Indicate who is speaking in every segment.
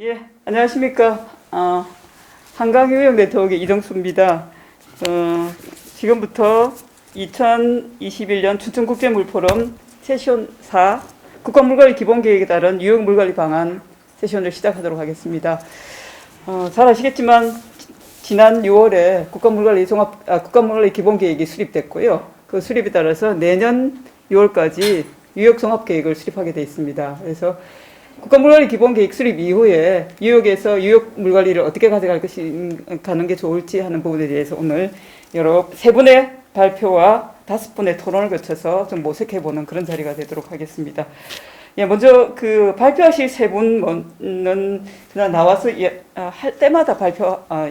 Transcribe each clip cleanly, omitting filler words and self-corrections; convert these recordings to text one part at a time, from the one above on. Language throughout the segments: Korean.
Speaker 1: 예, 안녕하십니까. 한강유형 네트워크의 이정수입니다. 지금부터 2021년 춘천국제물포럼 세션 4 국가물관리 기본계획에 따른 유형물관리 방안 세션을 시작하도록 하겠습니다. 잘 아시겠지만 지난 6월에 국가물관리 기본계획이 수립됐고요. 그 수립에 따라서 내년 6월까지 유역종합계획을 수립하게 되어 있습니다. 그래서 국가물관리 기본계획 수립 이후에 유역에서 유역물관리를 어떻게 가는 게 좋을지 하는 부분에 대해서 오늘 세 분의 발표와 5분의 토론을 거쳐서 좀 모색해보는 그런 자리가 되도록 하겠습니다. 예, 먼저 발표하실 세 분은 그냥 나와서 할 때마다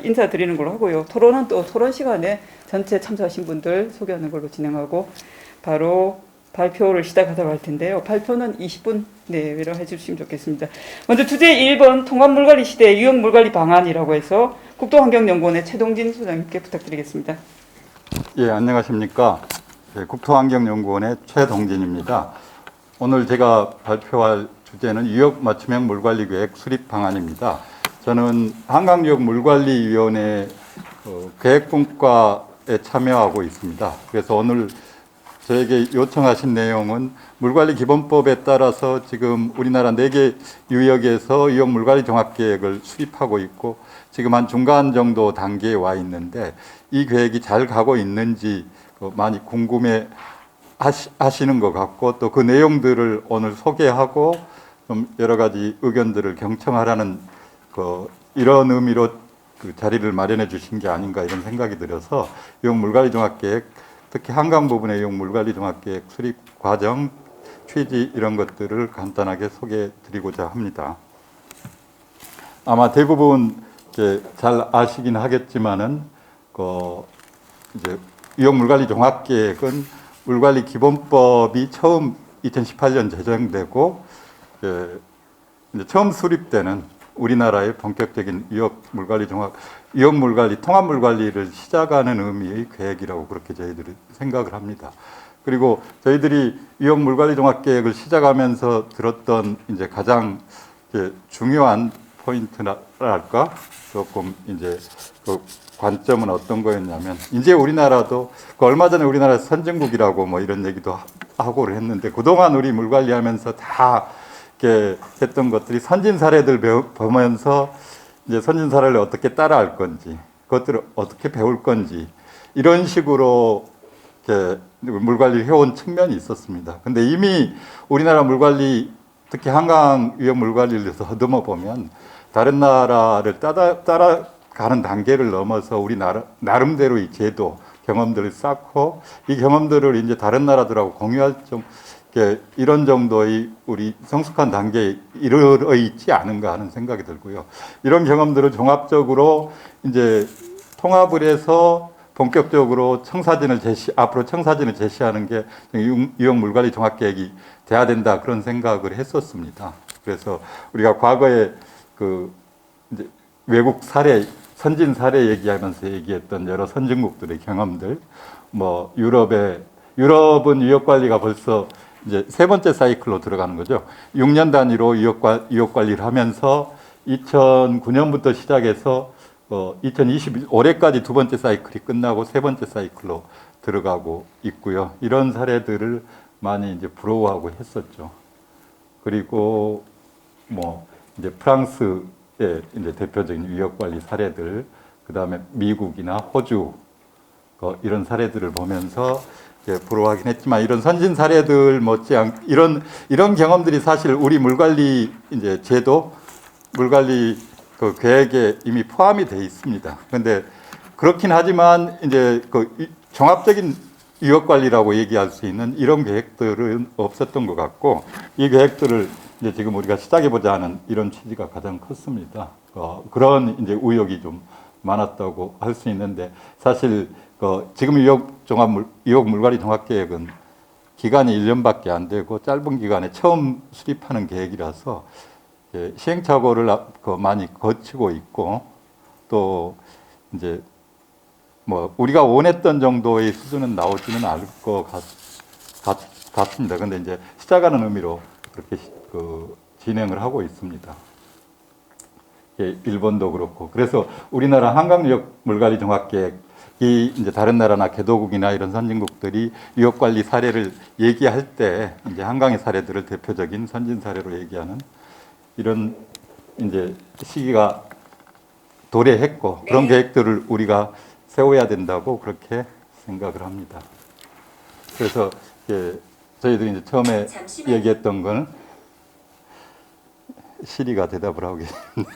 Speaker 1: 인사드리는 걸로 하고요. 토론은 또 토론 시간에 전체 참석하신 분들 소개하는 걸로 진행하고 바로 발표를 시작하도록 할 텐데요. 발표는 20분 내외로 해주시면 좋겠습니다. 먼저 주제 1번 통합물관리 시대 유형물관리 방안이라고 해서 국토환경연구원의 최동진 소장님께 부탁드리겠습니다.
Speaker 2: 예, 안녕하십니까. 예, 국토환경연구원의 최동진입니다. 오늘 제가 발표할 주제는 유역 맞춤형 물관리계획 수립 방안입니다. 저는 한강유역물관리위원회 계획분과에 참여하고 있습니다. 그래서 오늘 저에게 요청하신 내용은 물관리기본법에 따라서 지금 우리나라 4개 유역에서 유역물관리 종합계획을 수립하고 있고 지금 한 중간 정도 단계에 와 있는데 이 계획이 잘 가고 있는지 많이 궁금해 하시는 것 같고 또 그 내용들을 오늘 소개하고 좀 여러 가지 의견들을 경청하라는 이런 의미로 그 자리를 마련해 주신 게 아닌가 이런 생각이 들어서 유역물관리 종합계획 특히 한강 부분의 유역물관리 종합계획 수립 과정, 취지 이런 것들을 간단하게 소개해 드리고자 합니다. 아마 대부분 잘 아시긴 하겠지만은 이제 유역물관리 종합계획은 물관리 기본법이 처음 2018년 제정되고 이제 처음 수립되는 우리나라의 본격적인 유역물관리 통합물관리를 시작하는 의미의 계획이라고 그렇게 저희들이 생각을 합니다. 그리고 저희들이 유역물관리 종합계획을 시작하면서 들었던 이제 가장 중요한 포인트랄까 조금 이제 관점은 어떤 거였냐면 이제 우리나라도 얼마 전에 우리나라 선진국이라고 뭐 이런 얘기도 하고 했는데 그동안 우리 물관리하면서 다 했던 것들이 선진 사례들 보면서 이제 선진 사례를 어떻게 따라할 건지, 그것들을 어떻게 배울 건지 이런 식으로 물관리를 해온 측면이 있었습니다. 근데 이미 우리나라 물관리, 특히 한강 유역 물관리를 더듬어 보면 다른 나라를 따라가는 단계를 넘어서 우리 나름대로의 제도, 경험들을 쌓고 이 경험들을 이제 다른 나라들하고 공유할 좀 이런 정도의 우리 성숙한 단계에 이르러 있지 않은가 하는 생각이 들고요. 이런 경험들을 종합적으로 이제 통합을 해서 본격적으로 앞으로 청사진을 제시하는 게 유역물관리 종합계획이 돼야 된다 그런 생각을 했었습니다. 그래서 우리가 과거에 이제 외국 사례, 선진 사례 얘기하면서 얘기했던 여러 선진국들의 경험들, 뭐 유럽은 유역 관리가 벌써 이제 3번째 사이클로 들어가는 거죠. 6년 단위로 유역 관리를 하면서 2009년부터 시작해서 2021올해까지 2번째 사이클이 끝나고 3번째 사이클로 들어가고 있고요. 이런 사례들을 많이 이제 부러워하고 했었죠. 그리고 뭐 이제 프랑스의 이제 대표적인 유역 관리 사례들, 그다음에 미국이나 호주 이런 사례들을 보면서 부러워하긴 했지만 이런 선진 사례들 못지않게 이런 경험들이 사실 우리 물관리 이제 제도, 물관리 계획에 이미 포함이 돼 있습니다. 그런데 그렇긴 하지만 이제 종합적인 유역 관리라고 얘기할 수 있는 이런 계획들은 없었던 것 같고 이 계획들을 이제 지금 우리가 시작해보자 하는 이런 취지가 가장 컸습니다. 그런 이제 의욕이 좀 많았다고 할 수 있는데 사실 지금 유역물관리 종합계획은 기간이 1년밖에 안 되고 짧은 기간에 처음 수립하는 계획이라서 시행착오를 많이 거치고 있고 또 이제 뭐 우리가 원했던 정도의 수준은 나오지는 않을 것 같습니다. 그런데 이제 시작하는 의미로 그렇게 진행을 하고 있습니다. 일본도 그렇고. 그래서 우리나라 한강유역 물관리 종합계획이 이제 다른 나라나 개도국이나 이런 선진국들이 유역 관리 사례를 얘기할 때 이제 한강의 사례들을 대표적인 선진 사례로 얘기하는 이런 이제 시기가 도래했고 그런 계획들을 우리가 세워야 된다고 그렇게 생각을 합니다. 그래서 저희들이 이제 처음에 얘기했던 건 시리가 대답을 하고 계십니다.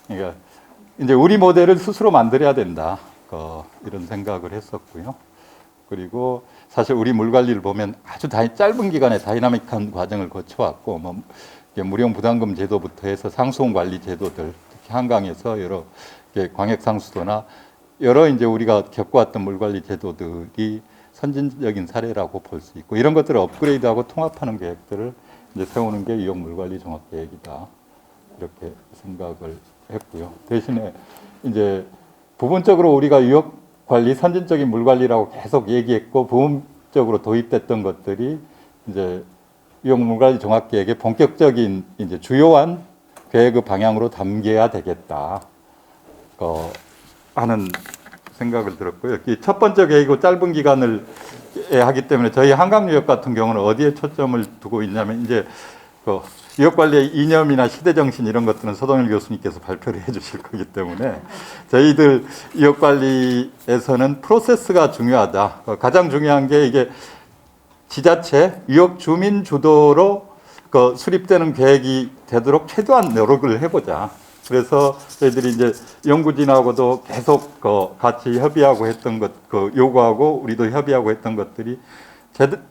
Speaker 2: 그러니까 이제 우리 모델을 스스로 만들어야 된다. 이런 생각을 했었고요. 그리고 사실 우리 물 관리를 보면 아주 짧은 기간에 다이나믹한 과정을 거쳐왔고, 뭐 무령 부담금 제도부터 해서 상수원 관리 제도들, 특히 한강에서 여러 광역 상수도나 여러 이제 우리가 겪어왔던 물 관리 제도들이 선진적인 사례라고 볼 수 있고, 이런 것들을 업그레이드하고 통합하는 계획들을 이제 세우는 게 유역 물 관리 종합 계획이다. 이렇게 생각을 했고요. 대신에 이제 부분적으로 우리가 유역 관리, 선진적인 물 관리라고 계속 얘기했고, 부분적으로 도입됐던 것들이 이제 유역 물 관리 종합 계획의 본격적인 이제 주요한 계획의 방향으로 담겨야 되겠다. 하는 생각을 들었고요. 첫 번째 계획이고 짧은 기간을 하기 때문에 저희 한강유역 같은 경우는 어디에 초점을 두고 있냐면 이제 유역관리의 이념이나 시대정신 이런 것들은 서동일 교수님께서 발표를 해 주실 거기 때문에 저희들 유역관리에서는 프로세스가 중요하다. 가장 중요한 게 이게 지자체, 유역 주민 주도로 수립되는 계획이 되도록 최대한 노력을 해보자. 그래서 저희들이 이제 연구진하고도 계속 같이 협의하고 했던 것, 요구하고 우리도 협의하고 했던 것들이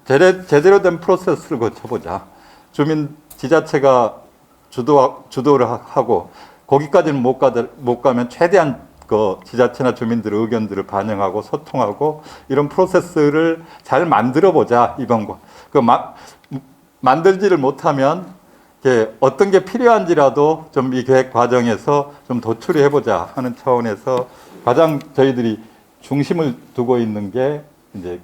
Speaker 2: 제대로 된 프로세스를 거쳐보자. 주민 지자체가 주도를 하고 거기까지는 못 가면 최대한 지자체나 주민들의 의견들을 반영하고 소통하고 이런 프로세스를 잘 만들어 보자. 이번 거. 만들지를 못하면 어떤 게 필요한지라도 좀 이 계획 과정에서 좀 도출을 해보자 하는 차원에서 가장 저희들이 중심을 두고 있는 게 이제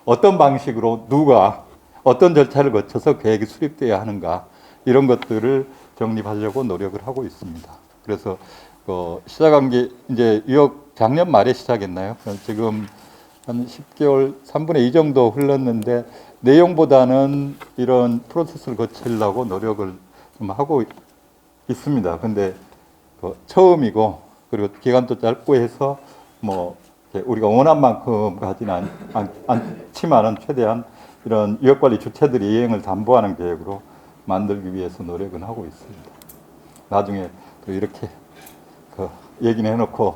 Speaker 2: 어떤 방식으로 누가 어떤 절차를 거쳐서 계획이 수립돼야 하는가 이런 것들을 정립하려고 노력을 하고 있습니다. 그래서 시작한 게 이제 유역 작년 말에 시작했나요? 지금 한 10개월, 3분의 2 정도 흘렀는데 내용보다는 이런 프로세스를 거치려고 노력을 좀 하고 있습니다. 근데 처음이고 그리고 기간도 짧고 해서 뭐 우리가 원한 만큼 가지는 않지만은 최대한 이런 유역관리 주체들이 이행을 담보하는 계획으로 만들기 위해서 노력은 하고 있습니다. 나중에 또 이렇게 얘기는 해놓고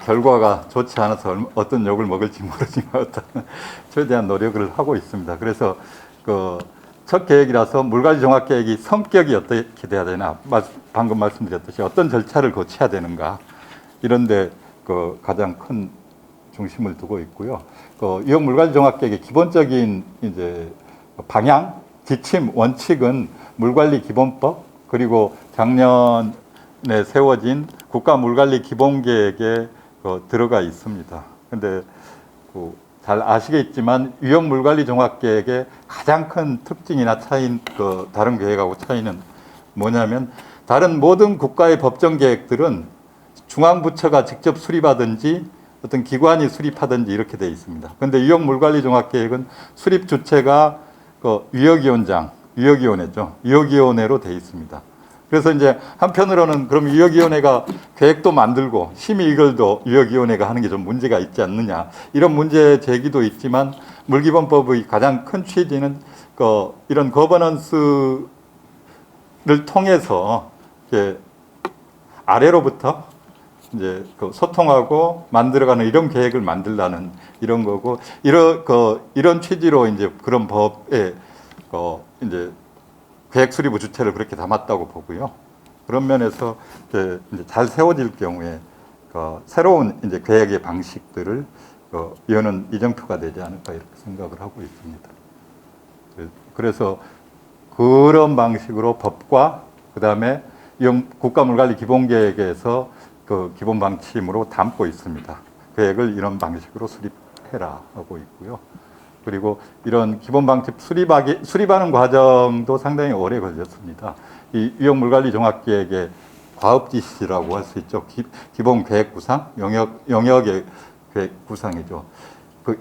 Speaker 2: 결과가 좋지 않아서 어떤 욕을 먹을지 모르지만 최대한 노력을 하고 있습니다. 그래서 첫 계획이라서 물관리 종합 계획이 성격이 어떻게 돼야 되나, 방금 말씀드렸듯이 어떤 절차를 거쳐야 되는가 이런데 가장 큰 중심을 두고 있고요. 유역 물관리 종합 계획의 기본적인 이제 방향, 지침, 원칙은 물관리 기본법 그리고 작년에 세워진 국가 물관리 기본계획에 들어가 있습니다. 근데 잘 아시겠지만 유역 물관리 종합계획의 가장 큰 특징이나 차이인 다른 계획하고 차이는 뭐냐면 다른 모든 국가의 법정 계획들은 중앙부처가 직접 수립하든지 어떤 기관이 수립하든지 이렇게 되어 있습니다. 그런데 유역 물관리 종합계획은 수립 주체가 유역위원장, 유역위원회죠. 유역위원회로 되어 있습니다. 그래서 이제 한편으로는 그럼 유역위원회가 계획도 만들고 심의 의결도 유역위원회가 하는 게 좀 문제가 있지 않느냐 이런 문제 제기도 있지만 물기본법의 가장 큰 취지는 이런 거버넌스를 통해서 이제 아래로부터 이제 소통하고 만들어가는 이런 계획을 만들라는 이런 거고 이런 취지로 이제 그런 법에 이제 계획 수립의 주체를 그렇게 담았다고 보고요. 그런 면에서 이제 잘 세워질 경우에 새로운 이제 계획의 방식들을 여는 이정표가 되지 않을까 이렇게 생각을 하고 있습니다. 그래서 그런 방식으로 법과 그다음에 국가물관리 기본계획에서 기본 방침으로 담고 있습니다. 계획을 이런 방식으로 수립해라 하고 있고요. 그리고 이런 기본 방집 수립하는 과정도 상당히 오래 걸렸습니다. 이 위험물관리 종합계획의 과업지시라고 할 수 있죠. 기본 계획 구상, 영역의 계획 구상이죠.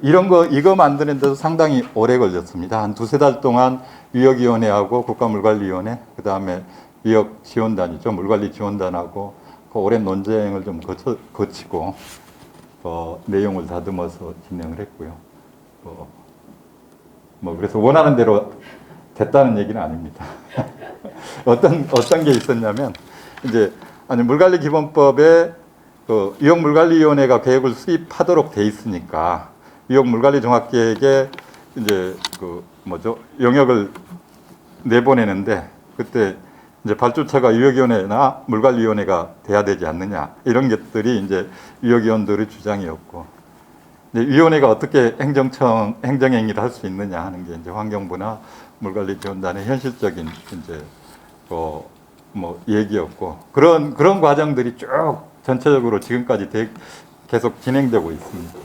Speaker 2: 이거 만드는 데도 상당히 오래 걸렸습니다. 한 두세 달 동안 위역위원회하고 국가물관리위원회, 그 다음에 위역지원단이죠. 물관리지원단하고 그 오랜 논쟁을 좀 거치고 내용을 다듬어서 진행을 했고요. 그래서 원하는 대로 됐다는 얘기는 아닙니다. 어떤 게 있었냐면, 이제, 물관리기본법에 위역물관리위원회가 계획을 수립하도록 돼 있으니까, 위역물관리종합계획에 이제, 영역을 내보내는데, 그때 이제 발주처가 위역위원회나 물관리위원회가 돼야 되지 않느냐, 이런 것들이 이제 위역위원들의 주장이었고, 위원회가 어떻게 행정행위를 할 수 있느냐 하는 게 이제 환경부나 물관리지원단의 현실적인 이제 얘기였고, 그런 과정들이 쭉 전체적으로 지금까지 계속 진행되고 있습니다.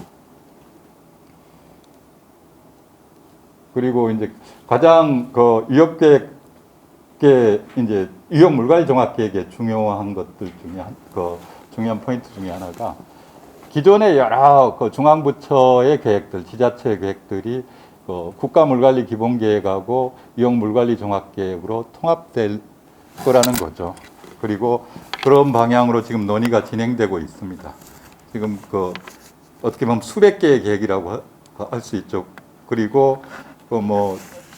Speaker 2: 그리고 이제 가장 위협계획의 이제 위협물관리종합계획의 중요한 것들 중에 중요한 포인트 중에 하나가, 기존의 여러 중앙부처의 계획들, 지자체의 계획들이 국가물관리 기본계획하고 위협물관리종합계획으로 통합될 거라는 거죠. 그리고 그런 방향으로 지금 논의가 진행되고 있습니다. 지금 어떻게 보면 수백 개의 계획이라고 할 수 있죠. 그리고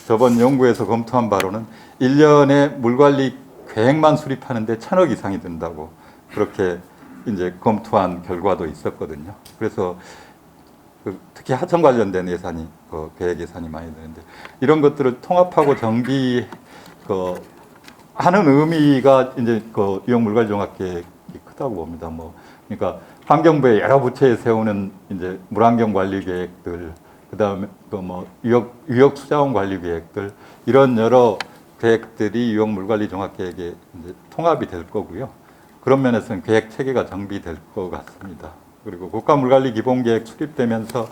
Speaker 2: 저번 연구에서 검토한 바로는 1년에 물관리 계획만 수립하는데 1,000억 이상이 든다고 그렇게 이제 검토한 결과도 있었거든요. 그래서 특히 하천 관련된 예산이 계획 예산이 많이 드는데, 이런 것들을 통합하고 정비 하는 의미가 이제 위협물관리종합계획이 크다고 봅니다. 그러니까 환경부의 여러 부처에 세우는 이제 물환경 관리 계획들, 그다음에 위협 수자원 관리 계획들, 이런 여러 계획들이 위협물관리종합계획에 이제 통합이 될 거고요. 그런 면에서는 계획 체계가 정비될 것 같습니다. 그리고 국가물관리기본계획 수립되면서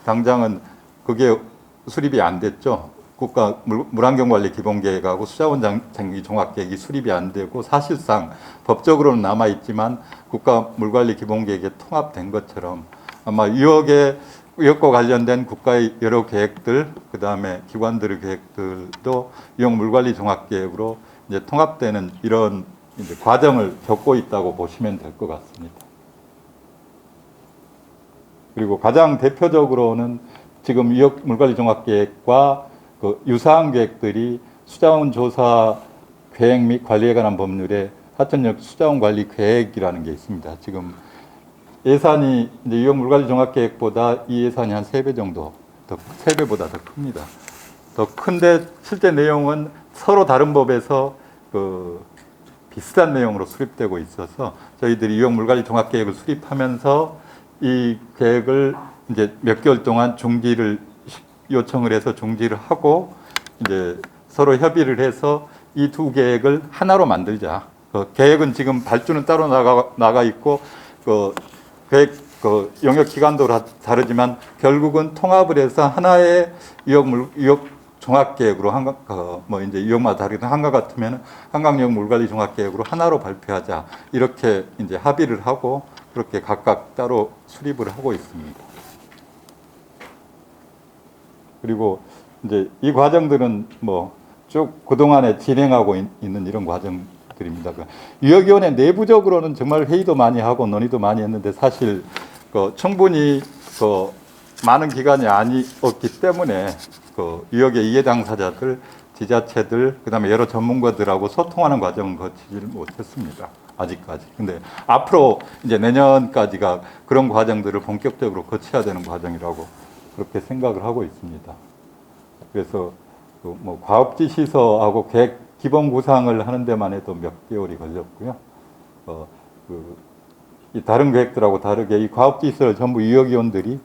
Speaker 2: 당장은 그게 수립이 안 됐죠. 국가물환경관리기본계획하고 수자원장기 종합계획이 수립이 안 되고, 사실상 법적으로는 남아있지만 국가물관리기본계획에 통합된 것처럼, 아마 위협과 관련된 국가의 여러 계획들, 그 다음에 기관들의 계획들도 위협물관리종합계획으로 이제 통합되는 이런 이제 과정을 겪고 있다고 보시면 될 것 같습니다. 그리고 가장 대표적으로는 지금 위협물관리종합계획과 유사한 계획들이 수자원 조사 계획 및 관리에 관한 법률에 하천역 수자원 관리 계획이라는 게 있습니다. 지금 예산이 이제 위협물관리종합계획보다 이 예산이 한 3배 정도, 3배보다 더 큽니다. 더 큰데 실제 내용은 서로 다른 법에서 비슷한 내용으로 수립되고 있어서, 저희들이 위협물관리종합계획을 수립하면서 이 계획을 이제 몇 개월 동안 중지를 요청을 해서 중지를 하고, 이제 서로 협의를 해서 이 두 계획을 하나로 만들자. 계획은 지금 발주는 따로 나가 있고, 계획 영역 기관도 다르지만 결국은 통합을 해서 하나의 위협 종합계획으로 이제 위협마다 다르게 한강 같으면 한강역 물관리 종합계획으로 하나로 발표하자, 이렇게 이제 합의를 하고 그렇게 각각 따로 수립을 하고 있습니다. 그리고 이제 이 과정들은 쭉 그동안에 진행하고 있는 이런 과정들입니다. 위협위원회 내부적으로는 정말 회의도 많이 하고 논의도 많이 했는데, 사실 충분히 많은 기간이 아니었기 때문에 위협의 이해 당사자들, 지자체들, 그다음에 여러 전문가들하고 소통하는 과정을 거치지를 못했습니다. 아직까지. 근데 앞으로 이제 내년까지가 그런 과정들을 본격적으로 거쳐야 되는 과정이라고 그렇게 생각을 하고 있습니다. 그래서 과업지시서하고 계획 기본 구상을 하는 데만 해도 몇 개월이 걸렸고요. 이 다른 계획들하고 다르게 이 과업지시서를 전부 위협위원들이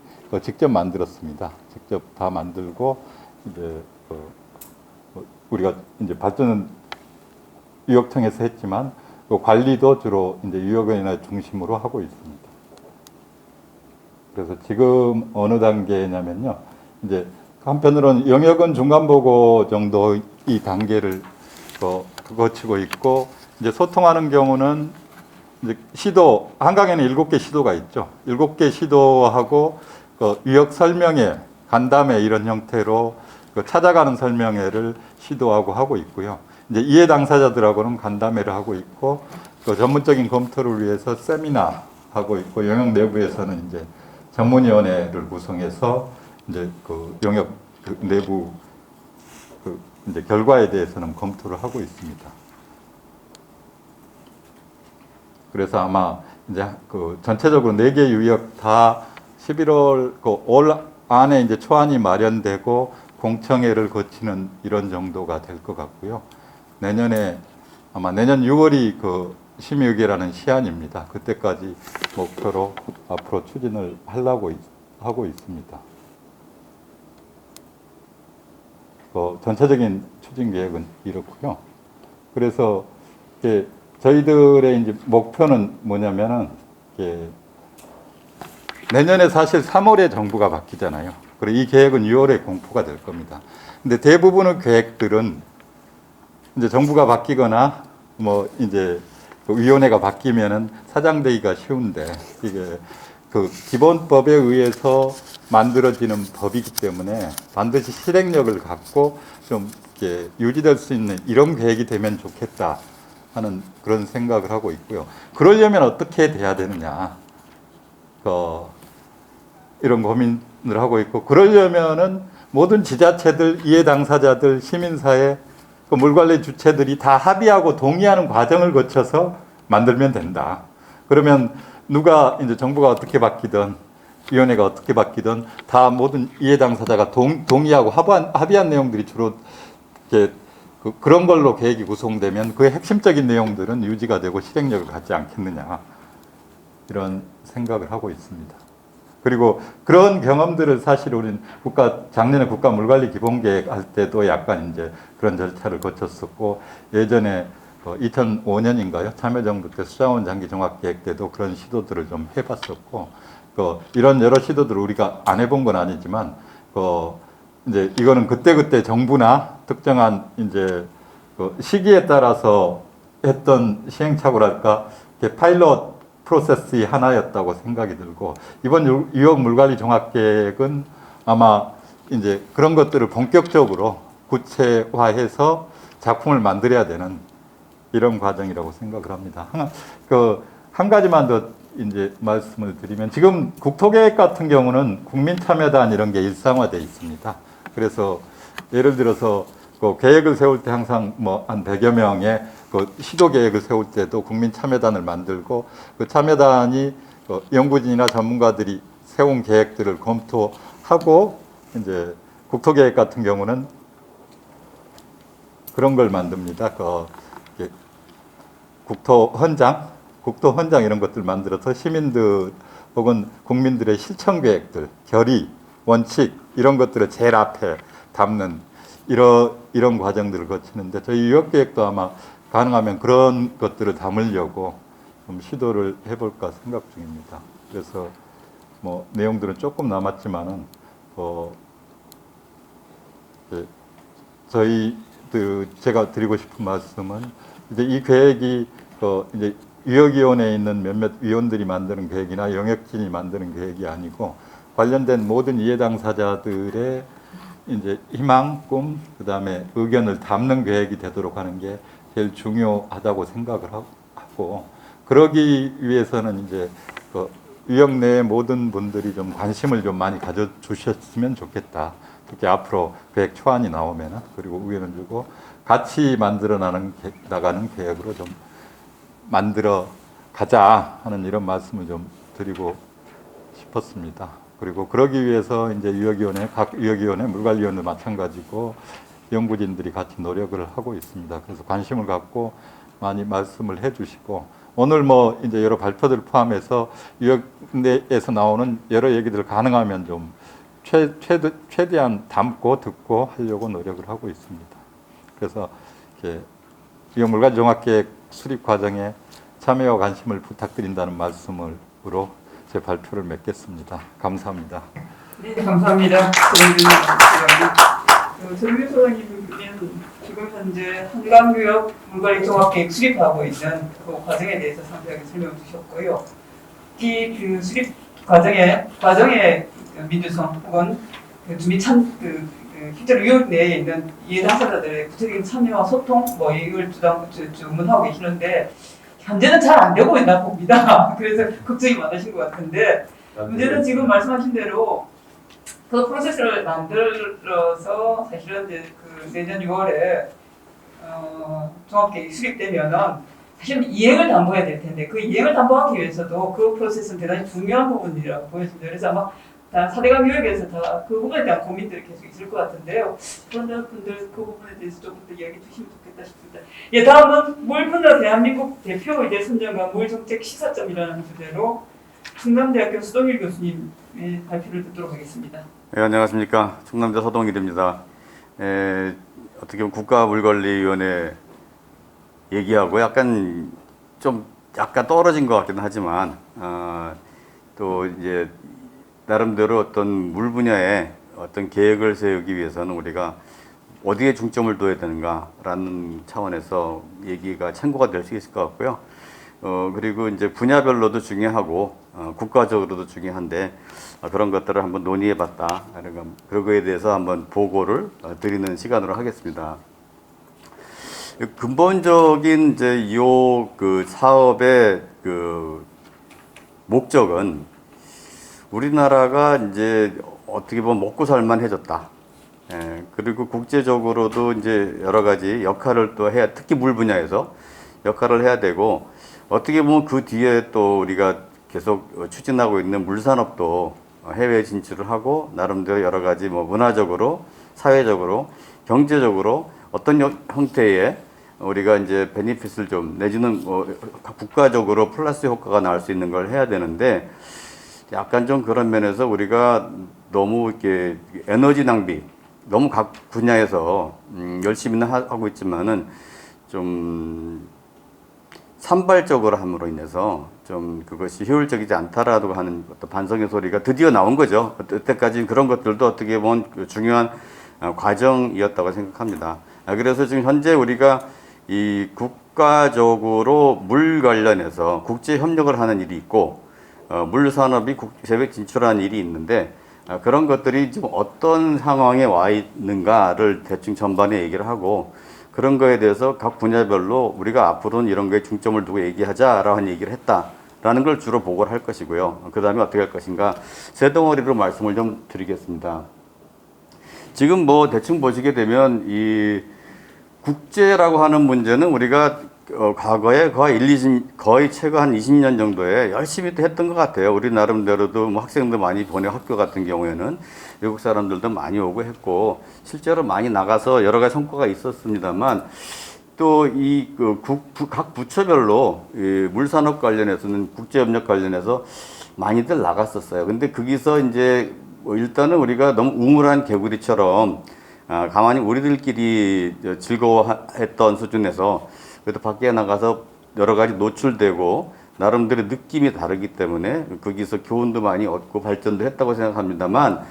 Speaker 2: 직접 만들었습니다. 직접 다 만들고, 이제 우리가 이제 발전은 위협청에서 했지만 관리도 주로 이제 위협위원회 중심으로 하고 있습니다. 그래서 지금 어느 단계냐면요, 이제 한편으로는 영역은 중간 보고 정도 이 단계를 거치고 있고, 이제 소통하는 경우는 이제 시도, 한강에는 7개 시도가 있죠. 7개 시도하고 유역 설명회, 간담회 이런 형태로 찾아가는 설명회를 시도하고 하고 있고요. 이제 이해 당사자들하고는 간담회를 하고 있고, 전문적인 검토를 위해서 세미나 하고 있고, 영역 내부에서는 이제 전문위원회를 구성해서 이제 그 영역 내부 이제 결과에 대해서는 검토를 하고 있습니다. 그래서 아마 이제 전체적으로 4개 유역 다 11월 올 안에 이제 초안이 마련되고 공청회를 거치는 이런 정도가 될 것 같고요. 내년에 아마 내년 6월이 심의의결하는 시한입니다. 그때까지 목표로 앞으로 추진을 하려고 하고 있습니다. 전체적인 추진 계획은 이렇고요. 그래서 저희들의 이제 목표는 뭐냐면은 내년에 사실 3월에 정부가 바뀌잖아요. 그리고 이 계획은 6월에 공포가 될 겁니다. 근데 대부분의 계획들은 이제 정부가 바뀌거나 뭐 이제 위원회가 바뀌면은 사장되기가 쉬운데, 이게 기본법에 의해서 만들어지는 법이기 때문에 반드시 실행력을 갖고 좀 이렇게 유지될 수 있는 이런 계획이 되면 좋겠다 하는 그런 생각을 하고 있고요. 그러려면 어떻게 돼야 되느냐, 이런 고민을 하고 있고, 그러려면은 모든 지자체들, 이해 당사자들, 시민사회, 물관리 주체들이 다 합의하고 동의하는 과정을 거쳐서 만들면 된다. 그러면 누가 이제 정부가 어떻게 바뀌든 위원회가 어떻게 바뀌든 다 모든 이해 당사자가 동의하고 합의한 내용들이 주로 이제 그런 걸로 계획이 구성되면 그의 핵심적인 내용들은 유지가 되고 실행력을 갖지 않겠느냐, 이런 생각을 하고 있습니다. 그리고 그런 경험들을 사실 우리는 작년에 국가 물관리 기본계획 할 때도 약간 이제 그런 절차를 거쳤었고, 예전에 2005년인가요? 참여정부 때 수자원 장기 종합계획 때도 그런 시도들을 좀 해봤었고, 이런 여러 시도들을 우리가 안 해본 건 아니지만, 이제 이거는 그때 정부나 특정한 이제 시기에 따라서 했던 시행착오랄까, 파일럿 프로세스의 하나였다고 생각이 들고, 이번 유역 물관리 종합계획은 아마 이제 그런 것들을 본격적으로 구체화해서 작품을 만들어야 되는 이런 과정이라고 생각을 합니다. 한 가지만 더 이제 말씀을 드리면, 지금 국토계획 같은 경우는 국민참여단 이런 게 일상화되어 있습니다. 그래서 예를 들어서 계획을 세울 때 항상 뭐 한 100여 명의 시도 계획을 세울 때도 국민참여단을 만들고, 그 참여단이 연구진이나 전문가들이 세운 계획들을 검토하고, 이제 국토계획 같은 경우는 그런 걸 만듭니다. 국토헌장 이런 것들 만들어서 시민들 혹은 국민들의 실천 계획들, 결의, 원칙 이런 것들을 제일 앞에 담는 이런 과정들을 거치는데, 저희 유역계획도 아마 가능하면 그런 것들을 담으려고 좀 시도를 해볼까 생각 중입니다. 그래서 뭐 내용들은 조금 남았지만은 제가 드리고 싶은 말씀은, 이제 이 계획이 이제 유역위원회에 있는 몇몇 위원들이 만드는 계획이나 영역진이 만드는 계획이 아니고, 관련된 모든 이해 당사자들의 이제 희망, 꿈, 그다음에 의견을 담는 계획이 되도록 하는 게 제일 중요하다고 생각을 하고, 그러기 위해서는 이제 유역 내의 모든 분들이 좀 관심을 좀 많이 가져주셨으면 좋겠다. 특히 앞으로 계획 초안이 나오면은, 그리고 의견을 주고 같이 만들어 나가는 계획으로 좀 만들어 가자 하는 이런 말씀을 좀 드리고 싶었습니다. 그리고 그러기 위해서 이제 각 유역위원회, 물관리위원회 마찬가지고 연구진들이 같이 노력을 하고 있습니다. 그래서 관심을 갖고 많이 말씀을 해주시고, 오늘 뭐 이제 여러 발표들 포함해서 유역 내에서 나오는 여러 얘기들을 가능하면 좀 최대한 담고 듣고 하려고 노력을 하고 있습니다. 그래서 유역 물관리 종합계획 수립 과정에 참여와 관심을 부탁드린다는 말씀으로 제 발표를 맺겠습니다. 감사합니다.
Speaker 1: 네, 감사합니다. 정유 소장님은 지금 현재 한강교역 물관리 종합계획 수립하고 있는 그 과정에 대해서 상세하게 설명을 주셨고요. 특히 그 수립 과정의 민주성 혹은 그 주민 실제로 유역 내에 있는 이해 당사자들의 구체적인 참여와 소통 이걸 주문하고 계시는데 현재는 잘 안 되고 있나 봅니다. 그래서 걱정이 많으신 것 같은데 문제는 지금 말씀하신 대로 그 프로세스를 만들어서 사실은 이제 그 내년 6월에 종합계획이 수립되면은 사실은 이행을 담보해야 될 텐데 그 이행을 담보하기 위해서도 그 프로세스는 대단히 중요한 부분이라고 보여집니다. 그래서 아마 다 4대강 교육에서 다 그 부분에 대한 고민들이 계속 있을 것 같은데요. 그런 분들 그 부분에 대해서 조금 더 이야기 주시면 좋겠다 싶습니다. 예, 다음은 물 분야 대한민국 대표 이제 선정과 물 정책 시사점이라는 주제로 충남대학교 서동일 교수님의 발표를 듣도록 하겠습니다.
Speaker 3: 네, 안녕하십니까. 충남대 서동일입니다. 어떻게 보면 국가물관리위원회 얘기하고 약간 떨어진 것 같긴 하지만 또 이제 나름대로 어떤 물 분야에 어떤 계획을 세우기 위해서는 우리가 어디에 중점을 둬야 되는가라는 차원에서 얘기가 참고가 될 수 있을 것 같고요. 그리고 이제 분야별로도 중요하고 국가적으로도 중요한데 그런 것들을 한번 논의해봤다. 그런 거에 대해서 한번 보고를 드리는 시간으로 하겠습니다. 근본적인 이제 그 사업의 그 목적은 우리나라가 이제 어떻게 보면 먹고 살만해졌다. 그리고 국제적으로도 이제 여러 가지 역할을 또 해야, 특히 물 분야에서 역할을 해야 되고, 어떻게 보면 그 뒤에 또 우리가 계속 추진하고 있는 물산업도 해외 진출을 하고, 나름대로 여러 가지 문화적으로, 사회적으로, 경제적으로 어떤 형태의 우리가 이제 베니핏을 좀 내지는 국가적으로 플러스 효과가 나올 수 있는 걸 해야 되는데, 약간 좀 그런 면에서 우리가 너무 이렇게 에너지 낭비, 너무 각 분야에서 열심히는 하고 있지만은 좀 산발적으로 함으로 인해서 좀 그것이 효율적이지 않다라고 하는 어떤 반성의 소리가 드디어 나온 거죠. 그때까지 그런 것들도 어떻게 보면 중요한 과정이었다고 생각합니다. 그래서 지금 현재 우리가 이 국가적으로 물 관련해서 국제 협력을 하는 일이 있고 물 산업이 국제에 진출하는 일이 있는데 그런 것들이 지금 어떤 상황에 와 있는가를 대충 전반에 얘기를 하고 그런 거에 대해서 각 분야별로 우리가 앞으로는 이런 거에 중점을 두고 얘기하자라는 얘기를 했다라는 걸 주로 보고를 할 것이고요. 그 다음에 어떻게 할 것인가 세 덩어리로 말씀을 좀 드리겠습니다. 지금 대충 보시게 되면 이 국제라고 하는 문제는 우리가 과거에 거의 최근 한 20년 정도에 열심히 했던 것 같아요. 우리 나름대로도 학생들 많이 보내 학교 같은 경우에는 외국 사람들도 많이 오고 했고 실제로 많이 나가서 여러 가지 성과가 있었습니다만 또 이 각 부처별로 이 물산업 관련해서는 국제협력 관련해서 많이들 나갔었어요. 근데 거기서 이제 일단은 우리가 너무 우물한 개구리처럼 가만히 우리들끼리 즐거워했던 수준에서 그래도 밖에 나가서 여러 가지 노출되고 나름대로 느낌이 다르기 때문에 거기서 교훈도 많이 얻고 발전도 했다고 생각합니다만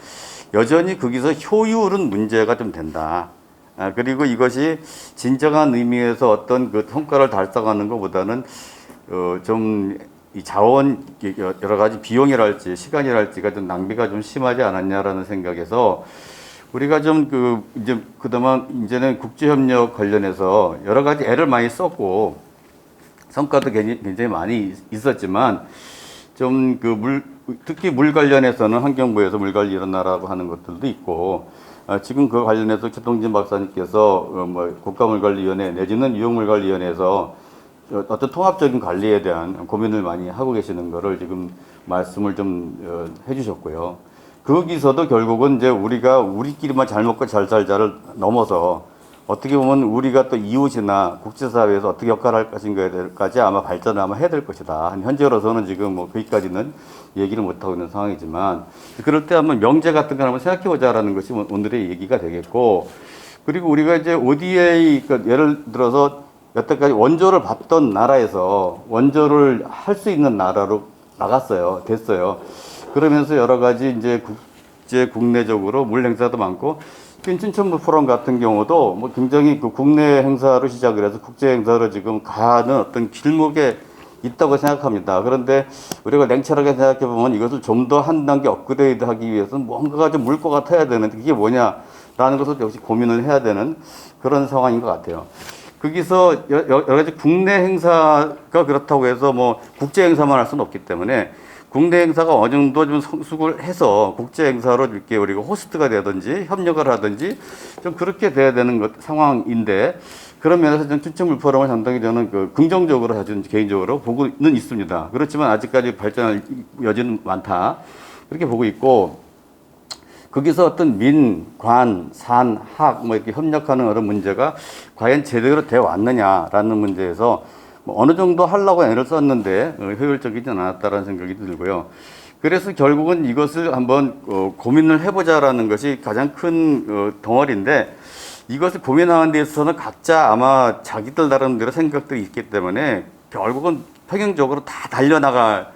Speaker 3: 여전히 거기서 효율은 문제가 좀 된다. 그리고 이것이 진정한 의미에서 어떤 그 성과를 달성하는 것보다는 좀 이 자원 여러 가지 비용이랄지 시간이랄지가 좀 낭비가 좀 심하지 않았냐라는 생각에서 우리가 좀 이제는 국제협력 관련해서 여러 가지 애를 많이 썼고 성과도 굉장히 많이 있었지만 좀 특히 물 관련해서는 환경부에서 물 관리 일어나라고 하는 것들도 있고 지금 그 관련해서 최동진 박사님께서 국가물관리위원회 내지는 유형물관리위원회에서 어떤 통합적인 관리에 대한 고민을 많이 하고 계시는 거를 지금 말씀을 좀 해주셨고요. 거기서도 결국은 이제 우리가 우리끼리만 잘 먹고 잘 살자를 넘어서 어떻게 보면 우리가 또 이웃이나 국제사회에서 어떻게 역할을 할 것인가까지 아마 발전을 아마 해야 될 것이다. 현재로서는 지금 거기까지는 얘기를 못하고 있는 상황이지만 그럴 때 한번 명제 같은 걸 한번 생각해 보자라는 것이 오늘의 얘기가 되겠고 그리고 우리가 이제 ODA, 그러니까 예를 들어서 여태까지 원조를 받던 나라에서 원조를 할 수 있는 나라로 됐어요. 그러면서 여러 가지 이제 국제 국내적으로 물 행사도 많고 춘천물 포럼 같은 경우도 뭐 굉장히 그 국내 행사로 시작을 해서 국제 행사로 지금 가는 어떤 길목에 있다고 생각합니다. 그런데 우리가 냉철하게 생각해 보면 이것을 좀 더 한 단계 업그레이드하기 위해서는 뭔가가 좀 물꼬가 터야 되는데 그게 뭐냐라는 것을 역시 고민을 해야 되는 그런 상황인 것 같아요. 거기서 여러 가지 국내 행사가 그렇다고 해서 뭐 국제 행사만 할 수는 없기 때문에 국내 행사가 어느 정도 좀 성숙을 해서 국제 행사로 이렇게 우리가 호스트가 되든지 협력을 하든지 좀 그렇게 돼야 되는 상황인데 그런 면에서 저는 춘천물 포럼을 상당히 저는 그 긍정적으로 사실 개인적으로 보고는 있습니다. 그렇지만 아직까지 발전할 여지는 많다. 그렇게 보고 있고 거기서 어떤 민, 관, 산, 학 뭐 이렇게 협력하는 그런 문제가 과연 제대로 되어 왔느냐라는 문제에서 뭐 어느 정도 하려고 애를 썼는데 효율적이지 않았다라는 생각이 들고요. 그래서 결국은 이것을 한번 고민을 해보자라는 것이 가장 큰 덩어리인데 이것을 고민하는 데 있어서는 각자 아마 자기들 나름대로 생각들이 있기 때문에 결국은 평행적으로 다 달려나갈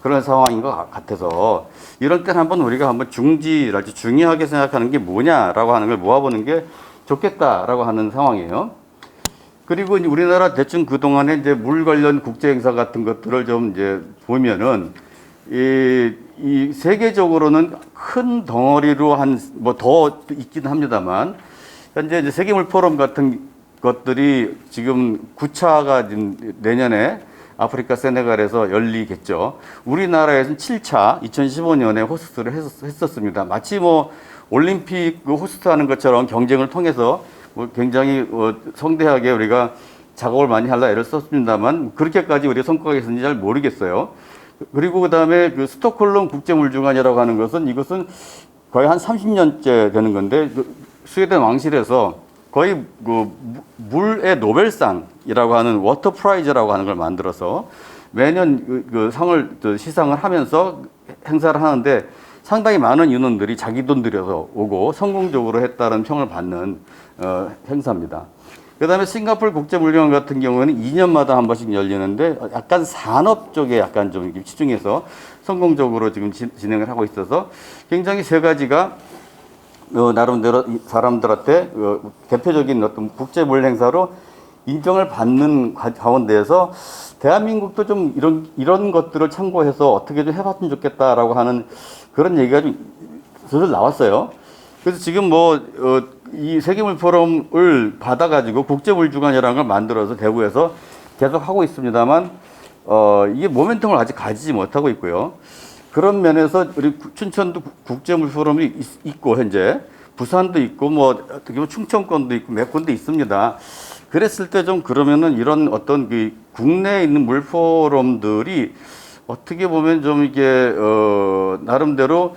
Speaker 3: 그런 상황인 것 같아서 이럴 땐 한번 우리가 한번 중지랄지 중요하게 생각하는 게 뭐냐라고 하는 걸 모아보는 게 좋겠다라고 하는 상황이에요. 그리고 이제 우리나라 대충 그동안에 이제 물 관련 국제 행사 같은 것들을 좀 이제 보면은 이 세계적으로는 큰 덩어리로 한 뭐 더 있긴 합니다만 현재 이제 세계물 포럼 같은 것들이 지금 9차가 내년에 아프리카 세네갈에서 열리겠죠. 우리나라에서는 7차 2015년에 호스트를 했었습니다. 마치 뭐 올림픽 호스트하는 것처럼 경쟁을 통해서 뭐 굉장히 성대하게 우리가 작업을 많이 하려 애를 썼습니다만 그렇게까지 우리 성과가 있었는지 잘 모르겠어요. 그리고 그다음에 그 스톡홀름 국제물주간이라고 하는 것은 이것은 거의 한 30년째 되는 건데 스웨덴 왕실에서 거의 그 물의 노벨상이라고 하는 워터 프라이즈라고 하는 걸 만들어서 매년 그 상을 시상을 하면서 행사를 하는데 상당히 많은 인원들이 자기 돈 들여서 오고 성공적으로 했다는 평을 받는 행사입니다. 그 다음에 싱가포르 국제물류관 같은 경우에는 2년마다 한 번씩 열리는데 약간 산업 쪽에 약간 좀 치중해서 성공적으로 지금 진행을 하고 있어서 굉장히 세 가지가 나름대로 사람들한테 대표적인 어떤 국제물 행사로 인정을 받는 가운데에서 대한민국도 좀 이런 것들을 참고해서 어떻게 좀 해봤으면 좋겠다라고 하는 그런 얘기가 좀 슬슬 나왔어요. 그래서 지금 이 세계물 포럼을 받아가지고 국제물주간이라는 걸 만들어서 대구에서 계속 하고 있습니다만, 이게 모멘텀을 아직 가지지 못하고 있고요. 그런 면에서 우리 춘천도 국제물 포럼이 있고, 현재 부산도 있고, 뭐 어떻게 보면 충청권도 있고 몇 군데 있습니다. 그랬을 때 좀 그러면은 이런 어떤 그 국내에 있는 물 포럼들이 어떻게 보면 좀 이게 나름대로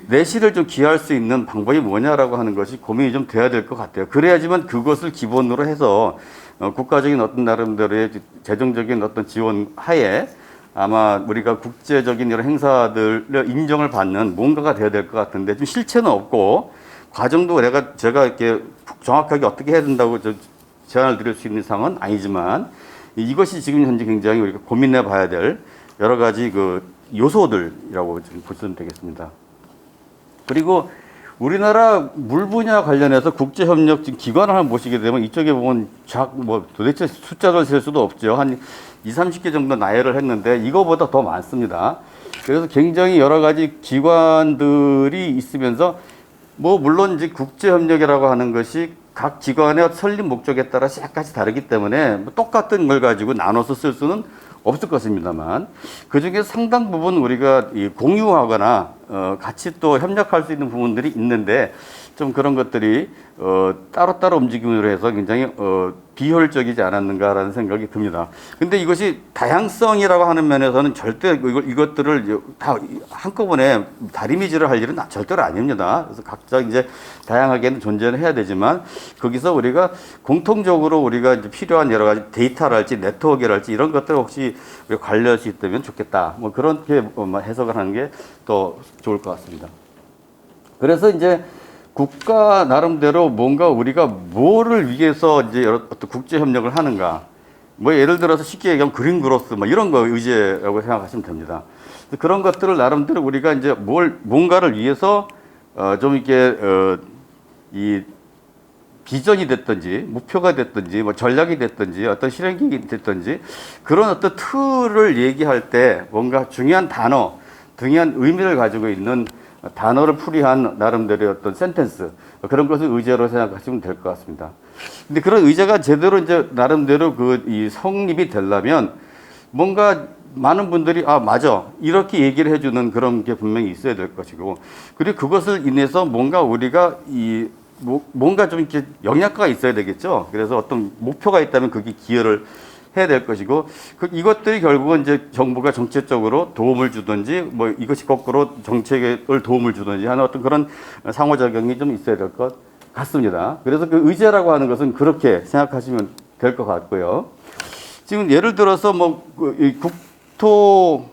Speaker 3: 내실을 좀 기할 수 있는 방법이 뭐냐라고 하는 것이 고민이 좀 돼야 될 것 같아요. 그래야지만 그것을 기본으로 해서 국가적인 어떤 나름대로의 재정적인 어떤 지원 하에 아마 우리가 국제적인 이런 행사들을 인정을 받는 뭔가가 돼야 될 것 같은데 좀 실체는 없고 과정도 제가 이렇게 정확하게 어떻게 해야 된다고 제안을 드릴 수 있는 상황은 아니지만 이것이 지금 현재 굉장히 우리가 고민해 봐야 될 여러 가지 그 요소들이라고 지금 보시면 되겠습니다. 그리고 우리나라 물 분야 관련해서 국제협력 기관을 한번 보시게 되면 이쪽에 보면 도대체 숫자를 셀 수도 없죠. 한 20, 30개 정도 나열을 했는데 이거보다 더 많습니다. 그래서 굉장히 여러 가지 기관들이 있으면서 물론 이제 국제협력이라고 하는 것이 각 기관의 설립 목적에 따라서 약간씩 다르기 때문에 똑같은 걸 가지고 나눠서 쓸 수는 없을 것입니다만 그 중에 상당 부분 우리가 공유하거나 같이 또 협력할 수 있는 부분들이 있는데 좀 그런 것들이 따로따로 움직임으로 해서 굉장히 비효율적이지 않았는가라는 생각이 듭니다. 근데 이것이 다양성이라고 하는 면에서는 절대 이것들을 다 한꺼번에 다리미질을 할 일은 절대로 아닙니다. 그래서 각자 이제 다양하게는 존재를 해야 되지만 거기서 우리가 공통적으로 우리가 이제 필요한 여러 가지 데이터랄지 네트워크랄지 이런 것들을 혹시 관리할 수 있다면 좋겠다. 그렇게 해석을 하는 게 더 좋을 것 같습니다. 그래서 이제 국가 나름대로 뭔가 우리가 뭐를 위해서 이제 어떤 국제 협력을 하는가. 예를 들어서 쉽게 얘기하면 그린 그로스 이런 거 의제라고 생각하시면 됩니다. 그런 것들을 나름대로 우리가 이제 뭔가를 위해서 좀 이렇게 이 비전이 됐든지 목표가 됐든지 뭐 전략이 됐든지 어떤 실행계획이 됐든지 그런 어떤 틀을 얘기할 때 뭔가 중요한 단어, 중요한 의미를 가지고 있는 단어를 풀이한 나름대로의 어떤 센텐스 그런 것을 의제로 생각하시면 될 것 같습니다. 근데 그런 의제가 제대로 이제 나름대로 이 성립이 되려면 뭔가 많은 분들이 아 맞아 이렇게 얘기를 해주는 그런 게 분명히 있어야 될 것이고 그리고 그것을 인해서 뭔가 우리가 뭔가 좀 이렇게 영양가가 있어야 되겠죠. 그래서 어떤 목표가 있다면 그게 기여를 해야 될 것이고 이것들이 결국은 이제 정부가 정책적으로 도움을 주든지 뭐 이것이 거꾸로 정책을 도움을 주든지 하는 어떤 그런 상호작용이 좀 있어야 될 것 같습니다. 그래서 그 의제라고 하는 것은 그렇게 생각하시면 될 것 같고요. 지금 예를 들어서 이 국토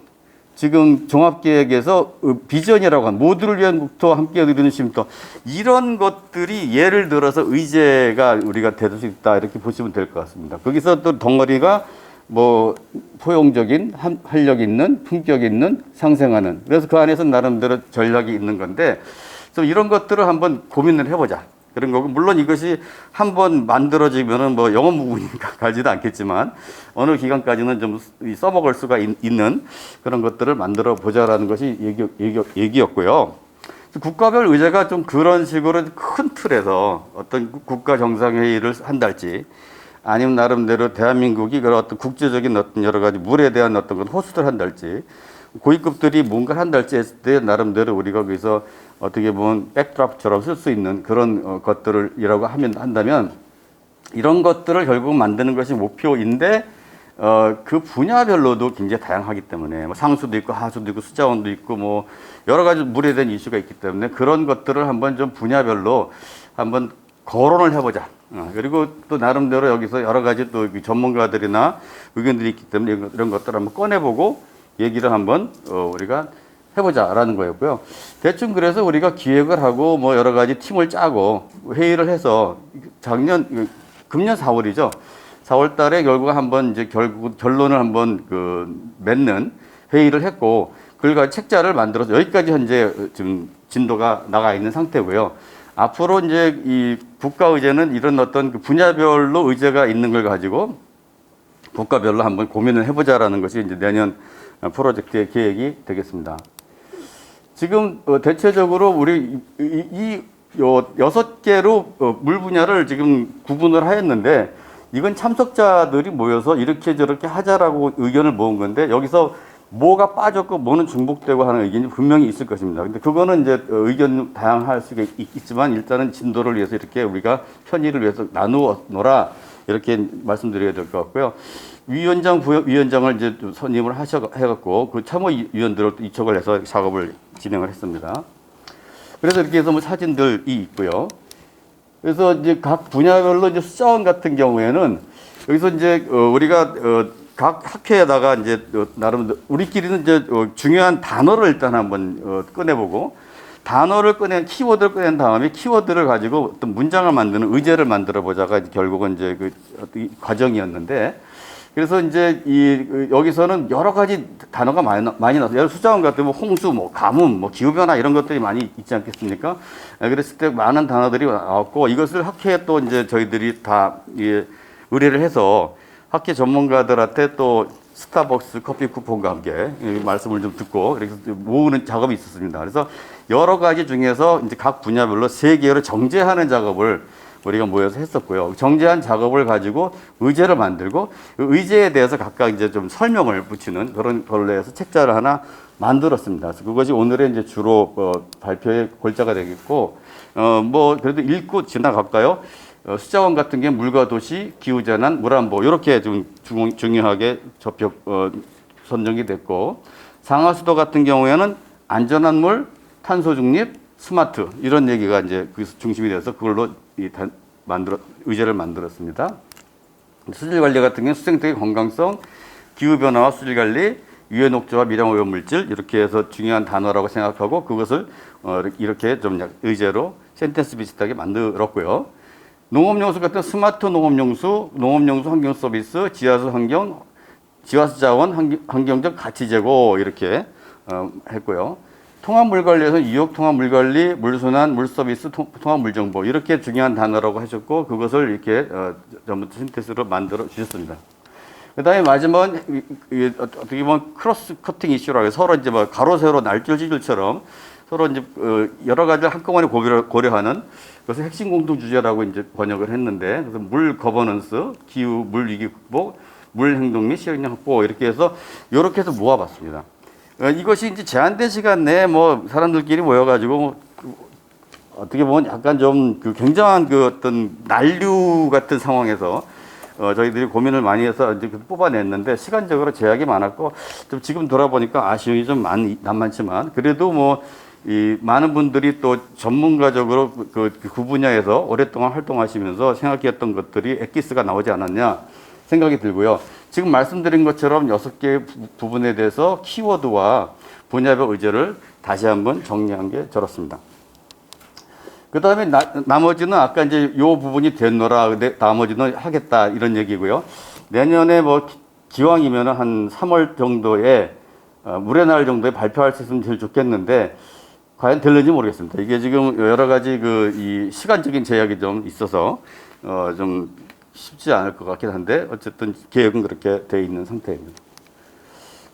Speaker 3: 지금 종합계획에서 비전이라고 하는 모두를 위한 국토 함께 누리는 쉼터 이런 것들이 예를 들어서 의제가 우리가 될 수 있다 이렇게 보시면 될 것 같습니다. 거기서 또 덩어리가 뭐 포용적인 활력 있는 품격 있는 상생하는 그래서 그 안에서 나름대로 전략이 있는 건데 좀 이런 것들을 한번 고민을 해보자. 그런 거고 물론 이것이 한번 만들어지면은 뭐 영원무궁이니까 가지도 않겠지만 어느 기간까지는 좀 써먹을 수가 있는 그런 것들을 만들어 보자라는 것이 얘기였고요. 국가별 의제가 좀 그런 식으로 큰 틀에서 어떤 국가 정상회의를 한달지 아니면 나름대로 대한민국이 그런 어떤 국제적인 어떤 여러 가지 물에 대한 어떤 건 호스트를 한달지 고위급들이 뭔가를 한달지 했을 때 나름대로 우리가 거기서 어떻게 보면 백드랍처럼 쓸 수 있는 그런 것들이라고 한다면 이런 것들을 결국 만드는 것이 목표인데 그 분야별로도 굉장히 다양하기 때문에 뭐 상수도 있고 하수도 있고 수자원도 있고 뭐 여러 가지 물에 대한 이슈가 있기 때문에 그런 것들을 한번 좀 분야별로 한번 거론을 해보자. 그리고 또 나름대로 여기서 여러 가지 또 전문가들이나 의견들이 있기 때문에 이런 것들을 한번 꺼내보고 얘기를 한번 우리가 해보자라는 거였고요. 대충 그래서 우리가 기획을 하고 뭐 여러 가지 팀을 짜고 회의를 해서 금년 4월이죠. 4월 달에 결국 한번 이제 결론을 한번 맺는 회의를 했고 그걸 가지고 책자를 만들어서 여기까지 현재 지금 진도가 나가 있는 상태고요. 앞으로 이제 이 국가 의제는 이런 어떤 분야별로 의제가 있는 걸 가지고 국가별로 한번 고민을 해보자라는 것이 이제 내년 프로젝트의 계획이 되겠습니다. 지금 대체적으로 우리 이 6개로 물 분야를 지금 구분을 하였는데 이건 참석자들이 모여서 이렇게 저렇게 하자라고 의견을 모은 건데 여기서 뭐가 빠졌고 뭐는 중복되고 하는 의견이 분명히 있을 것입니다. 근데 그거는 이제 의견 다양할 수가 있지만 일단은 진도를 위해서 이렇게 우리가 편의를 위해서 나누어 놓으라 이렇게 말씀드려야 될 것 같고요. 위원장, 부위원장을 이제 선임을 해갖고 그 참모위원들을 이촉을 해서 작업을 진행을 했습니다. 그래서 이렇게 해서 뭐 사진들이 있고요. 그래서 이제 각 분야별로 이제 수자원 같은 경우에는 여기서 이제 우리가 각 학회에다가 이제 나름 우리끼리는 이제 중요한 단어를 일단 한번 꺼내보고 단어를 키워드를 꺼낸 다음에 키워드를 가지고 어떤 문장을 만드는 의제를 만들어 보자가 결국은 이제 이 과정이었는데 그래서 이제 여기서는 여러 가지 단어가 많이 나서 예를 수자원 같은 홍수, 뭐 가뭄, 뭐 기후 변화 이런 것들이 많이 있지 않겠습니까? 그랬을 때 많은 단어들이 나왔고 이것을 학회에 또 이제 저희들이 다 의뢰를 해서 학회 전문가들한테 또 스타벅스 커피 쿠폰과 함께 말씀을 좀 듣고 이렇게 모으는 작업이 있었습니다. 그래서 여러 가지 중에서 이제 각 분야별로 3개로 정제하는 작업을 우리가 모여서 했었고요. 정제한 작업을 가지고 의제를 만들고 그 의제에 대해서 각각 이제 좀 설명을 붙이는 그런 걸로 해서 책자를 하나 만들었습니다. 그래서 그것이 오늘의 이제 주로 발표의 골자가 되겠고, 뭐 그래도 읽고 지나갈까요? 수자원 같은 게 물과 도시, 기후재난, 물안보 이렇게 좀 중요하게 선정이 됐고, 상하수도 같은 경우에는 안전한 물, 탄소 중립, 스마트 이런 얘기가 이제 그 중심이 돼서 그걸로 의제를 만들었습니다. 수질 관리 같은 경우는 수생태의 건강성, 기후 변화와 수질 관리, 유해 녹조와 미량 오염 물질 이렇게 해서 중요한 단어라고 생각하고 그것을 이렇게 좀 의제로 센텐스 비슷하게 만들었고요. 농업용수 같은 스마트 농업용수, 환경 서비스, 지하수 환경, 지하수 자원, 환경적 가치 제고 이렇게 했고요. 통합물관리에서 유역 통합물관리, 물순환, 물서비스, 통합물정보 이렇게 중요한 단어라고 하셨고 그것을 이렇게 전부 신테스로 만들어 주셨습니다. 그다음에 마지막은 어떻게 보면 크로스 커팅 이슈라고 해서 서로 이제 뭐 가로 세로 날줄지줄처럼 서로 이제 여러 가지를 한꺼번에 고려하는 그것을 핵심 공동 주제라고 이제 번역을 했는데 그래서 물 거버넌스, 기후, 물 위기 극복, 물 행동 및 실행력 확보 이렇게 해서 모아봤습니다. 이것이 이제 제한된 시간 내에 뭐 사람들끼리 모여가지고 뭐 어떻게 보면 약간 좀 그 굉장한 그 어떤 난류 같은 상황에서 저희들이 고민을 많이 해서 이제 뽑아냈는데 시간적으로 제약이 많았고 좀 지금 돌아보니까 아쉬움이 좀 남많지만 그래도 뭐 이 많은 분들이 또 전문가적으로 그 분야에서 오랫동안 활동하시면서 생각했던 것들이 엑기스가 나오지 않았냐 생각이 들고요. 지금 말씀드린 것처럼 6개 부분에 대해서 키워드와 분야별 의제를 다시 한번 정리한 게 저렇습니다. 그 다음에 나머지는 아까 이제 요 부분이 됐노라, 나머지는 하겠다 이런 얘기고요. 내년에 뭐 기왕이면 한 3월 정도에 물의 날 정도에 발표할 수 있으면 제일 좋겠는데 과연 될는지 모르겠습니다. 이게 지금 여러 가지 이 시간적인 제약이 좀 있어서 좀 쉽지 않을 것 같긴 한데 어쨌든 계획은 그렇게 되어 있는 상태입니다.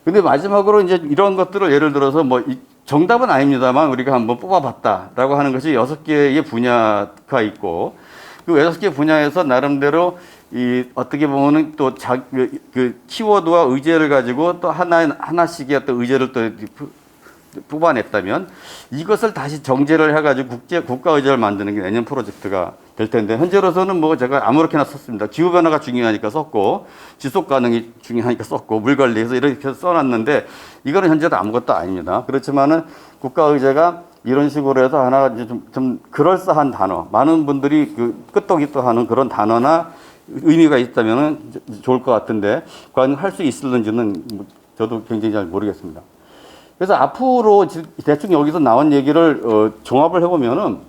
Speaker 3: 근데 마지막으로 이제 이런 것들을 예를 들어서 뭐 정답은 아닙니다만 우리가 한번 뽑아봤다라고 하는 것이 6개의 분야가 있고 그 6개 분야에서 나름대로 이 어떻게 보면은 또 그 키워드와 의제를 가지고 또 하나씩의 어떤 의제를 또 뽑아냈다면 이것을 다시 정제를 해가지고 국가 의제를 만드는 게 내년 프로젝트가 될 텐데 현재로서는 뭐 제가 아무렇게나 썼습니다. 기후변화가 중요하니까 썼고 지속 가능이 중요하니까 썼고 물 관리해서 이렇게 써놨는데 이거는 현재도 아무것도 아닙니다. 그렇지만은 국가 의제가 이런 식으로 해서 하나 이제 좀 그럴싸한 단어, 많은 분들이 그 끄떡이떡하는 그런 단어나 의미가 있다면은 좋을 것 같은데 과연 할 수 있을는지는 저도 굉장히 잘 모르겠습니다. 그래서 앞으로 대충 여기서 나온 얘기를 종합을 해보면은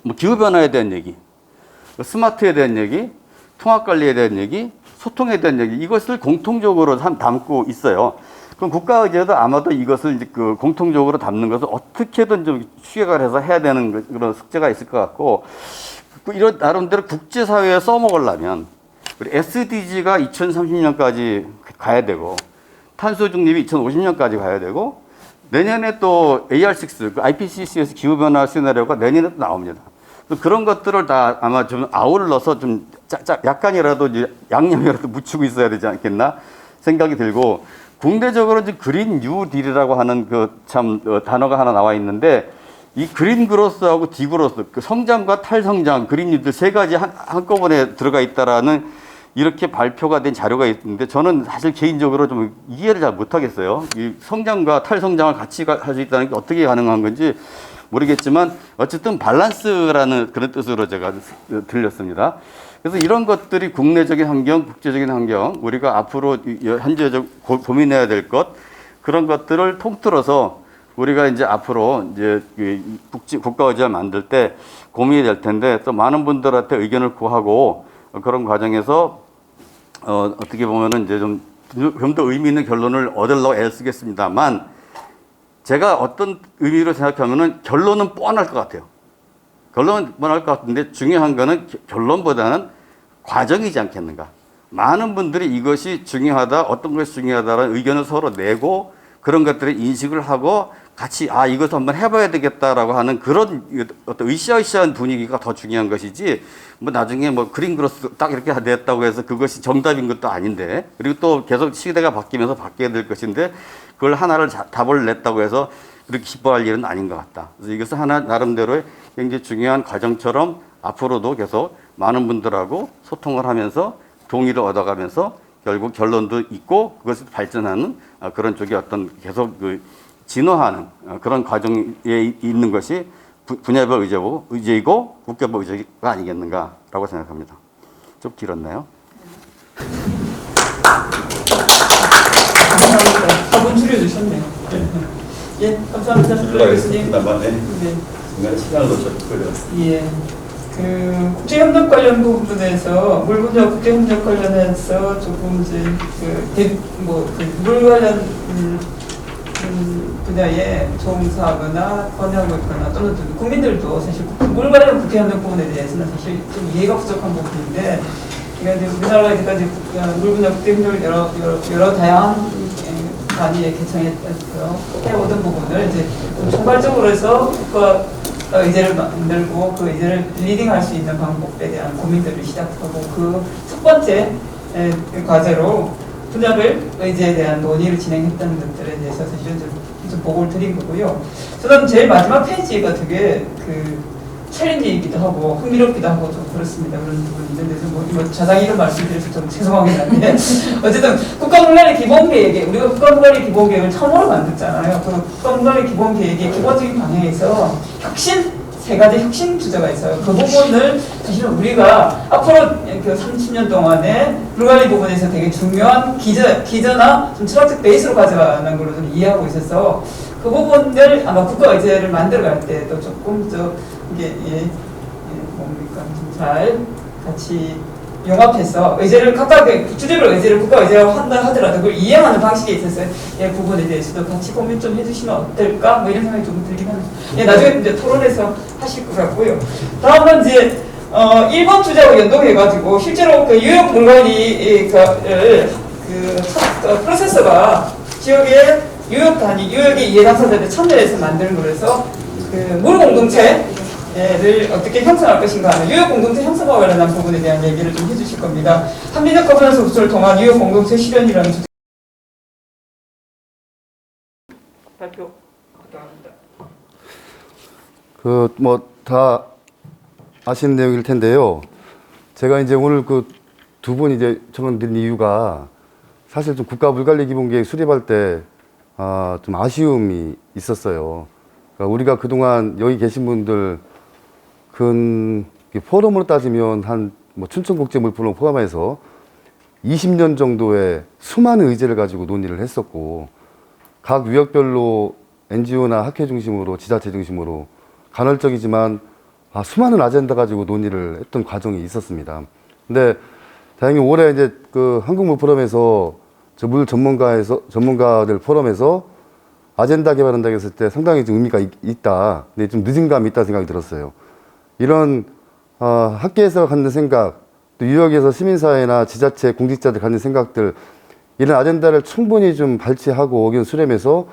Speaker 3: 뭐 기후변화에 대한 얘기, 스마트에 대한 얘기, 통합관리에 대한 얘기, 소통에 대한 얘기 이것을 공통적으로 담고 있어요. 그럼 국가의제도 아마도 이것을 이제 그 공통적으로 담는 것을 어떻게든 좀 취획을 해서 해야 되는 그런 숙제가 있을 것 같고 이런 나름대로 국제사회에 써먹으려면 우리 SDG가 2030년까지 가야 되고 탄소 중립이 2050년까지 가야 되고 내년에 또 AR6, 그 IPCC에서 기후변화 시나리오가 내년에 또 나옵니다. 그런 것들을 다 아마 좀 아울러서 좀 약간이라도 이제 양념이라도 묻히고 있어야 되지 않겠나 생각이 들고 국내적으로 이제 그린 뉴 딜이라고 하는 그 참 단어가 하나 나와 있는데 이 그린 그로스하고 디그로스, 그 성장과 탈성장, 그린 뉴딜 세 가지 한꺼번에 들어가 있다라는 이렇게 발표가 된 자료가 있는데 저는 사실 개인적으로 좀 이해를 잘 못하겠어요. 이 성장과 탈성장을 같이 할 수 있다는 게 어떻게 가능한 건지 모르겠지만 어쨌든 밸런스라는 그런 뜻으로 제가 들렸습니다. 그래서 이런 것들이 국내적인 환경, 국제적인 환경, 우리가 앞으로 현재적 고민해야 될 것 그런 것들을 통틀어서 우리가 이제 앞으로 이제 국가의제를 만들 때 고민이 될 텐데 또 많은 분들한테 의견을 구하고 그런 과정에서 어떻게 보면은 이제 좀 더 의미 있는 결론을 얻으려고 애를 쓰겠습니다만 제가 어떤 의미로 생각하면은 결론은 뻔할 것 같아요. 결론은 뻔할 것 같은데 중요한 거는 결론보다는 과정이지 않겠는가. 많은 분들이 이것이 중요하다, 어떤 것이 중요하다라는 의견을 서로 내고 그런 것들을 인식을 하고 같이 이것을 한번 해봐야 되겠다라고 하는 그런 어떤 으쌰으쌰한 분위기가 더 중요한 것이지 뭐 나중에 뭐 그린 그로스 딱 이렇게 냈다고 해서 그것이 정답인 것도 아닌데 그리고 또 계속 시대가 바뀌면서 바뀌어야 될 것인데 그걸 하나를 답을 냈다고 해서 그렇게 기뻐할 일은 아닌 것 같다. 그래서 이것은 하나 나름대로의 굉장히 중요한 과정처럼 앞으로도 계속 많은 분들하고 소통을 하면서 동의를 얻어가면서 결국 결론도 있고 그것을 발전하는 그런 쪽이 어떤 계속 진화하는 그런 과정에 있는 것이 분야별 의제이고 국가별 의제가 아니겠는가라고 생각합니다. 좀 길었나요?
Speaker 1: 감사합니다. 4분 줄여주셨네요. 예, 감사합니다. 교수님.
Speaker 3: 네. 시간을 놓쳤고요.
Speaker 1: 예. 그 국제협력 관련 부분에서 물 분야 국제협력 관련해서 조금 이제 물 관련 분야에 종사하거나 권하고 있거나 또는 국민들도 사실 물 관련 국회의원 부분에 대해서는 사실 좀 이해가 부족한 부분인데, 그러니까 이제 우리나라가 이제까지 물 분야 국제 협력을 여러 다양한 단위에 개청해서 해오던 부분을 이제 좀 총괄적으로 해서 국가 의제를 만들고 그 의제를 리딩할 수 있는 방법에 대한 고민들을 시작하고, 그 첫 번째 과제로 분야별 의제에 대한 논의를 진행했다는 것들에 대해서 사실은 좀 보고를 드린 거고요. 저는 제일 마지막 페이지가 되게 챌린지이기도 하고 흥미롭기도 하고 좀 그렇습니다. 그런 부분이 있는데 뭐 자상히는 말씀드려서 좀 죄송하긴 한데 어쨌든 국가문관리 기본계획에, 우리가 국가문관리 기본계획을 처음으로 만들잖아요. 그 국가문관리 기본계획의 기본적인 방향에서 세 가지 혁신 주제가 있어요. 그 부분을 사실은 우리가 앞으로 그 30년 동안에 물관리 부분에서 되게 중요한 기저나 좀 철학적 베이스로 가져가는 걸로 좀 이해하고 있어서, 그 부분을 아마 국가의제를 만들어갈 때도 조금 이게 뭡니까 좀 잘 같이 용합해서 의제를 각각의 주제별 의제를 국가의제라고 한다 하더라도 그걸 이행하는 방식에 있어서 부분에 대해서도 같이 고민 좀 해주시면 어떨까 뭐 이런 생각이 좀 들긴 합니다. 나중에 이제 토론에서 하실 것 같고요. 다음은 이제 1번 주제하고 연동해가지고 실제로 그 유역 물관리 프로세서가 지역의 유역 단위, 유역의 이해 당사자들 참여해서 만드는 거라서 그 물 공동체를 어떻게 형성할 것인가 하는 유역 공동체 형성과 관련한 부분에 대한 얘기를 좀 해주실 겁니다. 합리적 거버넌스 구조를 통한 유역 공동체 실현이라는 주제. 발표 부탁합니다.
Speaker 4: 다 아시는 내용일 텐데요. 제가 이제 오늘 그 두 분 이제 청원드린 이유가 사실 좀 국가 물관리 기본계획 수립할 때 좀 아쉬움이 있었어요. 그러니까 우리가 그동안 여기 계신 분들 포럼으로 따지면 춘천국제물포럼 포함해서 20년 정도의 수많은 의제를 가지고 논의를 했었고, 각 유역별로 NGO나 학회 중심으로 지자체 중심으로 간헐적이지만 수많은 아젠다 가지고 논의를 했던 과정이 있었습니다. 근데 다행히 올해 이제 그 한국물포럼에서 물 전문가들 포럼에서 아젠다 개발한다고 했을 때 상당히 좀 의미가 있다. 근데 좀 늦은 감이 있다 생각이 들었어요. 이런 학계에서 갖는 생각, 또 유역에서 시민사회나 지자체 공직자들 갖는 생각들, 이런 아젠다를 충분히 좀 발췌하고 의견 수렴해서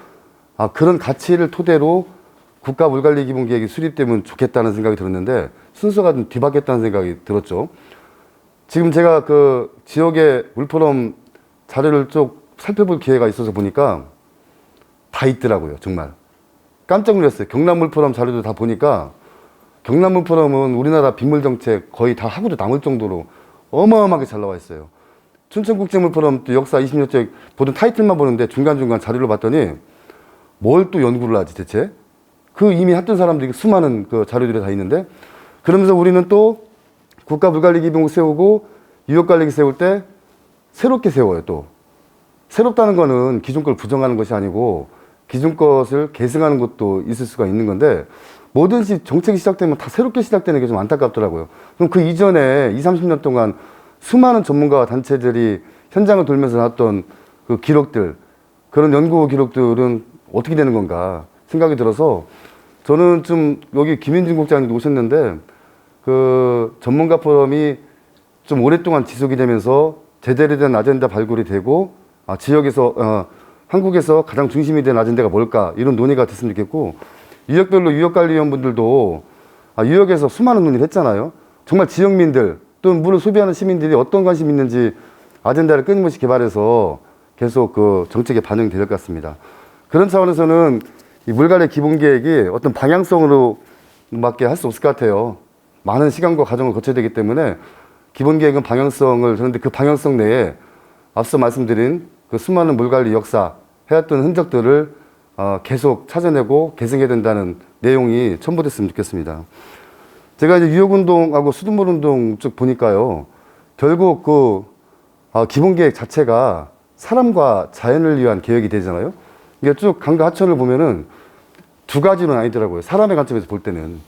Speaker 4: 그런 가치를 토대로 국가 물관리 기본계획이 수립되면 좋겠다는 생각이 들었는데 순서가 좀 뒤바뀌었다는 생각이 들었죠. 지금 제가 그 지역의 물포럼 자료를 쭉 살펴볼 기회가 있어서 보니까 다 있더라고요. 정말 깜짝 놀랐어요. 경남물포럼 자료도 다 보니까 경남물포럼은 우리나라 빗물정책 거의 다 하고도 남을 정도로 어마어마하게 잘 나와 있어요. 춘천국제물포럼 또 역사 20년째 보던 타이틀만 보는데 중간중간 자료를 봤더니 뭘 또 연구를 하지 대체? 그 이미 했던 사람들이 수많은 그 자료들이 다 있는데, 그러면서 우리는 또 국가 물관리 기본을 세우고 유역관리기 세울 때 새롭게 세워요. 또 새롭다는 거는 기존 걸 부정하는 것이 아니고 기존 것을 계승하는 것도 있을 수가 있는 건데, 뭐든지 정책이 시작되면 다 새롭게 시작되는 게 좀 안타깝더라고요. 그럼 그 이전에 20, 30년 동안 수많은 전문가 단체들이 현장을 돌면서 나왔던 그 기록들, 그런 연구 기록들은 어떻게 되는 건가 생각이 들어서, 저는 좀 여기 김윤진 국장님도 오셨는데 그 전문가 포럼이 좀 오랫동안 지속이 되면서 제대로 된 아젠다 발굴이 되고 지역에서 한국에서 가장 중심이 된 아젠다가 뭘까, 이런 논의가 됐으면 좋겠고, 유역별로 유역관리위원분들도 유역에서 수많은 논의를 했잖아요. 정말 지역민들 또는 물을 소비하는 시민들이 어떤 관심이 있는지 아젠다를 끊임없이 개발해서 계속 그 정책에 반영이 될 것 같습니다. 그런 차원에서는 이 물관리 기본계획이 어떤 방향성으로 밖에 할 수 없을 것 같아요. 많은 시간과 과정을 거쳐야 되기 때문에 기본계획은 방향성을, 그런데 그 방향성 내에 앞서 말씀드린 그 수많은 물관리 역사 해왔던 흔적들을 계속 찾아내고 개선해야 된다는 내용이 첨부됐으면 좋겠습니다. 제가 이제 유역운동하고 수돗물운동 쭉 보니까요, 결국 그 기본계획 자체가 사람과 자연을 위한 계획이 되잖아요. 이게 쭉 강과 하천을 보면은 두 가지는 아니더라고요. 사람의 관점에서 볼 때는.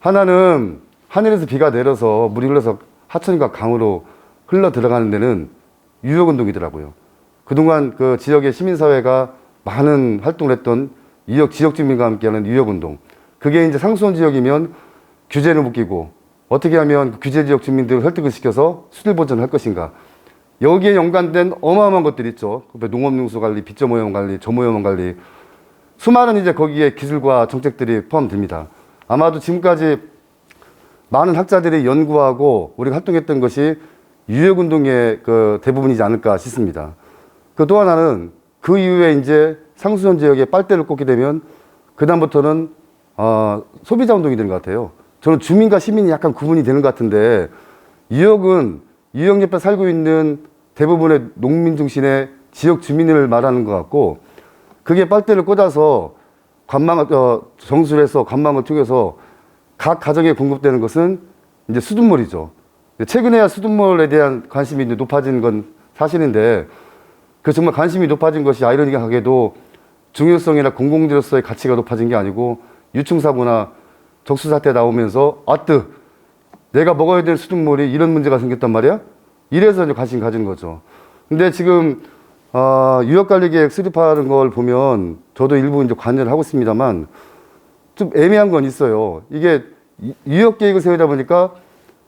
Speaker 4: 하나는 하늘에서 비가 내려서 물이 흘러서 하천과 강으로 흘러 들어가는 데는 유역운동이더라고요. 그동안 그 지역의 시민사회가 많은 활동을 했던 지역 주민과 함께하는 유역운동. 그게 이제 상수원 지역이면 규제를 묶이고 어떻게 하면 그 규제 지역 주민들을 설득을 시켜서 수질 보전을 할 것인가. 여기에 연관된 어마어마한 것들이 있죠. 농업용수 관리, 빗점오염 관리, 점오염 관리. 수많은 이제 거기에 기술과 정책들이 포함됩니다. 아마도 지금까지 많은 학자들이 연구하고 우리가 활동했던 것이 유역운동의 그 대부분이지 않을까 싶습니다. 그 또 하나는 그 이후에 이제 상수원 지역에 빨대를 꽂게 되면 그다음부터는 소비자 운동이 되는 것 같아요. 저는 주민과 시민이 약간 구분이 되는 것 같은데 유역은 유역 옆에 살고 있는 대부분의 농민 중심의 지역 주민을 말하는 것 같고 그게 빨대를 꽂아서 정수해서 관망을 통해서 각 가정에 공급되는 것은 이제 수돗물이죠. 최근에야 수돗물에 대한 관심이 높아진 건 사실인데 그 정말 관심이 높아진 것이 아이러니하게도 중요성이나 공공재로서의 가치가 높아진 게 아니고 유충사고나 적수사태 나오면서 내가 먹어야 될 수돗물이 이런 문제가 생겼단 말이야? 이래서 이제 관심 가진 거죠. 근데 지금 유역관리계획 수립하는 걸 보면 저도 일부 이제 관여를 하고 있습니다만 좀 애매한 건 있어요. 이게 유역계획을 세우다 보니까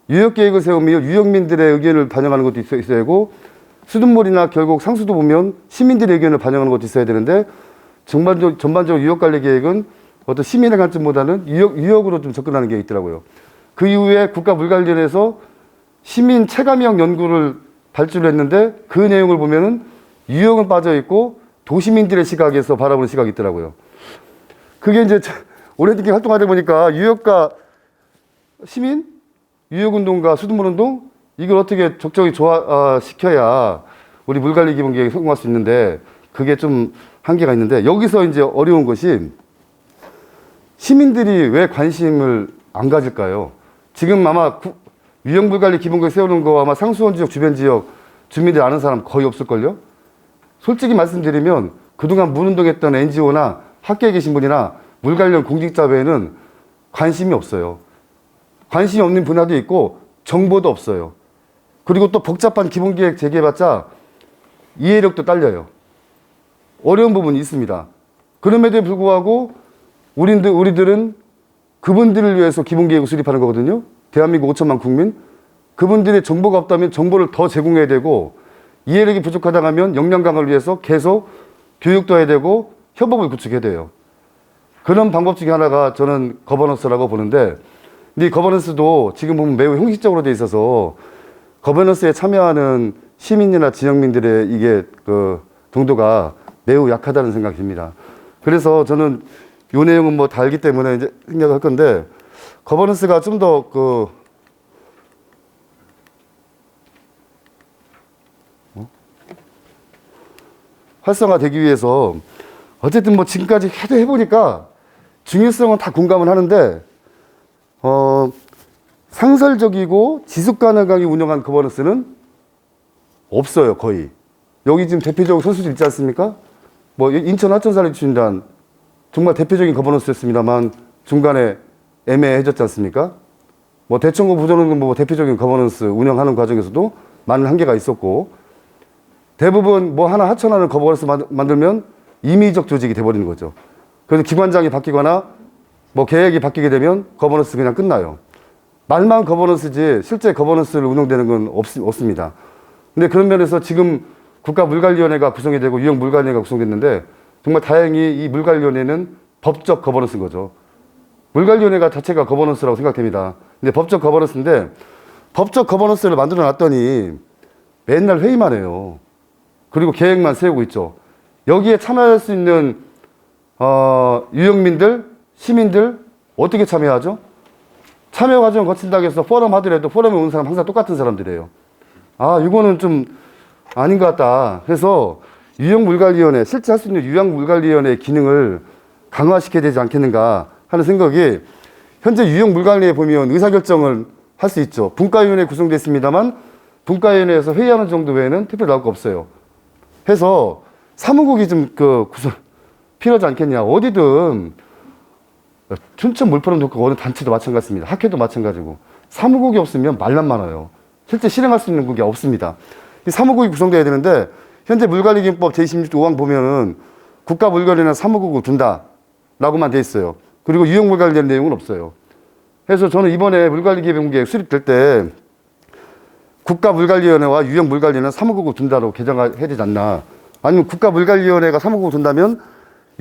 Speaker 4: 유역계획을 세우면 유역민들의 의견을 반영하는 것도 있어야 되고 수돗물이나 결국 상수도 보면 시민들의 의견을 반영하는 것도 있어야 되는데 전반적으로 유역관리계획은 어떤 시민의 관점보다는 유역으로 좀 접근하는 게 있더라고요. 그 이후에 국가물관리원에서 시민 체감형 연구를 발주를 했는데 그 내용을 보면은 유역은 빠져있고 도시민들의 시각에서 바라보는 시각이 있더라고요. 그게 이제 오래되게 활동하다 보니까 유역과 시민, 유역운동과 수돗물운동 이걸 어떻게 적절히 시켜야 우리 물관리 기본계획에 성공할 수 있는데 그게 좀 한계가 있는데 여기서 이제 어려운 것이 시민들이 왜 관심을 안 가질까요? 지금 아마 유형물관리 기본계획 세우는 거 아마 상수원 지역, 주변 지역 주민들 아는 사람 거의 없을걸요? 솔직히 말씀드리면 그동안 물운동했던 NGO나 학계에 계신 분이나 물 관련 공직자 외에는 관심이 없어요. 관심이 없는 분야도 있고 정보도 없어요. 그리고 또 복잡한 기본계획 제기해봤자 이해력도 딸려요. 어려운 부분이 있습니다. 그럼에도 불구하고 우리들은 그분들을 위해서 기본계획을 수립하는 거거든요. 대한민국 5천만 국민. 그분들의 정보가 없다면 정보를 더 제공해야 되고 이해력이 부족하다 하면 역량 강화를 위해서 계속 교육도 해야 되고 협업을 구축해야 돼요. 그런 방법 중에 하나가 저는 거버넌스라고 보는데 이 거버넌스도 지금 보면 매우 형식적으로 돼 있어서 거버넌스에 참여하는 시민이나 지역민들의 이게 그 정도가 매우 약하다는 생각이 듭니다. 그래서 저는 이 내용은 뭐 다 알기 때문에 이제 생각할 건데 거버넌스가 좀 더 활성화되기 위해서 어쨌든 뭐 지금까지 해보니까 중요성은 다 공감을 하는데 상설적이고 지속 가능하게 운영한 거버넌스는 없어요, 거의. 여기 지금 대표적으로 선수들 있지 않습니까? 뭐 인천 하천살리추진단 정말 대표적인 거버넌스였습니다만 중간에 애매해졌지 않습니까? 뭐 대청고 부조는 뭐 대표적인 거버넌스 운영하는 과정에서도 많은 한계가 있었고 대부분 뭐 하나 하천하는 거버넌스 만들면 임의적 조직이 돼버리는 거죠. 그래서 기관장이 바뀌거나 뭐 계획이 바뀌게 되면 거버넌스 그냥 끝나요. 말만 거버넌스지 실제 거버넌스를 운영되는 건 없습니다. 근데 그런 면에서 지금 국가물관리위원회가 구성이 되고 유형물관리위원회가 구성됐는데 정말 다행히 이 물관리위원회는 법적 거버넌스인 거죠. 물관리위원회가 자체가 거버넌스라고 생각됩니다. 근데 법적 거버넌스인데 법적 거버넌스를 만들어 놨더니 맨날 회의만 해요. 그리고 계획만 세우고 있죠. 여기에 참여할 수 있는 유역민들, 시민들 어떻게 참여하죠? 참여 과정을 거친다고 해서 포럼 하더라도 포럼에 온 사람 항상 똑같은 사람들이에요. 이거는 좀 아닌 것 같다. 그래서 유형물관리위원회, 실제 할 수 있는 유형물관리위원회의 기능을 강화시켜야 되지 않겠는가 하는 생각이 현재 유형물관리에 보면 의사결정을 할 수 있죠. 분과위원회 구성되어 있습니다만 분과위원회에서 회의하는 정도 외에는 투표 나올 거 없어요. 해서 사무국이 좀 구성 필요하지 않겠냐. 어디든 춘천 물포럼 독과 어느 단체도 마찬가지입니다. 학회도 마찬가지고 사무국이 없으면 말만 많아요. 실제 실행할 수 있는 국이 없습니다. 이 사무국이 구성돼야 되는데 현재 물관리기준법 제26조 5항 보면은 국가 물관리나 사무국을 둔다라고만 돼 있어요. 그리고 유형 물관리에 대한 내용은 없어요. 그래서 저는 이번에 물관리기본계획 수립될 때 국가물관리위원회와 유형물관리는 사무국을 둔다로 개정해야 되지 않나. 아니면 국가물관리위원회가 사무국을 둔다면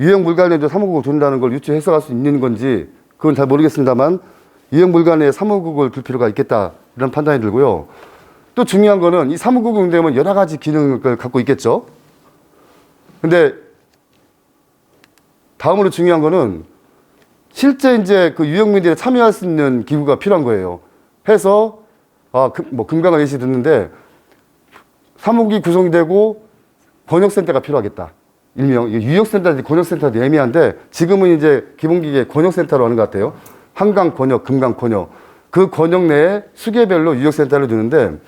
Speaker 4: 유형물관리도 사무국을 둔다는 걸 유추 해석할 수 있는 건지 그건 잘 모르겠습니다만 유형물관리에 사무국을 둘 필요가 있겠다 이런 판단이 들고요. 또 중요한 거는 이 사무국을 운영되면 여러 가지 기능을 갖고 있겠죠. 근데 다음으로 중요한 거는 실제 이제 그 유형민들이 참여할 수 있는 기구가 필요한 거예요. 해서 금강을 예시 듣는데 사무국이 구성이 되고 권역센터가 필요하겠다. 일명 유역센터인지 권역센터도 애매한데 지금은 이제 기본기계 권역센터로 하는 것 같아요. 한강 권역, 금강 권역. 그 권역 내에 수계별로 유역센터를 두는데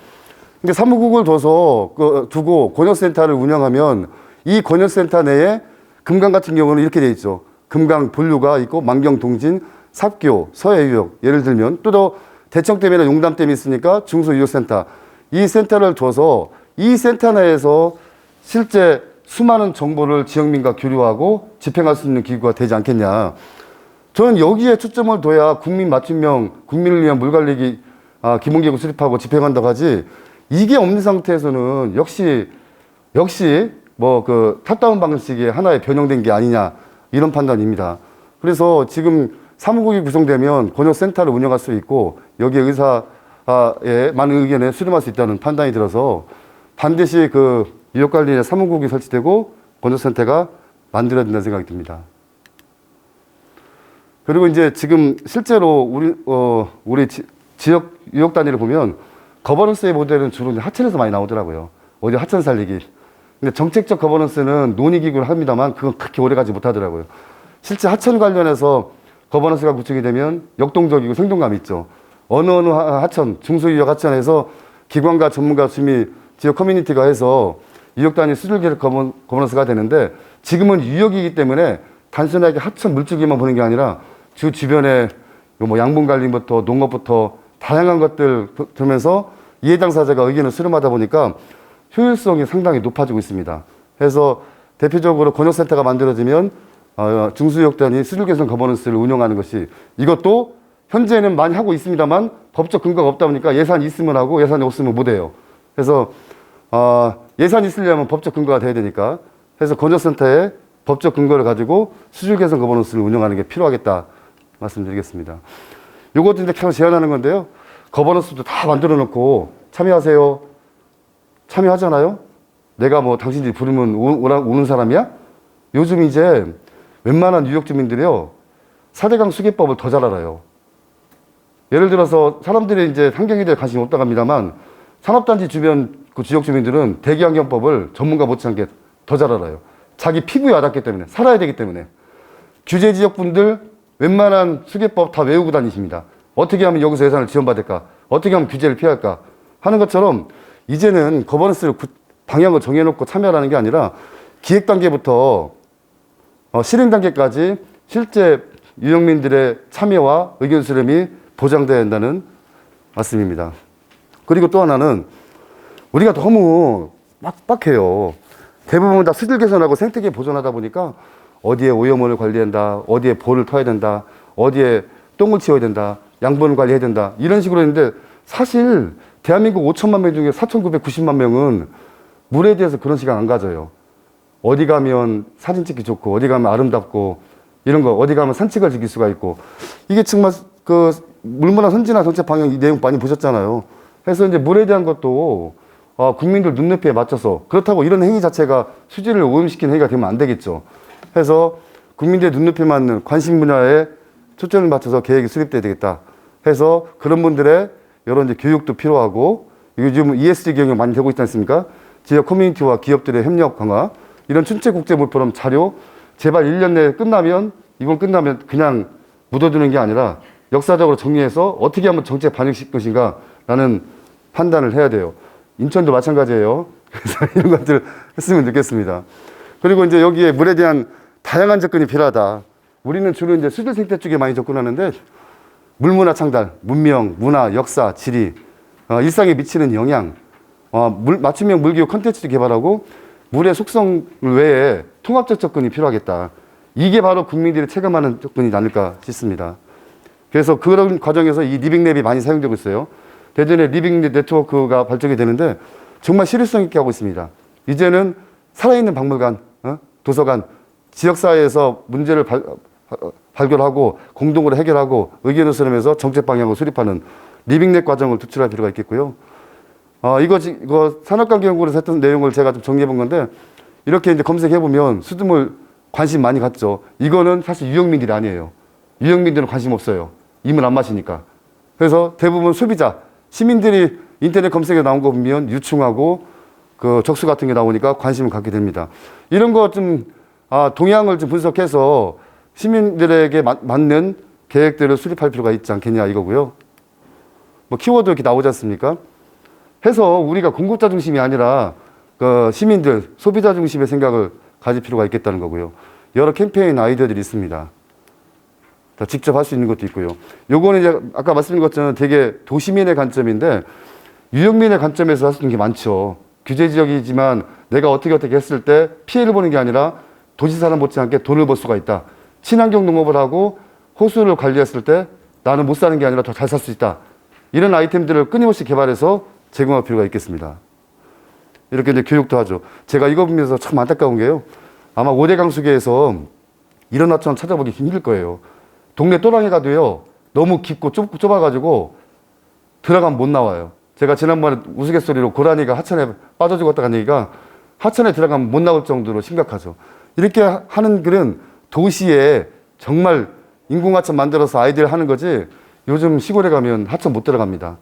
Speaker 4: 근데 사무국을 두고 권역센터를 운영하면 이 권역센터 내에 금강 같은 경우는 이렇게 돼 있죠. 금강 본류가 있고 만경 동진, 삽교, 서해유역 예를 들면 또 대청댐이나 용담댐이 있으니까 중소유역센터 이 센터를 둬서 이 센터 내에서 실제 수많은 정보를 지역민과 교류하고 집행할 수 있는 기구가 되지 않겠냐. 저는 여기에 초점을 둬야 국민 맞춤형 국민을 위한 물관리 기본계획을 수립하고 집행한다고 하지 이게 없는 상태에서는 역시 탑다운 방식의 하나의 변형된 게 아니냐 이런 판단입니다. 그래서 지금 사무국이 구성되면 권역센터를 운영할 수 있고 여기에 의사의 많은 의견에 수렴할 수 있다는 판단이 들어서 반드시 그 유역관리에 사무국이 설치되고 권역센터가 만들어야 된다는 생각이 듭니다. 그리고 이제 지금 실제로 우리 지역 유역 단위를 보면 거버넌스의 모델은 주로 이제 하천에서 많이 나오더라고요. 어디 하천 살리기. 근데 정책적 거버넌스는 논의기구를 합니다만 그건 그렇게 오래가지 못하더라고요. 실제 하천 관련해서 거버넌스가 구축이 되면 역동적이고 생동감이 있죠. 어느 하천, 중소유역 하천에서 기관과 전문가 주미 지역 커뮤니티가 해서 유역 단위 수질계획 거버넌스가 되는데 지금은 유역이기 때문에 단순하게 하천 물줄기만 보는 게 아니라 주 주변에 양분 관리부터 농업부터 다양한 것들 들면서 이해 당사자가 의견을 수렴하다 보니까 효율성이 상당히 높아지고 있습니다. 그래서 대표적으로 권역센터가 만들어지면 중소유역 단위 수질 개선 거버넌스를 운영하는 것이 이것도 현재는 많이 하고 있습니다만 법적 근거가 없다 보니까 예산이 있으면 하고 예산이 없으면 못 해요. 그래서 예산이 있으려면 법적 근거가 돼야 되니까 그래서 권역센터에 법적 근거를 가지고 수질 개선 거버넌스를 운영하는 게 필요하겠다 말씀드리겠습니다. 요것도 이제 계속 제안하는 건데요. 거버넌스도 다 만들어 놓고 참여하세요. 참여하잖아요. 내가 당신들이 부르면 오는 사람이야? 요즘 이제 웬만한 유역 주민들이요 4대강 수계법을 더 잘 알아요. 예를 들어서 사람들이 이제 환경에 대해 관심이 없다고 합니다만 산업단지 주변 그 지역 주민들은 대기환경법을 전문가 못지않게 더 잘 알아요. 자기 피부에 와닿기 때문에 살아야 되기 때문에 규제 지역 분들 웬만한 수계법 다 외우고 다니십니다. 어떻게 하면 여기서 예산을 지원받을까? 어떻게 하면 규제를 피할까? 하는 것처럼 이제는 거버넌스를 방향을 정해놓고 참여하는 게 아니라 기획 단계부터 실행 단계까지 실제 유역민들의 참여와 의견 수렴이 보장돼야 한다는 말씀입니다. 그리고 또 하나는 우리가 너무 빡빡해요. 대부분 다 수질 개선하고 생태계 보존하다 보니까 어디에 오염원을 관리한다, 어디에 볼을 터야 된다, 어디에 똥을 치워야 된다, 양분을 관리해야 된다 이런 식으로 했는데 사실 대한민국 5천만 명 중에 4,990만 명은 물에 대해서 그런 시간 안 가져요. 어디 가면 사진 찍기 좋고 어디 가면 아름답고 이런 거 어디 가면 산책을 즐길 수가 있고 이게 정말 그 물문화 선진화 정책 방향 이 내용 많이 보셨잖아요. 그래서 이제 물에 대한 것도 국민들 눈높이에 맞춰서 그렇다고 이런 행위 자체가 수질을 오염시키는 행위가 되면 안 되겠죠. 해서 국민들의 눈높이에 맞는 관심 분야에 초점을 맞춰서 계획이 수립돼야 되겠다. 해서 그런 분들의 여러 이제 교육도 필요하고 요즘 ESG 경영이 많이 되고 있지 않습니까? 지역 커뮤니티와 기업들의 협력 강화 이런 춘채국제물포럼 자료 제발 1년 내에 이건 끝나면 그냥 묻어두는 게 아니라 역사적으로 정리해서 어떻게 하면 정책 반영시킬 것인가 라는 판단을 해야 돼요. 인천도 마찬가지예요. 그래서 이런 것들을 했으면 좋겠습니다. 그리고 이제 여기에 물에 대한 다양한 접근이 필요하다. 우리는 주로 이제 수질 생태 쪽에 많이 접근하는데 물문화 창달, 문명, 문화, 역사, 지리, 일상에 미치는 영향, 맞춤형 물기후 콘텐츠도 개발하고 물의 속성 외에 통합적 접근이 필요하겠다. 이게 바로 국민들이 체감하는 접근이 아닐까 싶습니다. 그래서 그런 과정에서 이 리빙랩이 많이 사용되고 있어요. 대전에 리빙랩 네트워크가 발전이 되는데 정말 실효성 있게 하고 있습니다. 이제는 살아있는 박물관, 도서관, 지역사회에서 문제를 발견하고 공동으로 해결하고 의견을 수렴해서 정책 방향을 수립하는 리빙랩 과정을 도출할 필요가 있겠고요. 이거 산업관계연구원에서 했던 내용을 제가 좀 정리해 본 건데 이렇게 이제 검색해 보면 수돗물 관심 많이 갖죠. 이거는 사실 유형민들이 아니에요. 유형민들은 관심 없어요. 이물 안 마시니까. 그래서 대부분 소비자, 시민들이 인터넷 검색에 나온 거 보면 유충하고 그 적수 같은 게 나오니까 관심을 갖게 됩니다. 이런 거 좀 동향을 좀 분석해서 시민들에게 맞는 계획들을 수립할 필요가 있지 않겠냐 이거고요. 뭐 키워드 이렇게 나오지 않습니까? 해서 우리가 공급자 중심이 아니라 그 시민들, 소비자 중심의 생각을 가질 필요가 있겠다는 거고요. 여러 캠페인 아이디어들이 있습니다. 다 직접 할 수 있는 것도 있고요. 요거는 이제 아까 말씀드린 것처럼 되게 도시민의 관점인데 유형민의 관점에서 할 수 있는 게 많죠. 규제 지역이지만 내가 어떻게 했을 때 피해를 보는 게 아니라 도시 사람 못지않게 돈을 벌 수가 있다. 친환경 농업을 하고 호수를 관리했을 때 나는 못 사는 게 아니라 더 잘 살 수 있다. 이런 아이템들을 끊임없이 개발해서 제공할 필요가 있겠습니다. 이렇게 이제 교육도 하죠. 제가 이거 보면서 참 안타까운 게요. 아마 5대 강수계에서 이런 하천 찾아보기 힘들 거예요. 동네 또랑이 가도요. 너무 깊고 좁아가지고 들어가면 못 나와요. 제가 지난번에 우스갯소리로 고라니가 하천에 빠져 죽었다는 얘기가 하천에 들어가면 못 나올 정도로 심각하죠. 이렇게 하는 글은 도시에 정말 인공하천 만들어서 아이들 하는 거지 요즘 시골에 가면 하천 못 들어갑니다.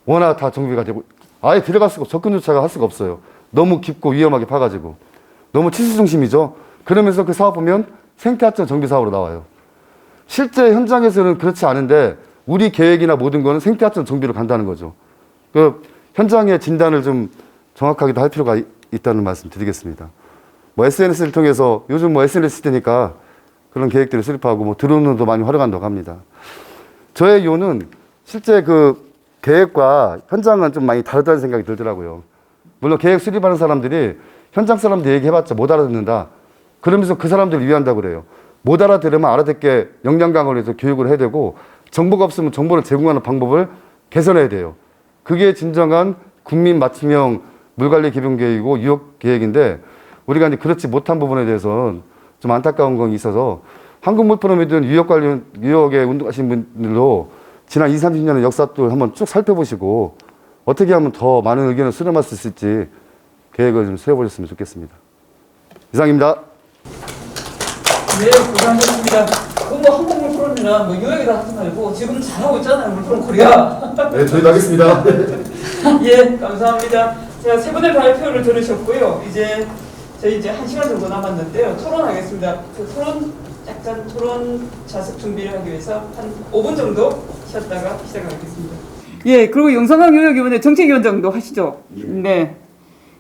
Speaker 4: 워낙 다 정비가 되고 아예 들어갈 수가 접근조차가 할 수가 없어요. 너무 깊고 위험하게 파가지고 너무 치수 중심이죠. 그러면서 그 사업 보면 생태하천 정비 사업으로 나와요. 실제 현장에서는 그렇지 않은데 우리 계획이나 모든 거는 생태하천 정비로 간다는 거죠. 그 현장의 진단을 좀 정확하게도 할 필요가 있다는 말씀 드리겠습니다. 뭐 SNS를 통해서 요즘 뭐 SNS 시대니까 그런 계획들을 수립하고 뭐 드론도 많이 활용한다고 합니다. 저의 요는 실제 그 계획과 현장은 좀 많이 다르다는 생각이 들더라고요. 물론 계획 수립하는 사람들이 현장 사람들 얘기해봤자 못 알아듣는다. 그러면서 그 사람들을 위한다고 그래요. 못 알아들으면 알아듣게 역량 강화를 해서 교육을 해야 되고 정보가 없으면 정보를 제공하는 방법을 개선해야 돼요. 그게 진정한 국민 맞춤형 물관리 기본 계획이고 유역 계획인데 우리가 이제 그렇지 못한 부분에 대해서는 좀 안타까운 건 있어서 한국물포럼이든 유역에 운동하신 분들도 지난 20, 30년의 역사도 한번 쭉 살펴보시고 어떻게 하면 더 많은 의견을 수렴할 수 있을지 계획을 좀 세워보셨으면 좋겠습니다. 이상입니다.
Speaker 1: 네, 고생하셨습니다. 뭐 한국물포럼이나 뭐 유역이라 하지 말고 지금 잘하고 있잖아요, 물포럼 코리아.
Speaker 4: 네, 저희도 하겠습니다.
Speaker 1: 예, 감사합니다. 제가 세 분의 발표를 들으셨고요. 이제 저희 이제 1시간 정도 남았는데요. 토론하겠습니다. 그 토론 자습 준비를 하기 위해서 한 5분 정도 쉬었다가 시작하겠습니다. 예, 그리고 영상강 요역위원회 정책위원장도 하시죠. 네.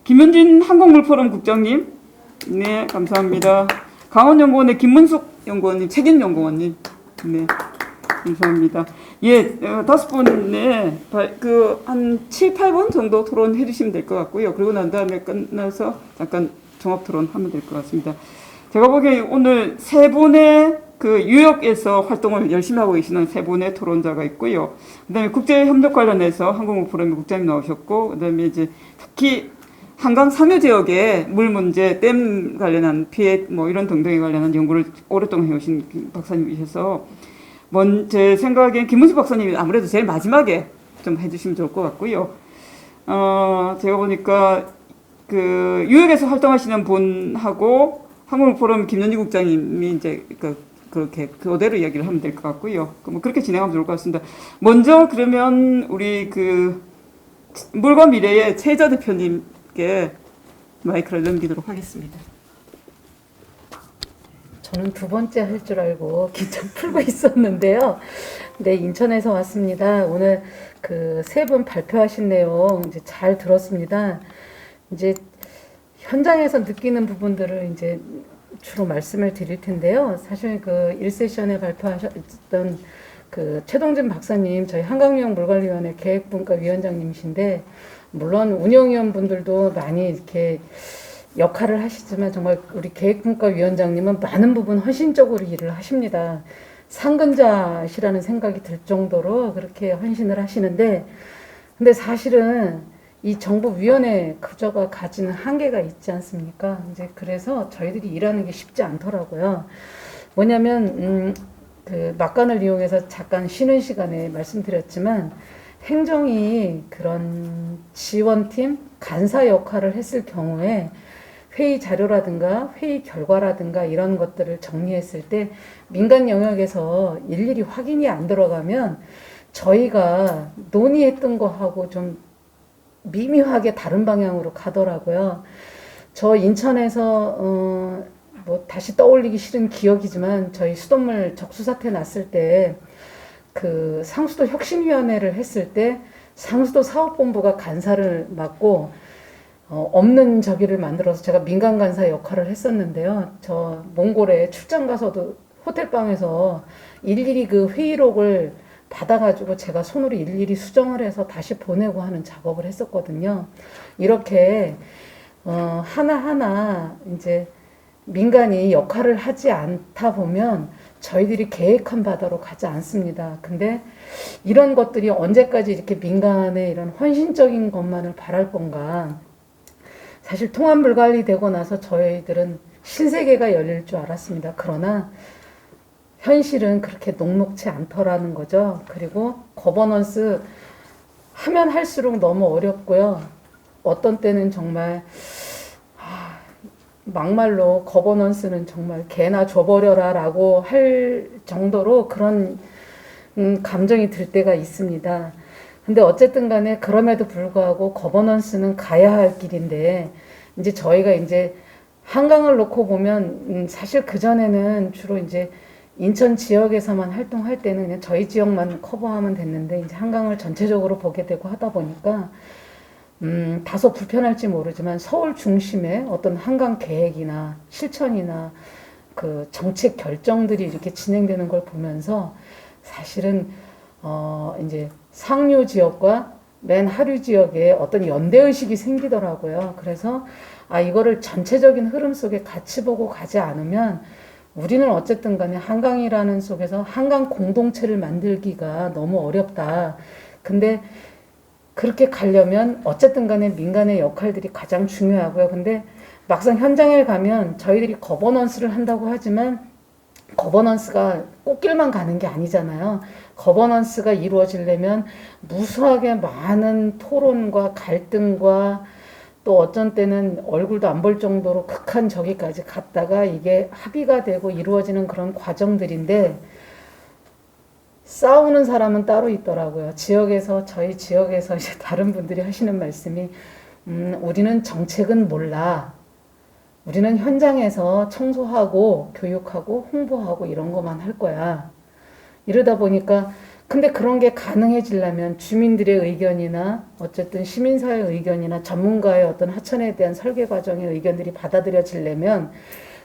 Speaker 1: 김현진 한국물포럼 국장님. 네, 감사합니다. 강원연구원의 김문숙 연구원님, 책임연구원님. 네, 감사합니다. 예, 5분에 한 7, 8분 정도 토론해 주시면 될 것 같고요. 그리고 난 다음에 끝나서 잠깐 종합 토론 하면 될 것 같습니다. 제가 보기에 오늘 세 분의 그 유역에서 활동을 열심히 하고 계시는 세 분의 토론자가 있고요. 그 다음에 국제협력 관련해서 한국물포럼의 국장님 나오셨고, 그 다음에 이제 특히 한강 상류 지역의 물 문제, 댐 관련한 피해, 뭐 이런 등등에 관련한 연구를 오랫동안 해오신 박사님이셔서, 제 생각엔 김문수 박사님이 아무래도 제일 마지막에 좀 해주시면 좋을 것 같고요. 제가 보니까 그 유역에서 활동하시는 분하고 한국물포럼 김연희 국장님이 이제 그렇게 그대로 이야기를 하면 될 것 같고요. 뭐 그렇게 진행하면 좋을 것 같습니다. 먼저 그러면 우리 그 물과 미래의 최혜자 대표님께 마이크를 넘기도록 하겠습니다.
Speaker 5: 저는 두 번째 할 줄 알고 긴장 풀고 있었는데요. 네, 인천에서 왔습니다. 오늘 그 세 분 발표하신 내용 이제 잘 들었습니다. 이제 현장에서 느끼는 부분들을 이제 주로 말씀을 드릴 텐데요. 사실 그 1세션에 발표하셨던 그 최동진 박사님, 저희 한강유역 물관리위원회 계획분과 위원장님이신데, 물론 운영위원분들도 많이 이렇게 역할을 하시지만 정말 우리 계획평가위원장님은 많은 부분 헌신적으로 일을 하십니다. 상근자시라는 생각이 들 정도로 그렇게 헌신을 하시는데, 근데 사실은 이 정부위원회 구조가 가지는 한계가 있지 않습니까? 이제 그래서 저희들이 일하는 게 쉽지 않더라고요. 뭐냐면 그 막간을 이용해서 잠깐 쉬는 시간에 말씀드렸지만, 행정이 그런 지원팀, 간사 역할을 했을 경우에 회의 자료라든가 회의 결과라든가 이런 것들을 정리했을 때 민간 영역에서 일일이 확인이 안 들어가면 저희가 논의했던 거하고 좀 미묘하게 다른 방향으로 가더라고요. 저 인천에서 뭐 다시 떠올리기 싫은 기억이지만, 저희 수돗물 적수 사태 났을 때 그 상수도 혁신위원회를 했을 때 상수도 사업본부가 간사를 맡고 없는 저기를 만들어서 제가 민간 간사 역할을 했었는데요. 저 몽골에 출장 가서도 호텔방에서 일일이 그 회의록을 받아가지고 제가 손으로 일일이 수정을 해서 다시 보내고 하는 작업을 했었거든요. 이렇게 하나하나 이제 민간이 역할을 하지 않다 보면 저희들이 계획한 바다로 가지 않습니다. 근데 이런 것들이 언제까지 이렇게 민간의 이런 헌신적인 것만을 바랄 건가. 사실 통합물관리 되고 나서 저희들은 신세계가 열릴 줄 알았습니다. 그러나 현실은 그렇게 녹록치 않더라는 거죠. 그리고 거버넌스 하면 할수록 너무 어렵고요. 어떤 때는 정말 막말로 거버넌스는 정말 개나 줘버려라 라고 할 정도로 그런 감정이 들 때가 있습니다. 근데 어쨌든 간에 그럼에도 불구하고 거버넌스는 가야 할 길인데, 이제 저희가 이제 한강을 놓고 보면 사실 그전에는 주로 이제 인천 지역에서만 활동할 때는 그냥 저희 지역만 커버하면 됐는데, 이제 한강을 전체적으로 보게 되고 하다 보니까 다소 불편할지 모르지만 서울 중심의 어떤 한강 계획이나 실천이나 그 정책 결정들이 이렇게 진행되는 걸 보면서 사실은 이제 상류 지역과 맨 하류 지역에 어떤 연대의식이 생기더라고요. 그래서 이거를 전체적인 흐름 속에 같이 보고 가지 않으면 우리는 어쨌든 간에 한강이라는 속에서 한강 공동체를 만들기가 너무 어렵다. 근데 그렇게 가려면 어쨌든 간에 민간의 역할들이 가장 중요하고요. 근데 막상 현장에 가면 저희들이 거버넌스를 한다고 하지만 거버넌스가 꽃길만 가는 게 아니잖아요. 거버넌스가 이루어지려면 무수하게 많은 토론과 갈등과 또 어쩐 때는 얼굴도 안 볼 정도로 극한 저기까지 갔다가 이게 합의가 되고 이루어지는 그런 과정들인데, 싸우는 사람은 따로 있더라고요. 저희 지역에서 이제 다른 분들이 하시는 말씀이, 우리는 정책은 몰라. 우리는 현장에서 청소하고 교육하고 홍보하고 이런 것만 할 거야. 이러다 보니까, 근데 그런 게 가능해지려면 주민들의 의견이나 어쨌든 시민사회의 의견이나 전문가의 어떤 하천에 대한 설계 과정의 의견들이 받아들여지려면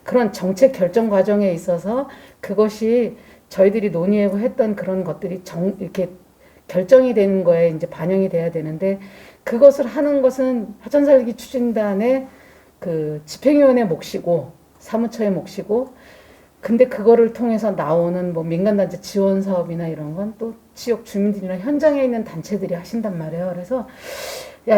Speaker 5: 그런 정책 결정 과정에 있어서 그것이 저희들이 논의하고 했던 그런 것들이 이렇게 결정이 되는 거에 이제 반영이 돼야 되는데, 그것을 하는 것은 하천살기 추진단의 그 집행위원회 몫이고 사무처의 몫이고, 근데 그거를 통해서 나오는 뭐 민간단체 지원 사업이나 이런 건 또 지역 주민들이나 현장에 있는 단체들이 하신단 말이에요. 그래서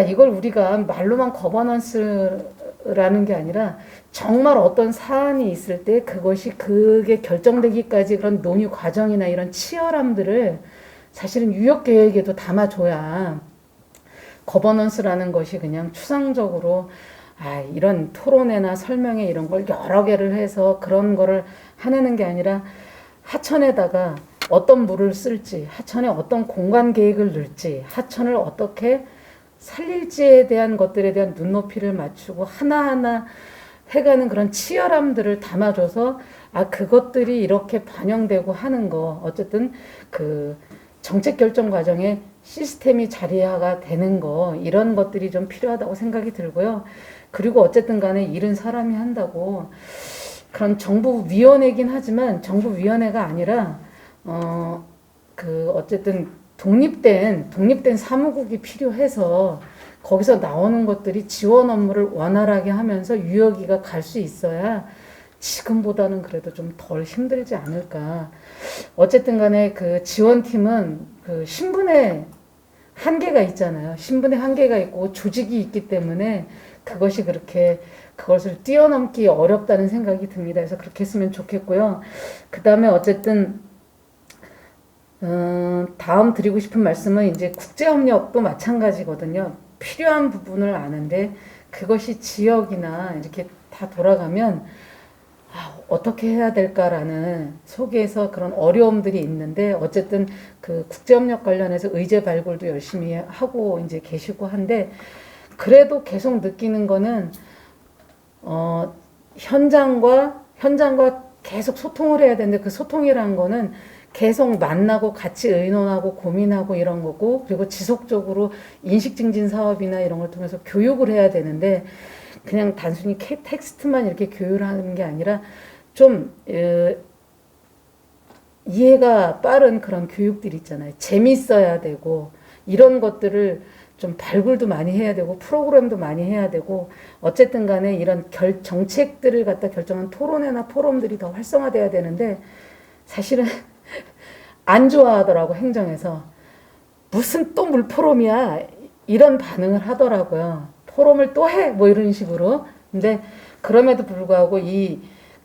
Speaker 5: 이걸 우리가 말로만 거버넌스라는 게 아니라 정말 어떤 사안이 있을 때 그게 결정되기까지 그런 논의 과정이나 이런 치열함들을 사실은 유역 계획에도 담아줘야 거버넌스라는 것이 그냥 추상적으로 이런 토론회나 설명회 이런 걸 여러 개를 해서 그런 거를 하내는 게 아니라 하천에다가 어떤 물을 쓸지, 하천에 어떤 공간 계획을 넣을지, 하천을 어떻게 살릴지에 대한 것들에 대한 눈높이를 맞추고 하나하나 해가는 그런 치열함들을 담아줘서 그것들이 이렇게 반영되고 하는 거, 어쨌든 그 정책 결정 과정에 시스템이 자리화가 되는 거, 이런 것들이 좀 필요하다고 생각이 들고요. 그리고 어쨌든 간에 일은 사람이 한다고, 그런 정부위원회긴 하지만 정부위원회가 아니라 어쨌든 독립된 사무국이 필요해서 거기서 나오는 것들이 지원 업무를 원활하게 하면서 유효기가 갈 수 있어야 지금보다는 그래도 좀 덜 힘들지 않을까. 어쨌든 간에 그 지원팀은 그 신분의 한계가 있잖아요. 신분의 한계가 있고 조직이 있기 때문에 그것이 그렇게 그것을 뛰어넘기 어렵다는 생각이 듭니다. 그래서 그렇게 했으면 좋겠고요. 그 다음에 어쨌든 다음 드리고 싶은 말씀은 이제 국제협력도 마찬가지거든요. 필요한 부분을 아는데 그것이 지역이나 이렇게 다 돌아가면 어떻게 해야 될까라는 속에서 그런 어려움들이 있는데 어쨌든 그 국제협력 관련해서 의제 발굴도 열심히 하고 이제 계시고 한데 그래도 계속 느끼는 거는 현장과 계속 소통을 해야 되는데 그 소통이라는 거는 계속 만나고 같이 의논하고 고민하고 이런 거고 그리고 지속적으로 인식 증진 사업이나 이런 걸 통해서 교육을 해야 되는데 그냥 단순히 텍스트만 이렇게 교육을 하는 게 아니라 좀 이해가 빠른 그런 교육들 있잖아요. 재밌어야 되고 이런 것들을 좀 발굴도 많이 해야 되고 프로그램도 많이 해야 되고 어쨌든 간에 이런 정책들을 갖다 결정한 토론회나 포럼들이 더 활성화돼야 되는데 사실은 안 좋아하더라고 행정에서. 무슨 또 물포럼이야 이런 반응을 하더라고요. 포럼을 또 해? 뭐 이런 식으로. 근데 그럼에도 불구하고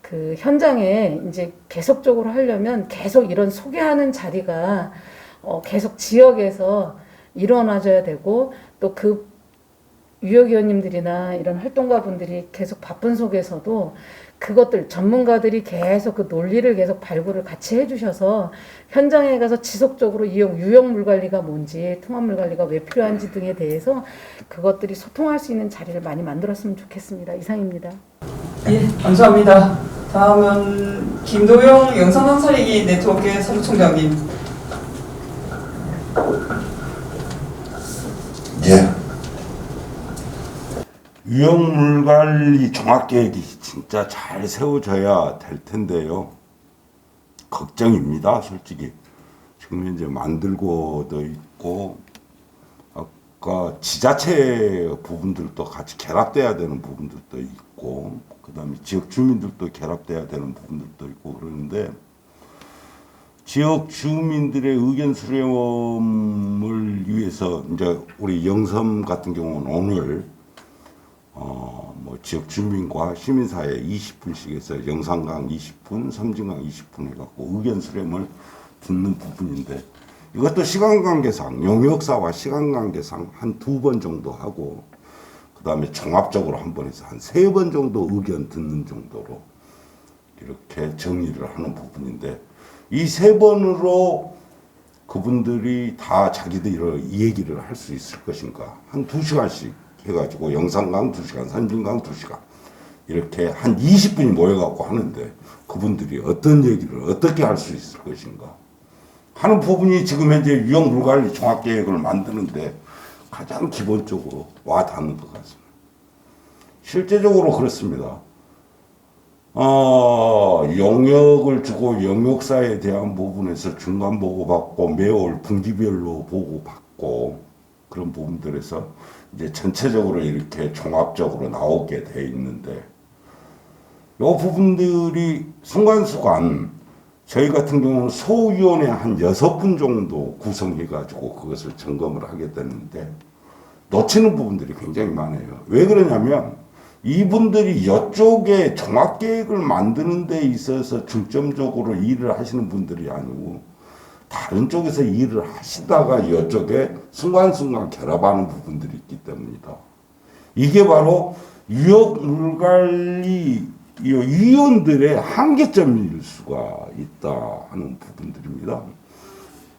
Speaker 5: 그 현장에 이제 계속적으로 하려면 계속 이런 소개하는 자리가 계속 지역에서 일어나줘야 되고 또 그 유역위원님들이나 이런 활동가분들이 계속 바쁜 속에서도 그것들 전문가들이 계속 그 논리를 계속 발굴을 같이 해주셔서 현장에 가서 지속적으로 유형 물관리가 뭔지 통합 물관리가 왜 필요한지 등에 대해서 그것들이 소통할 수 있는 자리를 많이 만들었으면 좋겠습니다. 이상입니다.
Speaker 1: 예, 감사합니다. 다음은 김도영 영상방 살리기 네트워크의 사무총장님.
Speaker 6: 예. 유형물관리 종합계획이 진짜 잘 세워져야 될 텐데요. 걱정입니다, 솔직히. 지금 현재 만들고도 있고, 아까 지자체 부분들도 같이 결합돼야 되는 부분들도 있고, 그 다음에 지역 주민들도 결합돼야 되는 부분들도 있고 그러는데, 지역 주민들의 의견 수렴을 위해서 이제 우리 영섬 같은 경우는 오늘 지역 주민과 시민사회 20분씩 해서 영산강 20분, 섬진강 20분 해갖고 의견 수렴을 듣는 부분인데 이것도 시간 관계상 용역사와 시간 관계상 한 2번 정도 하고 그 다음에 종합적으로 한 번 해서 한 3번 정도 의견 듣는 정도로 이렇게 정리를 하는 부분인데 이 3번으로 그분들이 다 자기들이 이 얘기를 할 수 있을 것인가. 한 2시간씩 해가지고 영산강 2시간, 섬진강 2시간 이렇게 한 20분이 모여갖고 하는데 그분들이 어떤 얘기를 어떻게 할 수 있을 것인가 하는 부분이 지금 현재 유형물관리 종합계획을 만드는데 가장 기본적으로 와닿는 것 같습니다. 실제적으로 그렇습니다. 영역을 주고 영역사에 대한 부분에서 중간 보고받고 매월 분기별로 보고받고 그런 부분들에서 이제 전체적으로 이렇게 종합적으로 나오게 돼 있는데 이 부분들이 순간순간 저희 같은 경우는 소위원회 한 6분 정도 구성해가지고 그것을 점검을 하게 됐는데 놓치는 부분들이 굉장히 많아요. 왜 그러냐면 이분들이 이쪽에 종합계획을 만드는 데 있어서 중점적으로 일을 하시는 분들이 아니고 다른 쪽에서 일을 하시다가 이쪽에 순간순간 결합하는 부분들이 있기 때문이다. 이게 바로 유역물관리 위원들의 한계점일 수가 있다 하는 부분들입니다.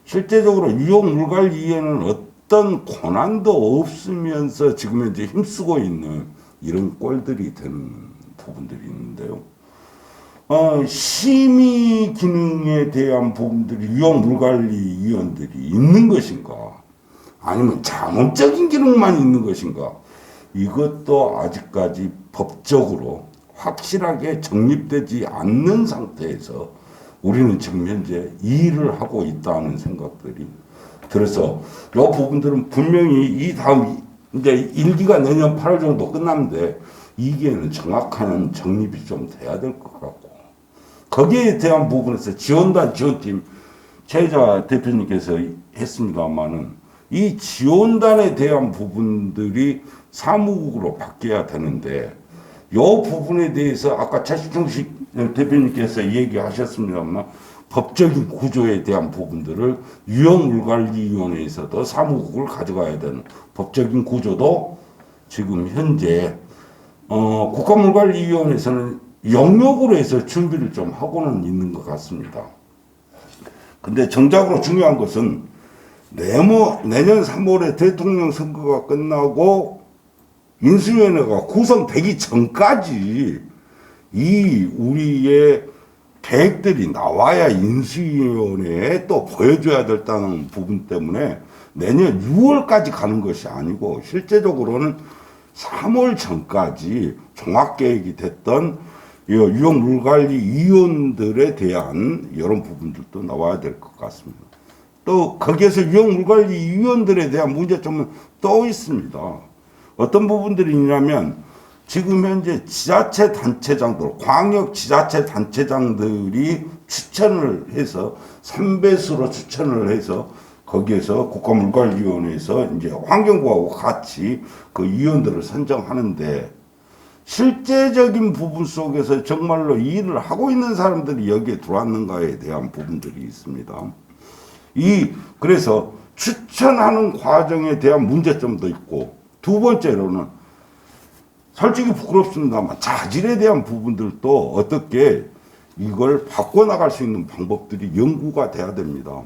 Speaker 6: 실제적으로 유역물관리위원회는 어떤 권한도 없으면서 지금 현재 힘쓰고 있는 이런 꼴들이 되는 부분들이 있는데요. 심의 기능에 대한 부분들이 유형물관리위원들이 있는 것인가 아니면 자문적인 기능만 있는 것인가 이것도 아직까지 법적으로 확실하게 정립되지 않는 상태에서 우리는 지금 현재 일을 하고 있다는 생각들이 들어서 이 부분들은 분명히 이 다음 이제 1기가 내년 8월 정도 끝났는데 2기에는 정확한 정립이 좀 돼야 될 것 같고 거기에 대한 부분에서 지원단 지원팀 최혜자 대표님께서 했습니다만은 이 지원단에 대한 부분들이 사무국으로 바뀌어야 되는데 이 부분에 대해서 아까 최충식 대표님께서 얘기하셨습니다만 법적인 구조에 대한 부분들을 유형물관리위원회에서도 사무국을 가져가야 되는 법적인 구조도 지금 현재 국가물관리위원회에서는 영역으로 해서 준비를 좀 하고는 있는 것 같습니다. 근데 정작으로 중요한 것은 내년 3월에 대통령 선거가 끝나고 인수위원회가 구성되기 전까지 이 우리의 계획들이 나와야 인수위원회에 또 보여줘야 된다는 부분 때문에 내년 6월까지 가는 것이 아니고 실제적으로는 3월 전까지 종합계획이 됐던 유형물관리위원들에 대한 이런 부분들도 나와야 될 것 같습니다. 또 거기에서 유형물관리위원들에 대한 문제점은 또 있습니다. 어떤 부분들이 있냐면 지금 현재 지자체 단체장들, 광역 지자체 단체장들이 추천을 해서 3배수로 추천을 해서 거기에서 국가물관위원회에서 이제 환경부하고 같이 그 위원들을 선정하는데 실제적인 부분 속에서 정말로 일을 하고 있는 사람들이 여기에 들어왔는가에 대한 부분들이 있습니다. 그래서 추천하는 과정에 대한 문제점도 있고 두 번째로는 솔직히 부끄럽습니다만 자질에 대한 부분들도 어떻게 이걸 바꿔나갈 수 있는 방법들이 연구가 돼야 됩니다.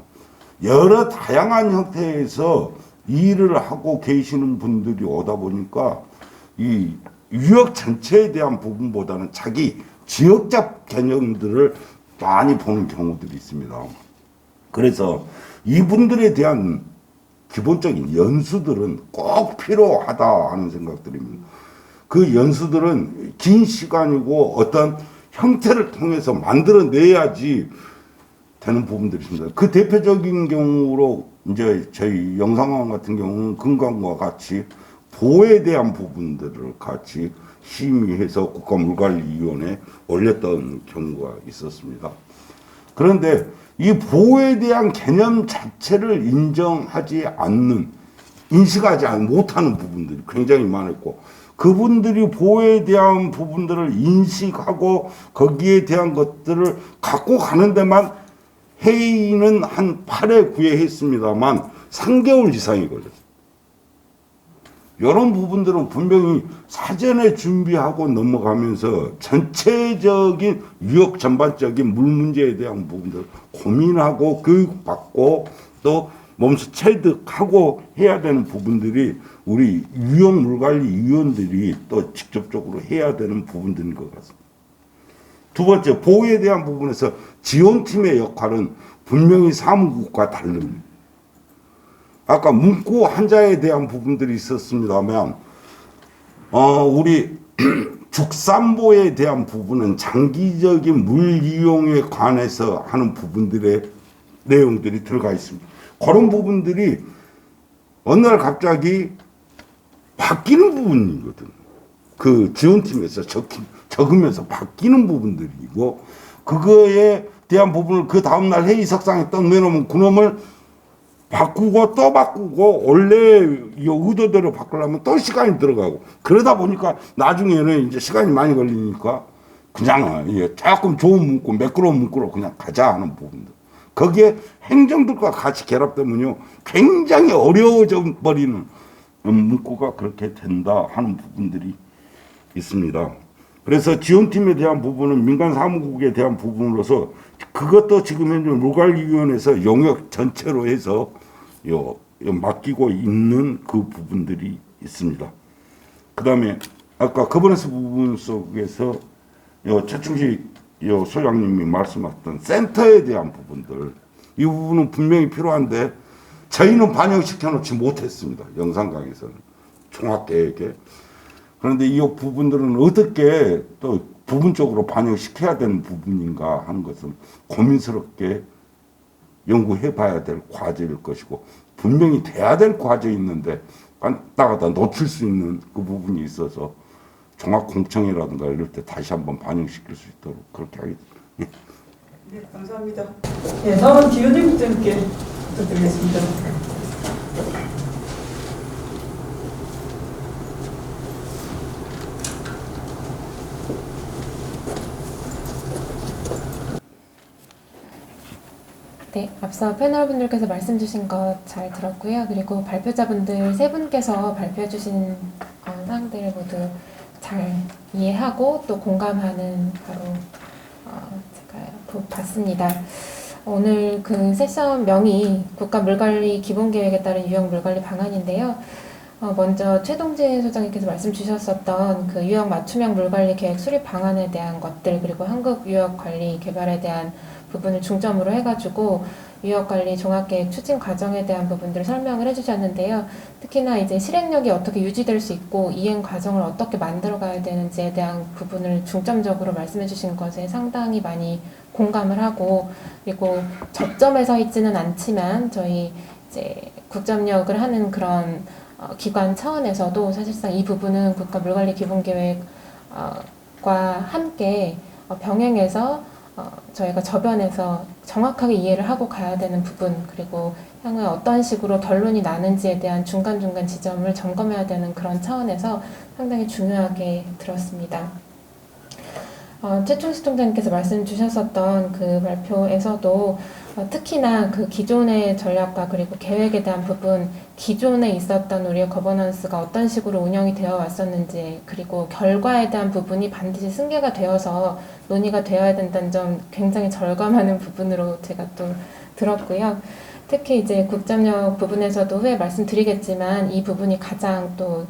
Speaker 6: 여러 다양한 형태에서 일을 하고 계시는 분들이 오다 보니까 이 유역 전체에 대한 부분보다는 자기 지역적 개념들을 많이 보는 경우들이 있습니다. 그래서 이분들에 대한 기본적인 연수들은 꼭 필요하다 하는 생각들입니다. 그 연수들은 긴 시간이고 어떤 형태를 통해서 만들어내야지 되는 부분들이 있습니다. 그 대표적인 경우로 이제 저희 영상관 같은 경우는 금강과 같이 보호에 대한 부분들을 같이 심의해서 국가물관리위원회에 올렸던 경우가 있었습니다. 그런데 이 보호에 대한 개념 자체를 인정하지 않는, 인식하지 못하는 부분들이 굉장히 많았고, 그분들이 보호에 대한 부분들을 인식하고 거기에 대한 것들을 갖고 가는 데만 회의는 한 8회 9회 했습니다만 3개월 이상이 걸렸어요. 이런 부분들은 분명히 사전에 준비하고 넘어가면서 전체적인 유역 전반적인 물 문제에 대한 부분들 고민하고 교육받고 또 몸소 체득하고 해야 되는 부분들이 우리 유형물관리위원들이 또 직접적으로 해야 되는 부분들인 것 같습니다. 두 번째, 보호에 대한 부분에서 지원팀의 역할은 분명히 사무국과 다릅니다. 아까 문구 한자에 대한 부분들이 있었습니다만, 우리 죽산보에 대한 부분은 장기적인 물 이용에 관해서 하는 부분들의 내용들이 들어가 있습니다. 그런 부분들이 어느 날 갑자기 바뀌는 부분이거든. 그 지원팀에서 적으면서 바뀌는 부분들이고, 그거에 대한 부분을 그 다음날 회의석상에 떡 내놓으면 그놈을 바꾸고 또 바꾸고 원래 의도대로 바꾸려면 또 시간이 들어가고 그러다 보니까 나중에는 이제 시간이 많이 걸리니까 그냥 조금 좋은 문구, 매끄러운 문구로 그냥 가자 하는 부분들. 거기에 행정들과 같이 결합되면요 굉장히 어려워져 버리는 문구가 그렇게 된다 하는 부분들이 있습니다. 그래서 지원팀에 대한 부분은 민간사무국에 대한 부분으로서 그것도 지금 현재 물관리위원회에서 영역 전체로 해서 맡기고 있는 그 부분들이 있습니다. 그 다음에 아까 거버넌스 부분 속에서 최충식 소장님이 말씀하셨던 센터에 대한 부분들, 이 부분은 분명히 필요한데 저희는 반영시켜 놓지 못했습니다. 영상강에서는 종합계획에. 그런데 이 부분들은 어떻게 또 부분적으로 반영시켜야 되는 부분인가 하는 것은 고민스럽게 연구해 봐야 될 과제일 것이고 분명히 돼야 될 과제가 있는데 갔다가다 놓칠 수 있는 그 부분이 있어서 종합 공청회라든가 이럴 때 다시 한번 반영시킬 수 있도록 그렇게 하겠습니다.
Speaker 1: 네, 감사합니다. 네, 다음은 김현진 국장님께 부탁드리겠습니다.
Speaker 7: 네, 앞서 패널분들께서 말씀 주신 것 잘 들었고요. 그리고 발표자분들 세 분께서 발표해 주신 사항들을 모두 잘 이해하고 또 공감하는 바로 제가 봤습니다. 오늘 그 세션 명이 국가물관리 기본계획에 따른 유형 물관리 방안인데요. 먼저 최동진 소장님께서 말씀 주셨었던 그 유형 맞춤형 물관리 계획 수립 방안에 대한 것들, 그리고 한국 유역 관리 개발에 대한 부분을 중점으로 해가지고 유역관리 종합계획 추진 과정에 대한 부분들을 설명을 해주셨는데요. 특히나 이제 실행력이 어떻게 유지될 수 있고 이행 과정을 어떻게 만들어가야 되는지에 대한 부분을 중점적으로 말씀해주신 것에 상당히 많이 공감을 하고, 그리고 접점에 서 있지는 않지만 저희 이제 국점역을 하는 그런 기관 차원에서도 사실상 이 부분은 국가물관리 기본계획과 함께 병행해서 저희가 저변에서 정확하게 이해를 하고 가야 되는 부분, 그리고 향후에 어떤 식으로 결론이 나는지에 대한 중간중간 지점을 점검해야 되는 그런 차원에서 상당히 중요하게 들었습니다. 최충식 총장님께서 말씀 주셨었던 그 발표에서도 특히나 그 기존의 전략과 그리고 계획에 대한 부분, 기존에 있었던 우리의 거버넌스가 어떤 식으로 운영이 되어 왔었는지, 그리고 결과에 대한 부분이 반드시 승계가 되어서 논의가 되어야 된다는 점 굉장히 절감하는 부분으로 제가 또 들었고요. 특히 이제 국점역 부분에서도 후에 말씀드리겠지만 이 부분이 가장 또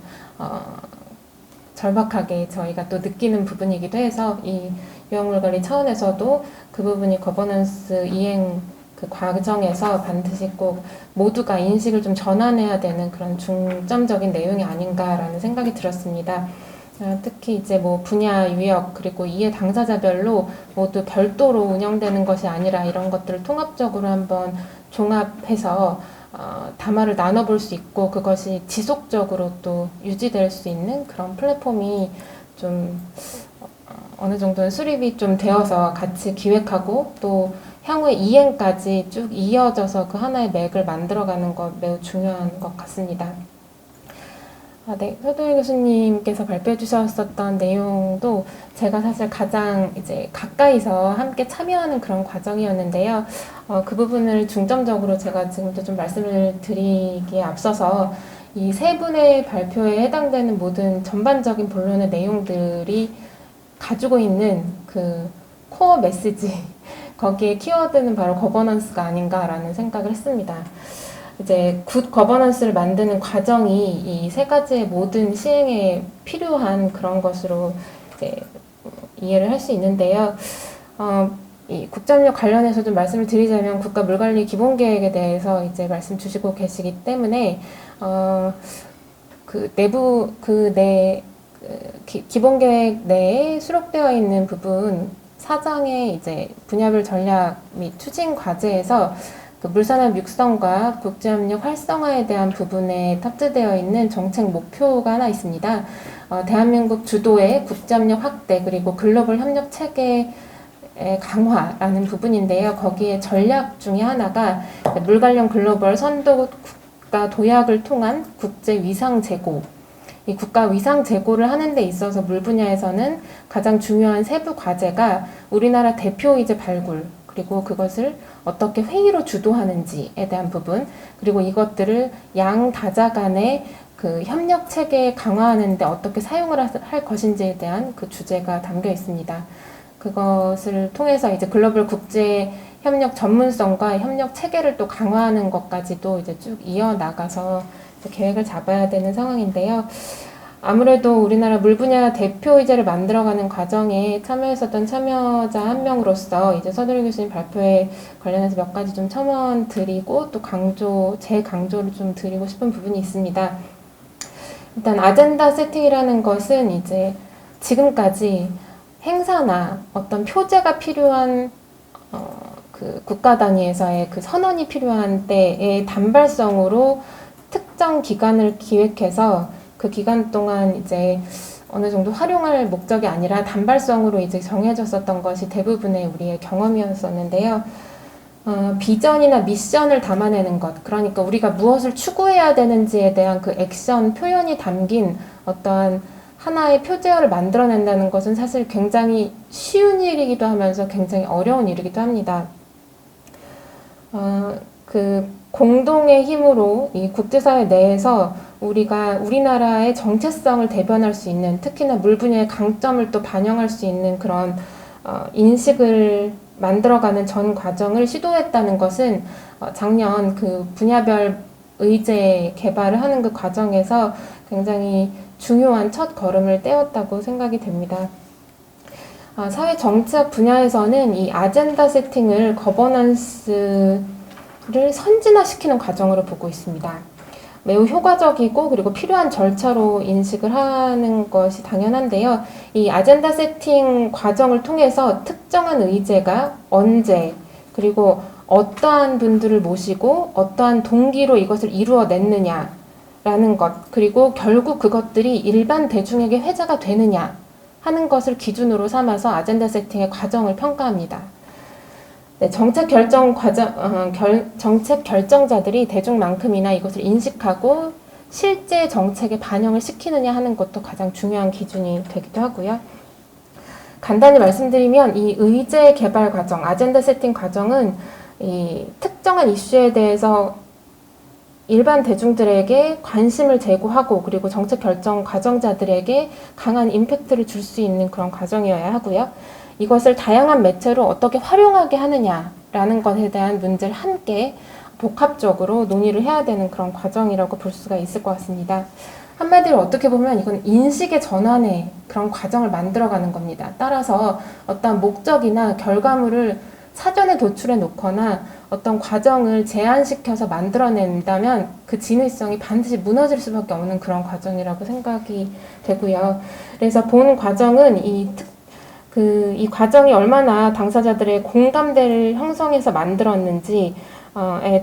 Speaker 7: 절박하게 저희가 또 느끼는 부분이기도 해서 이 유형물관리 차원에서도 그 부분이 거버넌스 이행 그 과정에서 반드시 꼭 모두가 인식을 좀 전환해야 되는 그런 중점적인 내용이 아닌가라는 생각이 들었습니다. 특히 이제 뭐 분야, 유역, 그리고 이해 당사자별로 모두 별도로 운영되는 것이 아니라 이런 것들을 통합적으로 한번 종합해서 담화를 나눠볼 수 있고 그것이 지속적으로 또 유지될 수 있는 그런 플랫폼이 좀 어느 정도는 수립이 좀 되어서 같이 기획하고 또 향후에 이행까지 쭉 이어져서 그 하나의 맥을 만들어가는 것 매우 중요한 것 같습니다. 네, 서도일 교수님께서 발표해 주셨었던 내용도 제가 사실 가장 이제 가까이서 함께 참여하는 그런 과정이었는데요. 그 부분을 중점적으로 제가 지금도 좀 말씀을 드리기에 앞서서 이 세 분의 발표에 해당되는 모든 전반적인 본론의 내용들이 가지고 있는 그 코어 메시지, 거기에 키워드는 바로 거버넌스가 아닌가라는 생각을 했습니다. 이제 굿 거버넌스를 만드는 과정이 이 세 가지의 모든 시행에 필요한 그런 것으로 이제 이해를 할 수 있는데요. 이 국점역 관련해서 좀 말씀을 드리자면 국가물관리 기본계획에 대해서 이제 말씀 주시고 계시기 때문에 그 내부 기본계획 내에 수록되어 있는 부분 4장의 이제 분야별 전략 및 추진 과제에서 그 물산업 육성과 국제협력 활성화에 대한 부분에 탑재되어 있는 정책 목표가 하나 있습니다. 대한민국 주도의 국제협력 확대 그리고 글로벌 협력 체계의 강화라는 부분인데요. 거기에 전략 중에 하나가 물 관련 글로벌 선도 국가 도약을 통한 국제 위상 제고, 이 국가 위상 제고를 하는 데 있어서 물 분야에서는 가장 중요한 세부 과제가 우리나라 대표이제 발굴, 그리고 그것을 어떻게 회의로 주도하는지에 대한 부분, 그리고 이것들을 양 다자 간의 그 협력 체계 강화하는 데 어떻게 사용을 할 것인지에 대한 그 주제가 담겨 있습니다. 그것을 통해서 이제 글로벌 국제 협력 전문성과 협력 체계를 또 강화하는 것까지도 이제 쭉 이어나가서 계획을 잡아야 되는 상황인데요. 아무래도 우리나라 물 분야 대표이제를 만들어가는 과정에 참여했었던 참여자 한 명으로서 이제 서두리 교수님 발표에 관련해서 몇 가지 좀 첨언 드리고 또 재강조를 좀 드리고 싶은 부분이 있습니다. 일단 아젠다 세팅이라는 것은 이제 지금까지 행사나 어떤 표제가 필요한 그 국가 단위에서의 그 선언이 필요한 때의 단발성으로 특정 기간을 기획해서 그 기간 동안 이제 어느 정도 활용할 목적이 아니라 단발성으로 이제 정해졌었던 것이 대부분의 우리의 경험이었었는데요. 비전이나 미션을 담아내는 것, 그러니까 우리가 무엇을 추구해야 되는지에 대한 그 액션 표현이 담긴 어떠한 하나의 표제어를 만들어낸다는 것은 사실 굉장히 쉬운 일이기도 하면서 굉장히 어려운 일이기도 합니다. 그 공동의 힘으로 이 국제사회 내에서 우리나라의 정체성을 대변할 수 있는, 특히나 물 분야의 강점을 또 반영할 수 있는 그런 인식을 만들어가는 전 과정을 시도했다는 것은 작년 그 분야별 의제 개발을 하는 그 과정에서 굉장히 중요한 첫 걸음을 떼었다고 생각이 됩니다. 사회 정책 분야에서는 이 아젠다 세팅을 거버넌스를 선진화시키는 과정으로 보고 있습니다. 매우 효과적이고 그리고 필요한 절차로 인식을 하는 것이 당연한데요. 이 아젠다 세팅 과정을 통해서 특정한 의제가 언제 그리고 어떠한 분들을 모시고 어떠한 동기로 이것을 이루어냈느냐라는 것, 그리고 결국 그것들이 일반 대중에게 회자가 되느냐 하는 것을 기준으로 삼아서 아젠다 세팅의 과정을 평가합니다. 네, 정책 결정자들이 대중만큼이나 이것을 인식하고 실제 정책에 반영을 시키느냐 하는 것도 가장 중요한 기준이 되기도 하고요. 간단히 말씀드리면 이 의제 개발 과정, 아젠다 세팅 과정은 이 특정한 이슈에 대해서 일반 대중들에게 관심을 제고하고 그리고 정책 결정 과정자들에게 강한 임팩트를 줄 수 있는 그런 과정이어야 하고요. 이것을 다양한 매체로 어떻게 활용하게 하느냐라는 것에 대한 문제를 함께 복합적으로 논의를 해야 되는 그런 과정이라고 볼 수가 있을 것 같습니다. 한마디로 어떻게 보면 이건 인식의 전환의 그런 과정을 만들어가는 겁니다. 따라서 어떤 목적이나 결과물을 사전에 도출해 놓거나 어떤 과정을 제한시켜서 만들어낸다면 그 진위성이 반드시 무너질 수밖에 없는 그런 과정이라고 생각이 되고요. 그래서 본 과정은 이 과정이 얼마나 당사자들의 공감대를 형성해서 만들었는지에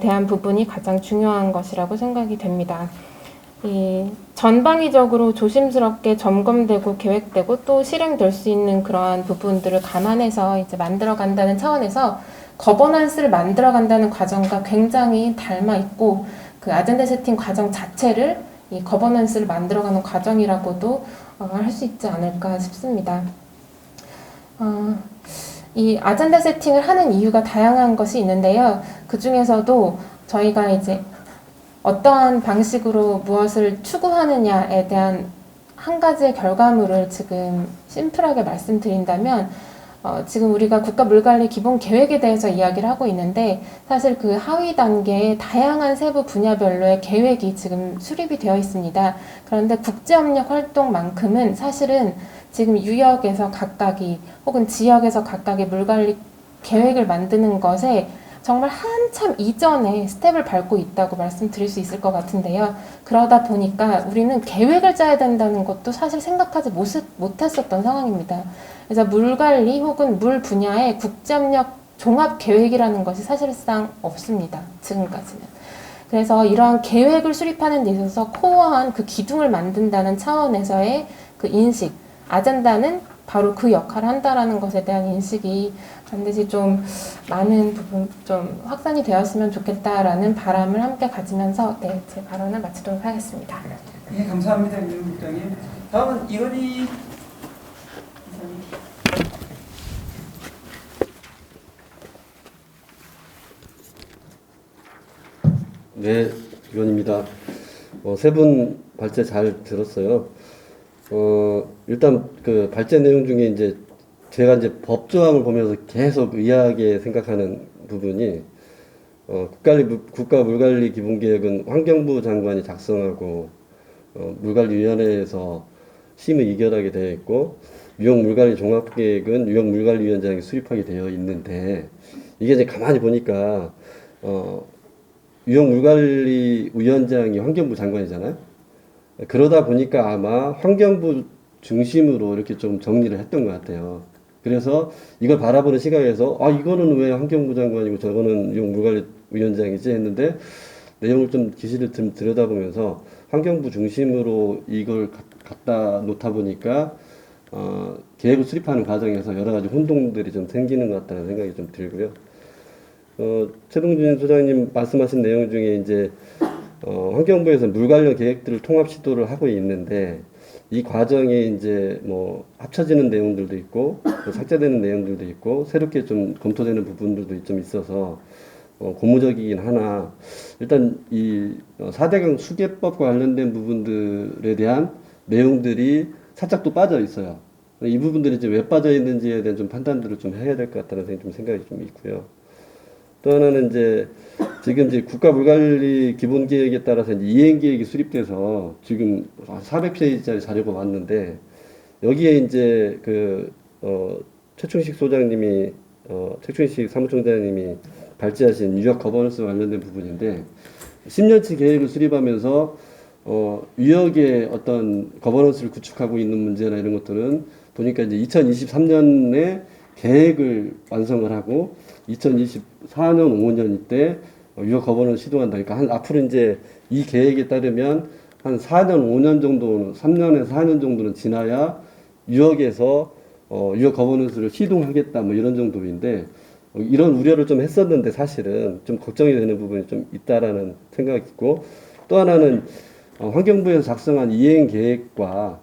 Speaker 7: 대한 부분이 가장 중요한 것이라고 생각이 됩니다. 이 전방위적으로 조심스럽게 점검되고 계획되고 또 실행될 수 있는 그러한 부분들을 감안해서 이제 만들어간다는 차원에서 거버넌스를 만들어간다는 과정과 굉장히 닮아 있고 그 아젠다 세팅 과정 자체를 이 거버넌스를 만들어가는 과정이라고도 할 수 있지 않을까 싶습니다. 이 아젠다 세팅을 하는 이유가 다양한 것이 있는데요. 그 중에서도 저희가 이제 어떠한 방식으로 무엇을 추구하느냐에 대한 한 가지의 결과물을 지금 심플하게 말씀드린다면 지금 우리가 국가물관리 기본 계획에 대해서 이야기를 하고 있는데 사실 그 하위 단계의 다양한 세부 분야별로의 계획이 지금 수립이 되어 있습니다. 그런데 국제협력 활동만큼은 사실은 지금 유역에서 각각이 혹은 지역에서 각각의 물관리 계획을 만드는 것에 정말 한참 이전에 스텝을 밟고 있다고 말씀드릴 수 있을 것 같은데요. 그러다 보니까 우리는 계획을 짜야 된다는 것도 사실 생각하지 못했었던 상황입니다. 그래서 물관리 혹은 물 분야의 국제협력 종합계획이라는 것이 사실상 없습니다. 지금까지는. 그래서 이러한 계획을 수립하는 데 있어서 코어한 그 기둥을 만든다는 차원에서의 그 인식, 아젠다는 바로 그 역할을 한다라는 것에 대한 인식이 반드시 좀 많은 부분 좀 확산이 되었으면 좋겠다라는 바람을 함께 가지면서 제 발언을 마치도록 하겠습니다.
Speaker 1: 네, 감사합니다, 이현 국장님. 다음은 이건희 이사님.
Speaker 8: 네, 의원입니다. 세 분 발제 잘 들었어요. 일단 그 발제 내용 중에 이제 제가 이제 법조항을 보면서 계속 의아하게 생각하는 부분이 국가 물관리 기본계획은 환경부 장관이 작성하고 물관리위원회에서 심의 의결하게 되어 있고 유역 물관리 종합계획은 유역 물관리위원장이 수립하게 되어 있는데 이게 이제 가만히 보니까 유역 물관리위원장이 환경부 장관이잖아요. 그러다 보니까 아마 환경부 중심으로 이렇게 좀 정리를 했던 것 같아요. 그래서 이걸 바라보는 시각에서 이거는 왜 환경부 장관이고 저거는 유역 물관리위원장이지 했는데 내용을 좀 기시를 좀 들여다보면서 환경부 중심으로 이걸 갖다 놓다 보니까 계획을 수립하는 과정에서 여러 가지 혼동들이 좀 생기는 것 같다는 생각이 좀 들고요. 최동준 소장님 말씀하신 내용 중에 이제 환경부에서 물 관련 계획들을 통합 시도를 하고 있는데 이 과정에 이제 뭐 합쳐지는 내용들도 있고 또 삭제되는 내용들도 있고 새롭게 좀 검토되는 부분들도 좀 있어서 고무적이긴 하나 일단 이 4대강 수계법과 관련된 부분들에 대한 내용들이 살짝 또 빠져 있어요. 이 부분들이 이제 왜 빠져 있는지에 대한 좀 판단들을 좀 해야 될 것 같다는 생각이 좀 있고요. 또 하나는 이제 지금 이제 국가물관리 기본계획에 따라서 이제 이행계획이 수립돼서 지금 400페이지짜리 자료가 왔는데 여기에 이제 최충식 소장님이 최충식 사무총장님이 발제하신 유역 거버넌스 관련된 부분인데 10년치 계획을 수립하면서 유역의 어떤 거버넌스를 구축하고 있는 문제나 이런 것들은 보니까 이제 2023년에 계획을 완성을 하고 2024년, 5년 이때 유역 거버넌스 시도한다. 그러니까 앞으로 이제 이 계획에 따르면 한 4년, 5년 정도는 3년에서 4년 정도는 지나야 유역에서 유역 거버넌스를 시동하겠다. 뭐 이런 정도인데 이런 우려를 좀 했었는데 사실은 좀 걱정이 되는 부분이 좀 있다라는 생각이 있고 또 하나는 환경부에서 작성한 이행 계획과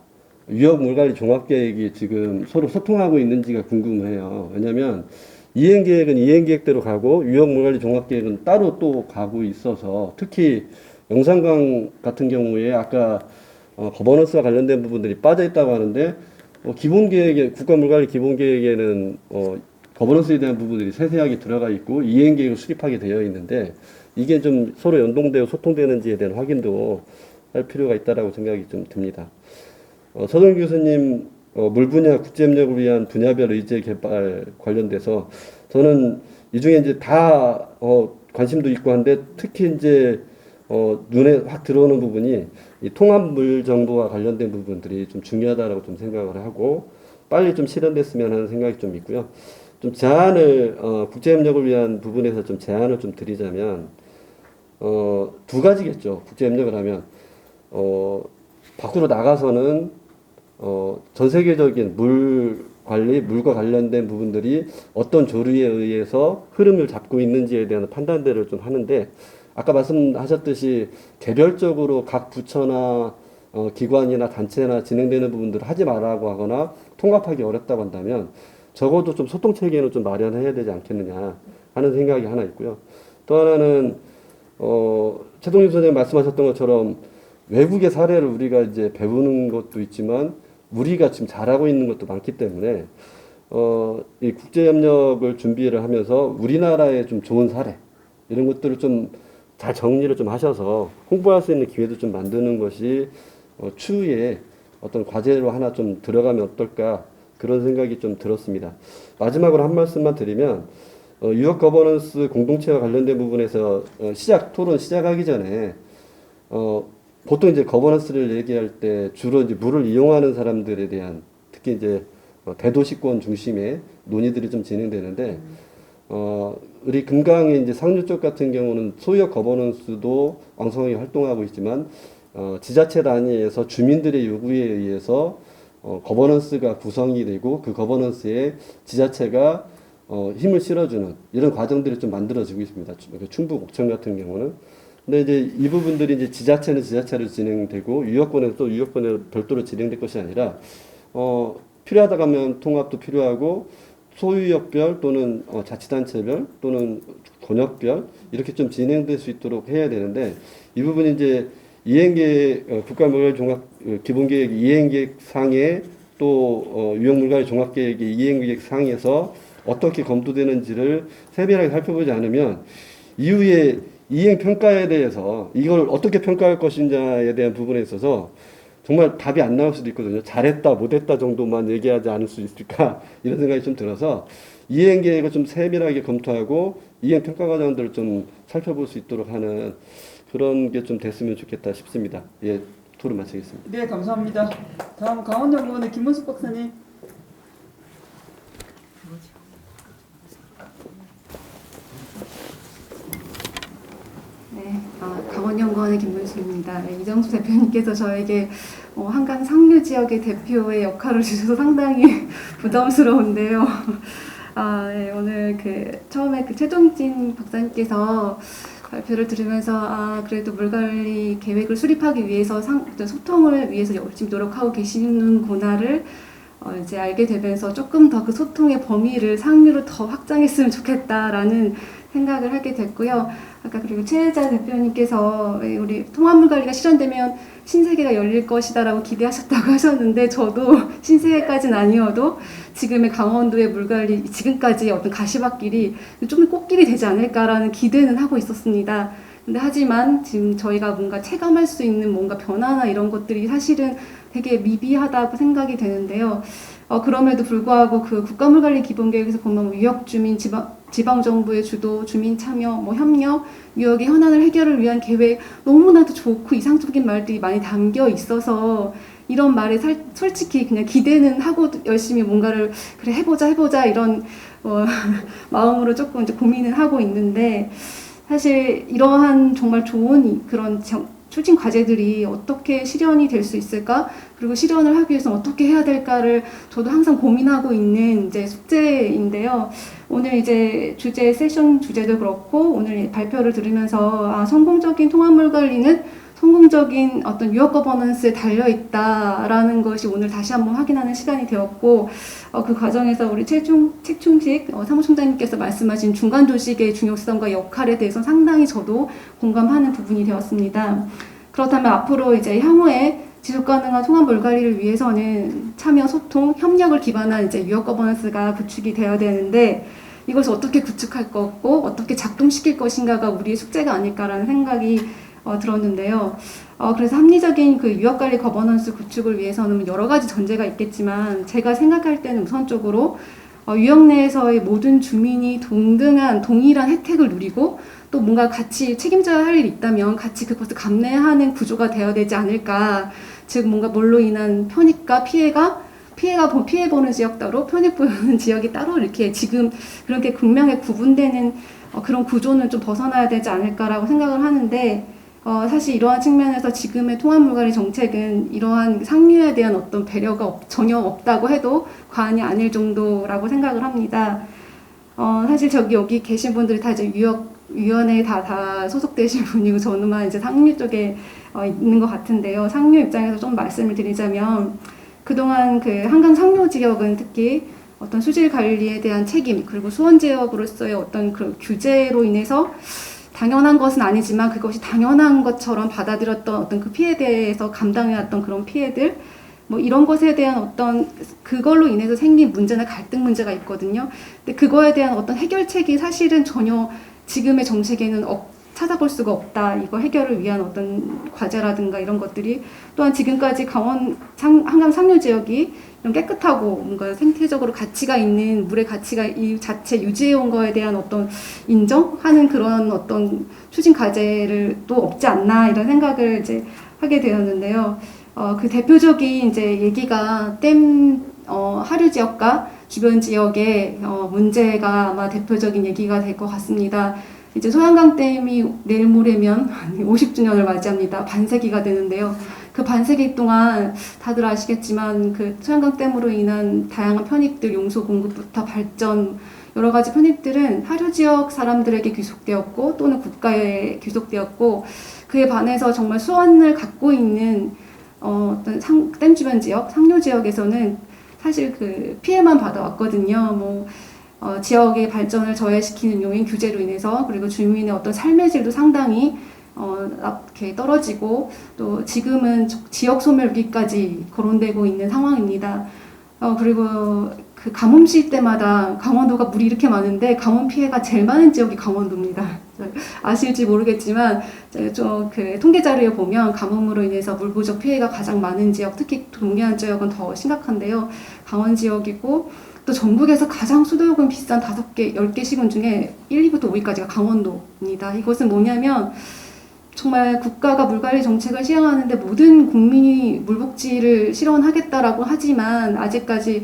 Speaker 8: 유역 물관리 종합 계획이 지금 서로 소통하고 있는지가 궁금해요. 왜냐하면 이행 계획은 이행 계획대로 가고 유역 물관리 종합 계획은 따로 또 가고 있어서 특히 영산강 같은 경우에 아까 거버넌스와 관련된 부분들이 빠져 있다고 하는데 기본 계획에 국가 물관리 기본 계획에는 거버넌스에 대한 부분들이 세세하게 들어가 있고 이행 계획을 수립하게 되어 있는데 이게 좀 서로 연동되어 소통되는지에 대한 확인도 할 필요가 있다라고 생각이 좀 듭니다. 서동 교수님 물 분야 국제협력을 위한 분야별 의제 개발 관련돼서 저는 이 중에 이제 다 관심도 있고 한데 특히 이제 눈에 확 들어오는 부분이 이 통합물 정보와 관련된 부분들이 좀 중요하다라고 좀 생각을 하고 빨리 좀 실현됐으면 하는 생각이 좀 있고요. 좀 제안을 국제협력을 위한 부분에서 좀 제안을 좀 드리자면 두 가지겠죠. 국제협력을 하면 밖으로 나가서는 전 세계적인 물 관리, 물과 관련된 부분들이 어떤 조류에 의해서 흐름을 잡고 있는지에 대한 판단들을 좀 하는데 아까 말씀하셨듯이 개별적으로 각 부처나 기관이나 단체나 진행되는 부분들을 하지 말라고 하거나 통합하기 어렵다고 한다면 적어도 좀 소통 체계는 좀 마련해야 되지 않겠느냐 하는 생각이 하나 있고요. 또 하나는 최동준 선생님 말씀하셨던 것처럼 외국의 사례를 우리가 이제 배우는 것도 있지만 우리가 지금 잘하고 있는 것도 많기 때문에 이 국제협력을 준비를 하면서 우리나라의 좀 좋은 사례 이런 것들을 좀 잘 정리를 좀 하셔서 홍보할 수 있는 기회도 좀 만드는 것이 추후에 어떤 과제로 하나 좀 들어가면 어떨까 그런 생각이 좀 들었습니다. 마지막으로 한 말씀만 드리면 유역 거버넌스 공동체와 관련된 부분에서 토론 시작하기 전에 보통 이제 거버넌스를 얘기할 때 주로 이제 물을 이용하는 사람들에 대한 특히 이제 대도시권 중심의 논의들이 좀 진행되는데 우리 금강의 이제 상류 쪽 같은 경우는 소유역 거버넌스도 왕성하게 활동하고 있지만 지자체 단위에서 주민들의 요구에 의해서 거버넌스가 구성이 되고 그 거버넌스에 지자체가 힘을 실어주는 이런 과정들이 좀 만들어지고 있습니다. 충북 옥천 같은 경우는. 근데 이제 이 부분들이 이제 지자체는 지자체로 진행되고 유역권에는 또 유역권에 별도로 진행될 것이 아니라 필요하다 하면 통합도 필요하고 소유역별 또는 자치단체별 또는 권역별 이렇게 좀 진행될 수 있도록 해야 되는데 이 부분이 이제 이행계획 국가물관리 종합 기본계획 이행계획 상에 또 유역물관리 종합계획 이행계획 상에서 어떻게 검토되는지를 세밀하게 살펴보지 않으면 이후에 이행평가에 대해서 이걸 어떻게 평가할 것이냐에 대한 부분에 있어서 정말 답이 안 나올 수도 있거든요. 잘했다, 못했다 정도만 얘기하지 않을 수 있을까 이런 생각이 좀 들어서 이행계획을 좀 세밀하게 검토하고 이행평가 과정들을 좀 살펴볼 수 있도록 하는 그런 게 좀 됐으면 좋겠다 싶습니다. 예, 토론 마치겠습니다.
Speaker 1: 네, 감사합니다. 다음 강원연구원의 김문숙 박사님.
Speaker 9: 네, 연구원의 김문수입니다. 네, 이정수 대표님께서 저에게 한강 상류 지역의 대표의 역할을 주셔서 상당히 부담스러운데요. 네, 오늘 처음에 최종진 박사님께서 발표를 들으면서 그래도 물관리 계획을 수립하기 위해서 소통을 위해서 열심히 노력하고 계시는구나를 이제 알게 되면서 조금 더 그 소통의 범위를 상류로 더 확장했으면 좋겠다라는 생각을 하게 됐고요. 아까 그리고 최혜자 대표님께서 우리 통합물관리가 실현되면 신세계가 열릴 것이다라고 기대하셨다고 하셨는데 저도 신세계까지는 아니어도 지금의 강원도의 물관리 지금까지 어떤 가시밭길이 좀 꽃길이 되지 않을까라는 기대는 하고 있었습니다. 근데 하지만 지금 저희가 뭔가 체감할 수 있는 뭔가 변화나 이런 것들이 사실은 되게 미비하다고 생각이 되는데요. 그럼에도 불구하고 그 국가물관리 기본계획에서 보면 유역주민, 지방정부의 주도, 주민 참여, 협력, 유역의 현안을 해결을 위한 계획 너무나도 좋고 이상적인 말들이 많이 담겨 있어서 이런 말에 솔직히 그냥 기대는 하고 열심히 뭔가를 그래 해보자 이런 마음으로 조금 이제 고민을 하고 있는데 사실 이러한 정말 좋은 그런 추진 과제들이 어떻게 실현이 될 수 있을까? 그리고 실현을 하기 위해서 어떻게 해야 될까를 저도 항상 고민하고 있는 이제 숙제인데요. 오늘 이제 세션 주제도 그렇고 오늘 발표를 들으면서 성공적인 통합물관리는 성공적인 어떤 유역 거버넌스에 달려있다라는 것이 오늘 다시 한번 확인하는 시간이 되었고 그 과정에서 우리 책충식 사무총장님께서 말씀하신 중간조직의 중요성과 역할에 대해서 상당히 저도 공감하는 부분이 되었습니다. 그렇다면 앞으로 이제 향후에 지속가능한 통합물관리를 위해서는 참여, 소통, 협력을 기반한 이제 유역 거버넌스가 구축이 되어야 되는데 이것을 어떻게 구축할 거고 어떻게 작동시킬 것인가가 우리의 숙제가 아닐까라는 생각이 들었는데요. 그래서 합리적인 그 유역관리 거버넌스 구축을 위해서는 여러 가지 전제가 있겠지만 제가 생각할 때는 우선적으로 유역 내에서의 모든 주민이 동일한 혜택을 누리고 또 뭔가 같이 책임져야 할 일이 있다면 같이 그것을 감내하는 구조가 되어야 되지 않을까. 즉 뭔가 뭘로 인한 편익과 피해보는 지역 따로 편익보는 지역이 따로 이렇게 지금 그렇게 극명하게 구분되는 그런 구조는 좀 벗어나야 되지 않을까라고 생각을 하는데 사실 이러한 측면에서 지금의 통합물관리 정책은 이러한 상류에 대한 어떤 배려가 전혀 없다고 해도 과언이 아닐 정도라고 생각을 합니다. 사실 여기 계신 분들이 다 이제 유연에 다 소속되신 분이고 저는만 이제 상류 쪽에 있는 것 같은데요. 상류 입장에서 좀 말씀을 드리자면 그동안 그 한강 상류 지역은 특히 어떤 수질 관리에 대한 책임 그리고 수원 지역으로서의 어떤 그 규제로 인해서 당연한 것은 아니지만 그것이 당연한 것처럼 받아들였던 어떤 그 피해에 대해서 감당해왔던 그런 피해들 이런 것에 대한 어떤 그걸로 인해서 생긴 문제나 갈등 문제가 있거든요. 근데 그거에 대한 어떤 해결책이 사실은 전혀 지금의 정책에는 찾아볼 수가 없다. 이거 해결을 위한 어떤 과제라든가 이런 것들이 또한 지금까지 한강 상류 지역이 이런 깨끗하고 뭔가 생태적으로 가치가 있는 물의 가치가 이 자체 유지해온 거에 대한 어떤 인정하는 그런 어떤 추진 과제를 또 없지 않나 이런 생각을 이제 하게 되었는데요. 그 대표적인 이제 얘기가 하류 지역과 주변 지역의 문제가 아마 대표적인 얘기가 될 것 같습니다. 이제 소양강댐이 내일 모레면 50주년을 맞이합니다. 반세기가 되는데요. 그 반세기 동안 다들 아시겠지만 그 소양강댐으로 인한 다양한 편익들, 용소 공급부터 발전, 여러 가지 편익들은 하류 지역 사람들에게 귀속되었고 또는 국가에 귀속되었고 그에 반해서 정말 수원을 갖고 있는 어떤 댐 주변 지역, 상류 지역에서는 사실 그 피해만 받아왔거든요. 지역의 발전을 저해시키는 요인 규제로 인해서 그리고 주민의 어떤 삶의 질도 상당히 이렇게 떨어지고 또 지금은 지역 소멸기까지 거론되고 있는 상황입니다. 그리고 그 가뭄시 때마다 강원도가 물이 이렇게 많은데 가뭄 피해가 제일 많은 지역이 강원도입니다. 아실지 모르겠지만 그 통계 자료에 보면 가뭄으로 인해서 물 부족 피해가 가장 많은 지역, 특히 동해안 지역은 더 심각한데요. 강원 지역이고 또 전국에서 가장 수도요금 비싼 5개, 10개 시군 중에 1, 2부터 5위까지가 강원도입니다. 이것은 뭐냐면 정말 국가가 물관리 정책을 시행하는데 모든 국민이 물복지를 실현하겠다라고 하지만 아직까지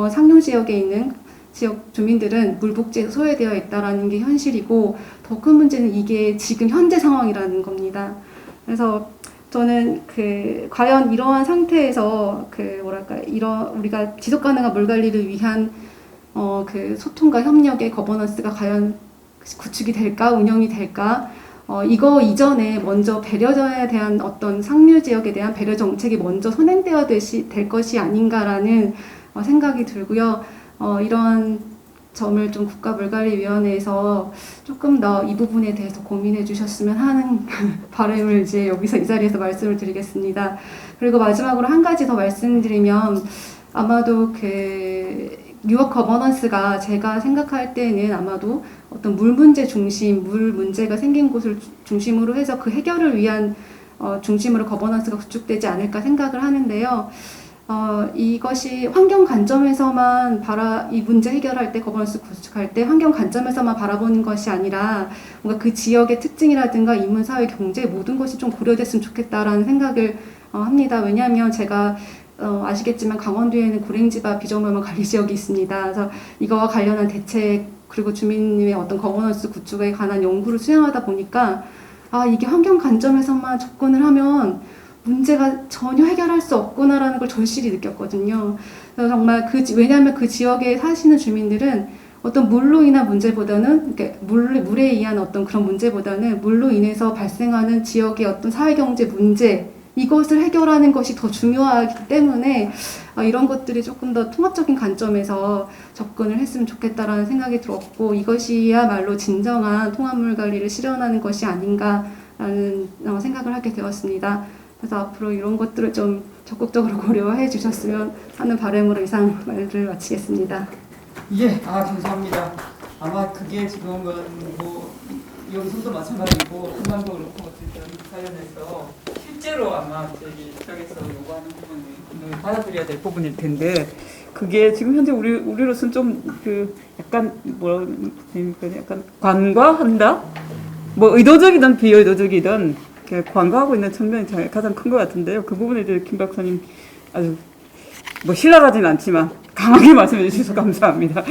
Speaker 9: 상류 지역에 있는 지역 주민들은 물복지에 소외되어 있다라는 게 현실이고 더 큰 문제는 이게 지금 현재 상황이라는 겁니다. 그래서 저는 과연 이러한 상태에서 우리가 지속 가능한 물 관리를 위한 소통과 협력의 거버넌스가 과연 구축이 될까, 운영이 될까? 이거 이전에 먼저 배려에 대한 어떤 상류 지역에 대한 배려 정책이 먼저 선행되어야 될 것이 아닌가라는 생각이 들고요. 이런 점을 좀 국가물관리위원회에서 조금 더 이 부분에 대해서 고민해 주셨으면 하는 바람을 이제 여기서 이 자리에서 말씀을 드리겠습니다. 그리고 마지막으로 한 가지 더 말씀드리면 아마도 뉴욕 거버넌스가 제가 생각할 때는 아마도 어떤 물 문제 중심, 물 문제가 생긴 곳을 중심으로 해서 그 해결을 위한 중심으로 거버넌스가 구축되지 않을까 생각을 하는데요. 이것이 환경 관점에서만 이 문제 해결할 때 거버넌스 구축할 때 환경 관점에서만 바라보는 것이 아니라 뭔가 그 지역의 특징이라든가 인문, 사회, 경제 모든 것이 좀 고려됐으면 좋겠다라는 생각을 합니다. 왜냐하면 제가 아시겠지만 강원도에는 고랭지바 비정규모 관리 지역이 있습니다. 그래서 이거와 관련한 대책 그리고 주민님의 어떤 거버넌스 구축에 관한 연구를 수행하다 보니까 이게 환경 관점에서만 접근을 하면 문제가 전혀 해결할 수 없구나라는 걸 절실히 느꼈거든요. 그래서 정말 왜냐하면 그 지역에 사시는 주민들은 어떤 물로 인한 문제보다는, 물에 의한 어떤 그런 문제보다는 물로 인해서 발생하는 지역의 어떤 사회경제 문제, 이것을 해결하는 것이 더 중요하기 때문에 이런 것들이 조금 더 통합적인 관점에서 접근을 했으면 좋겠다라는 생각이 들었고, 이것이야말로 진정한 통합물 관리를 실현하는 것이 아닌가라는 생각을 하게 되었습니다. 그래서 앞으로 이런 것들을 좀 적극적으로 고려해 주셨으면 하는 바람으로 이상 말을 마치겠습니다.
Speaker 1: 예, 감사합니다. 아마 그게 지금은 여기서도 마찬가지고 금방도 그렇고 어쨌든 관련해서 실제로 아마 저희 지역에서 요구하는 부분을 받아들여야 될 부분일 텐데 그게 지금 현재 우리로서는 좀 약간 약간 관과한다? 의도적이든 비의도적이든 관과하고 있는 측면이 가장 큰 것 같은데요. 그 부분에 대해 김 박사님 아주 신랄하진 않지만 강하게 말씀해 주셔서 감사합니다.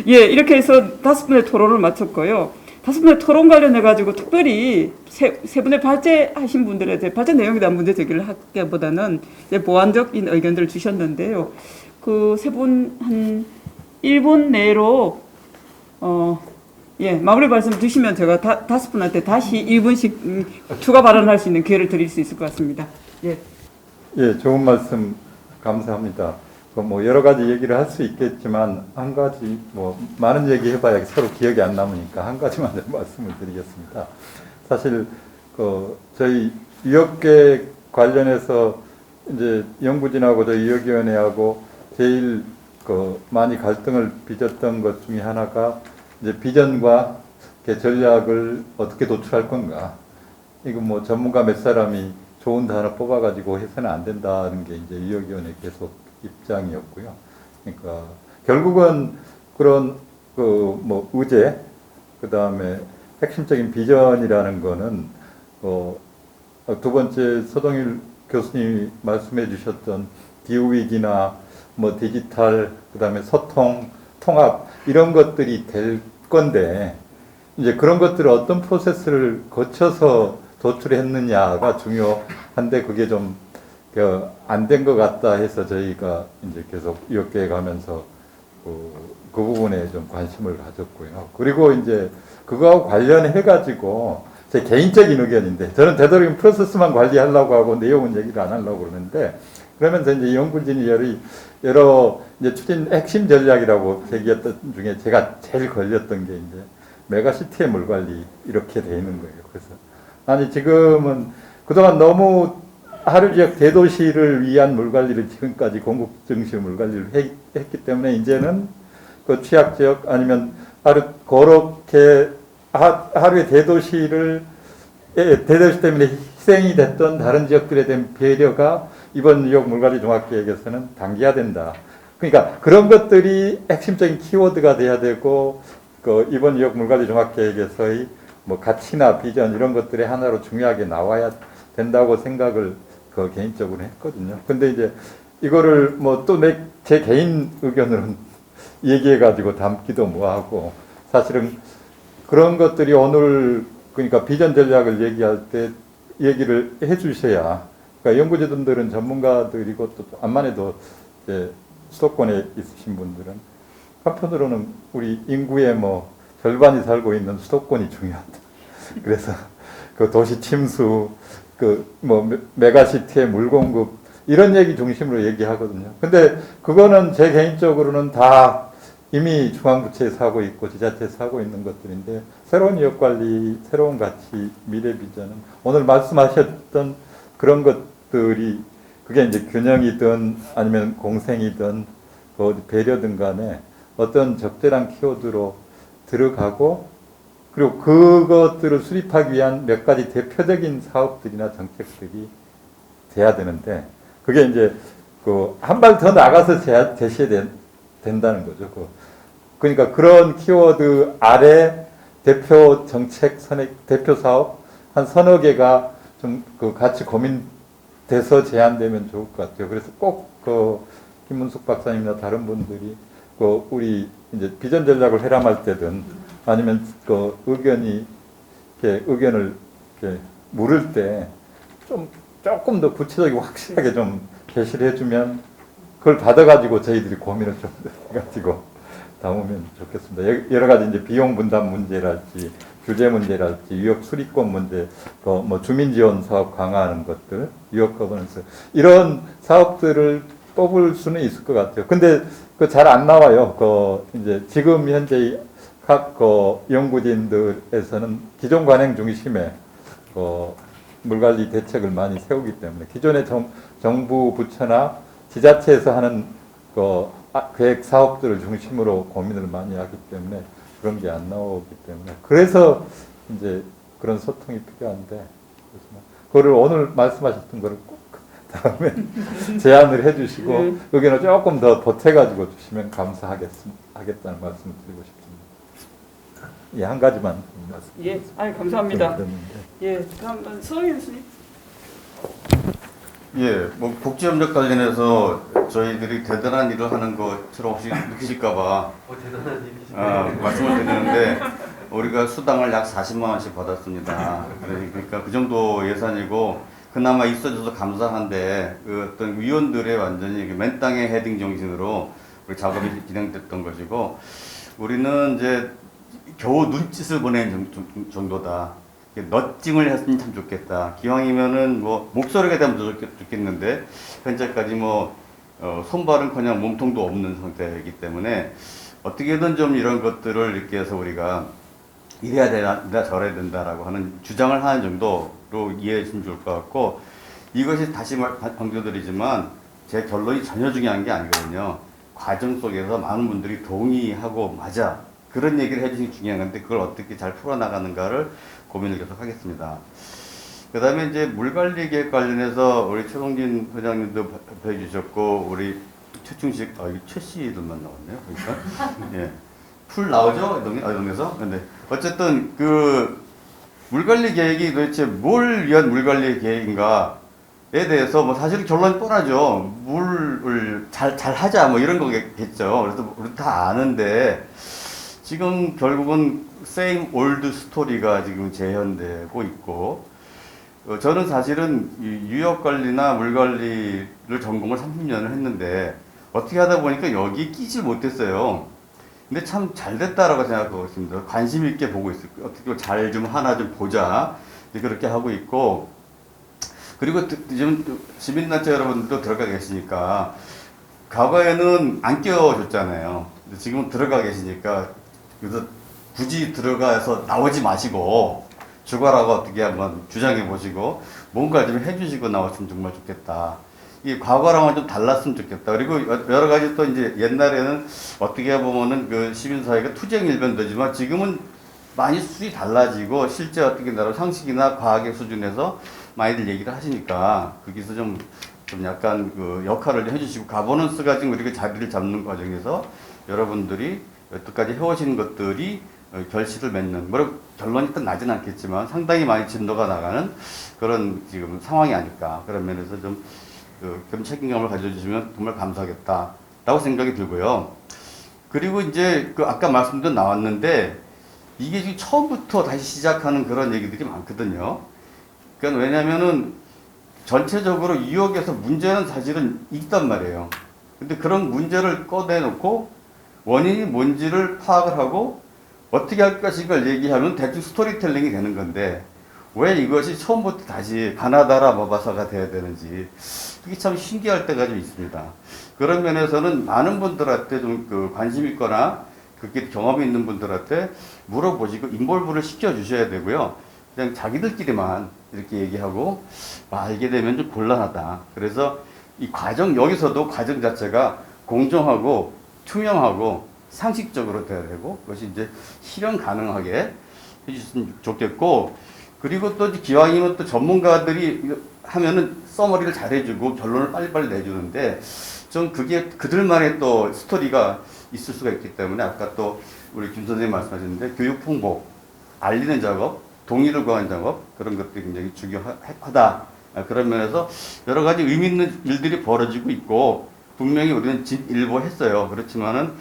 Speaker 1: 예, 이렇게 해서 5분의 토론을 마쳤고요. 5분의 토론 관련해가지고 특별히 세 분의 발제하신 분들에 대해 발제 내용에 대한 문제 제기를 하기보다는 보완적인 의견들을 주셨는데요. 그 세 분 한 1분 내로 마무리 말씀 주시면 제가 5분한테 다시 1분씩 추가 발언할 수 있는 기회를 드릴 수 있을 것 같습니다. 예,
Speaker 2: 좋은 말씀 감사합니다. 여러 가지 얘기를 할 수 있겠지만 한 가지 많은 얘기 해봐야 서로 기억이 안 남으니까 한 가지만 말씀을 드리겠습니다. 사실 저희 유역계획 관련해서 이제 연구진하고 저희 유역위원회하고 제일 많이 갈등을 빚었던 것 중에 하나가 이제 비전과 전략을 어떻게 도출할 건가. 이거 전문가 몇 사람이 좋은 단어 뽑아가지고 해서는 안 된다는 게 이제 유역위원회 계속 입장이었고요. 그러니까 결국은 그런 의제, 그 다음에 핵심적인 비전이라는 거는 두 번째 서동일 교수님이 말씀해 주셨던 기후위기나 디지털, 그 다음에 소통, 통합 이런 것들이 될 건데 이제 그런 것들을 어떤 프로세스를 거쳐서 도출했느냐가 중요한데 그게 좀 안 된 것 같다 해서 저희가 이제 계속 이렇게 가면서 그 부분에 좀 관심을 가졌고요. 그리고 이제 그거하고 관련해 가지고 제 개인적인 의견인데 저는 되도록이면 프로세스만 관리하려고 하고 내용은 얘기를 안 하려고 그러는데 그러면서 이제 연구진이 여러 이제 추진 핵심 전략이라고 제기했던 중에 제가 제일 걸렸던 게 이제 메가시티의 물 관리 이렇게 돼 있는 거예요. 그래서 아니 지금은 그동안 너무 하루 지역 대도시를 위한 물 관리를 지금까지 공급 중심 물 관리를 했기 때문에 이제는 그 취약 지역 아니면 그렇게 하루의 대도시 때문에 희생이 됐던 다른 지역들에 대한 배려가 이번 뉴욕 물관리 종합계획에서는 당기화된다. 그러니까 그런 것들이 핵심적인 키워드가 돼야 되고 이번 뉴욕 물관리 종합계획에서의 가치나 비전 이런 것들이 하나로 중요하게 나와야 된다고 생각을 개인적으로 했거든요. 근데 이제 이거를 또 제 개인 의견으로는 얘기해가지고 담기도 뭐하고 사실은 그런 것들이 오늘 그러니까 비전 전략을 얘기할 때 얘기를 해주셔야 그러니까 연구자분들은 전문가들이고 또 암만 해도 이제 수도권에 있으신 분들은 한편으로는 우리 인구의 뭐 절반이 살고 있는 수도권이 중요하다. 그래서 그 도시 침수, 그 뭐 메가시티의 물 공급 이런 얘기 중심으로 얘기하거든요. 근데 그거는 제 개인적으로는 다 이미 중앙부처에서 하고 있고 지자체에서 하고 있는 것들인데 새로운 지역관리, 새로운 가치, 미래 비전은 오늘 말씀하셨던 그런 것들이 그게 이제 균형이든 아니면 공생이든 그 배려든 간에 어떤 적절한 키워드로 들어가고 그리고 그것들을 수립하기 위한 몇 가지 대표적인 사업들이나 정책들이 돼야 되는데 그게 이제 그 한 발 더 나가서 제시해야 된다는 거죠. 그러니까 그런 키워드 아래 대표 정책, 대표 사업 한 서너 개가 좀 그 같이 고민돼서 제안되면 좋을 것 같아요. 그래서 꼭 그 김문숙 박사님이나 다른 분들이 그 우리 이제 비전 전략을 회람할 때든 아니면 그 의견을 이렇게 물을 때 좀 조금 더 구체적이고 확실하게 좀 제시를 해주면 그걸 받아가지고 저희들이 고민을 좀 해가지고 담으면 좋겠습니다. 여러 가지 이제 비용 분담 문제랄지 규제 문제랄지 유역 수리권 문제, 뭐 주민 지원 사업 강화하는 것들, 유역 거버넌스 이런 사업들을 뽑을 수는 있을 것 같아요. 근데 그 잘 안 나와요. 그 이제 지금 현재 각 연구진들에서는 기존 관행 중심의 물관리 대책을 많이 세우기 때문에 기존의 정부 부처나 지자체에서 하는 계획 사업들을 중심으로 고민을 많이 하기 때문에 그런 게 안 나오기 때문에 그래서 이제 그런 소통이 필요한데 그거를 오늘 말씀하셨던 거를 꼭 다음에 제안을 해주시고 의견을 조금 더 보태가지고 주시면 감사하겠다는 말씀을 드리고 싶습니다. 예, 한 가지만 말씀.
Speaker 1: 예, 아니 감사합니다. 예, 다음은 서영인 교수님.
Speaker 3: 예, 뭐 복지협력 관련해서 저희들이 대단한 일을 하는 것처럼 혹시 느끼실까봐 말씀을 드리는데 우리가 수당을 약 40만 원씩 받았습니다. 그러니까 그 정도 예산이고 그나마 있어줘서 감사한데 그 어떤 위원들의 완전히 맨 땅에 헤딩 정신으로 우리 작업이 진행됐던 것이고 우리는 이제 겨우 눈짓을 보낸 정도다. 너찡을 했으면 참 좋겠다. 기왕이면은 뭐 목소리가 되면 좋겠는데 현재까지 뭐 손발은커녕 몸통도 없는 상태이기 때문에 어떻게든 좀 이런 것들을 이렇게 해서 우리가 이래야 된다 저래야 된다라고 하는 주장을 하는 정도로 이해해 주시면 좋을 것 같고 이것이 다시 강조드리지만 제 결론이 전혀 중요한 게 아니거든요. 과정 속에서 많은 분들이 동의하고 맞아 그런 얘기를 해주시는 게 중요한 건데 그걸 어떻게 잘 풀어나가는가를 고민을 계속 하겠습니다. 그 다음에 이제 물관리 계획 관련해서 우리 최동진 회장님도 발표해 주셨고 우리 최충식 최 씨들만 나왔네요. 그러니까 예. 풀 나오죠? 이동에서? 근데 어쨌든 그 물관리 계획이 도대체 뭘 위한 물관리 계획인가에 대해서 뭐 사실은 결론이 뻔하죠. 물을 잘 하자 뭐 이런 거겠죠. 그래서 우리 다 아는데 지금 결국은 same old 스토리가 지금 재현되고 있고 저는 사실은 유역 관리나 물 관리를 전공을 30년을 했는데 어떻게 하다 보니까 여기 끼질 못했어요. 근데 참 잘 됐다라고 생각하고 있습니다. 관심 있게 보고 있어요. 어떻게 잘 좀 하나 좀 보자. 그렇게 하고 있고 그리고 지금 시민단체 여러분들도 들어가 계시니까 과거에는 안 껴줬잖아요. 지금은 들어가 계시니까 그래서 굳이 들어가서 나오지 마시고 주가라고 어떻게 한번 주장해 보시고 뭔가 좀 해주시고 나왔으면 정말 좋겠다. 이 과거랑은 좀 달랐으면 좋겠다. 그리고 여러 가지 또 이제 옛날에는 어떻게 보면은 그 시민사회가 투쟁일변도지만 지금은 많이 수준이 달라지고 실제 어떻게 나라 상식이나 과학의 수준에서 많이들 얘기를 하시니까 거기서 좀 약간 그 역할을 해주시고 가버넌스가 지금 우리가 자리를 잡는 과정에서 여러분들이 여태까지 해오신 것들이 결실을 맺는, 뭐 결론이 딱 나진 않겠지만 상당히 많이 진도가 나가는 그런 지금 상황이 아닐까. 그런 면에서 좀 책임감을 가져주시면 정말 감사하겠다라고 생각이 들고요. 그리고 이제 그 아까 말씀도 나왔는데 이게 지금 처음부터 다시 시작하는 그런 얘기들이 많거든요. 그러니까 왜냐면은 전체적으로 유역에서 문제는 사실은 있단 말이에요. 근데 그런 문제를 꺼내놓고 원인이 뭔지를 파악을 하고 어떻게 할 것인가를 얘기하면 대충 스토리텔링이 되는 건데 왜 이것이 처음부터 다시 가나다라 마바사가 돼야 되는지 그게 참 신기할 때가 좀 있습니다. 그런 면에서는 많은 분들한테 좀 그 관심 있거나 그렇게 경험이 있는 분들한테 물어보시고 인볼브를 시켜주셔야 되고요. 그냥 자기들끼리만 이렇게 얘기하고 알게 되면 좀 곤란하다. 그래서 이 과정, 여기서도 과정 자체가 공정하고 투명하고 상식적으로 돼야 되고 그것이 이제 실현 가능하게 해주시면 좋겠고 그리고 또 기왕이면 또 전문가들이 하면은 서머리를 잘해주고 결론을 빨리빨리 내주는데 좀 그게 그들만의 또 스토리가 있을 수가 있기 때문에 아까 또 우리 김 선생님 말씀하셨는데 교육 홍보, 알리는 작업, 동의를 구하는 작업 그런 것들이 굉장히 중요하다. 그런 면에서 여러 가지 의미 있는 일들이 벌어지고 있고 분명히 우리는 진일보했어요. 그렇지만은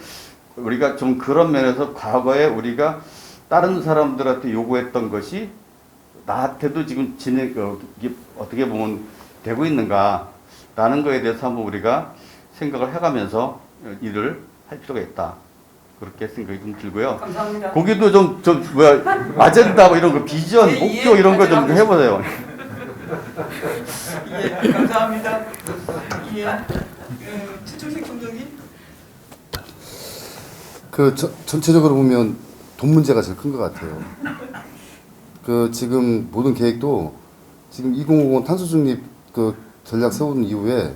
Speaker 3: 우리가 좀 그런 면에서 과거에 우리가 다른 사람들한테 요구했던 것이 나한테도 지금 어떻게 보면 되고 있는가라는 거에 대해서 한번 우리가 생각을 해가면서 일을 할 필요가 있다. 그렇게 생각이 좀 들고요.
Speaker 1: 감사합니다.
Speaker 3: 거기도 좀 아젠다 뭐 이런 거 비전, 목표 이런 거 좀 해보세요.
Speaker 1: 예, 감사합니다. 예, 최충식 총장님.
Speaker 4: 전체적으로 보면 돈 문제가 제일 큰 것 같아요. 지금 모든 계획도 지금 2050 탄소 중립 전략 세우는 이후에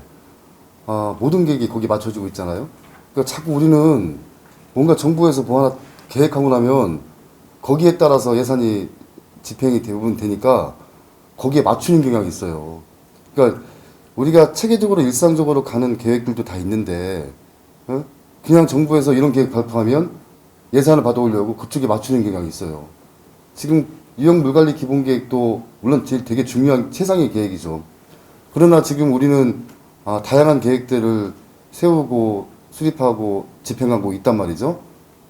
Speaker 4: 모든 계획이 거기 맞춰지고 있잖아요. 그러니까 자꾸 우리는 뭔가 정부에서 뭐 하나 계획하고 나면 거기에 따라서 예산이 집행이 대부분 되니까 거기에 맞추는 경향이 있어요. 그러니까 우리가 체계적으로 일상적으로 가는 계획들도 다 있는데 그냥 정부에서 이런 계획 발표하면 예산을 받아오려고 그쪽에 맞추는 경향이 있어요. 지금 유형 물관리 기본계획도 물론 되게 중요한 최상의 계획이죠. 그러나 지금 우리는 다양한 계획들을 세우고 수립하고 집행하고 있단 말이죠.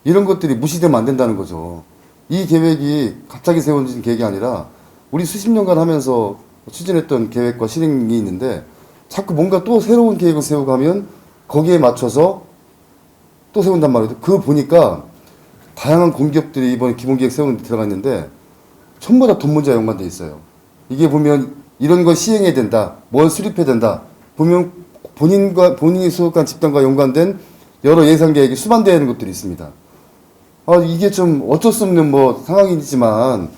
Speaker 4: 이런 것들이 무시되면 안 된다는 거죠. 이 계획이 갑자기 세워진 계획이 아니라 우리 수십 년간 하면서 추진했던 계획과 실행이 있는데 자꾸 뭔가 또 새로운 계획을 세우고 하면 거기에 맞춰서 또 세운단 말이죠. 그거 보니까 다양한 공기업들이 이번에 기본계획 세우는 데 들어가 있는데 전부 다 돈 문제와 연관돼 있어요. 이게 보면 이런 걸 시행해야 된다, 뭘 수립해야 된다. 보면 본인이 수록한 집단과 연관된 여러 예산 계획이 수반되어 있는 것들이 있습니다. 이게 좀 어쩔 수 없는 상황이지만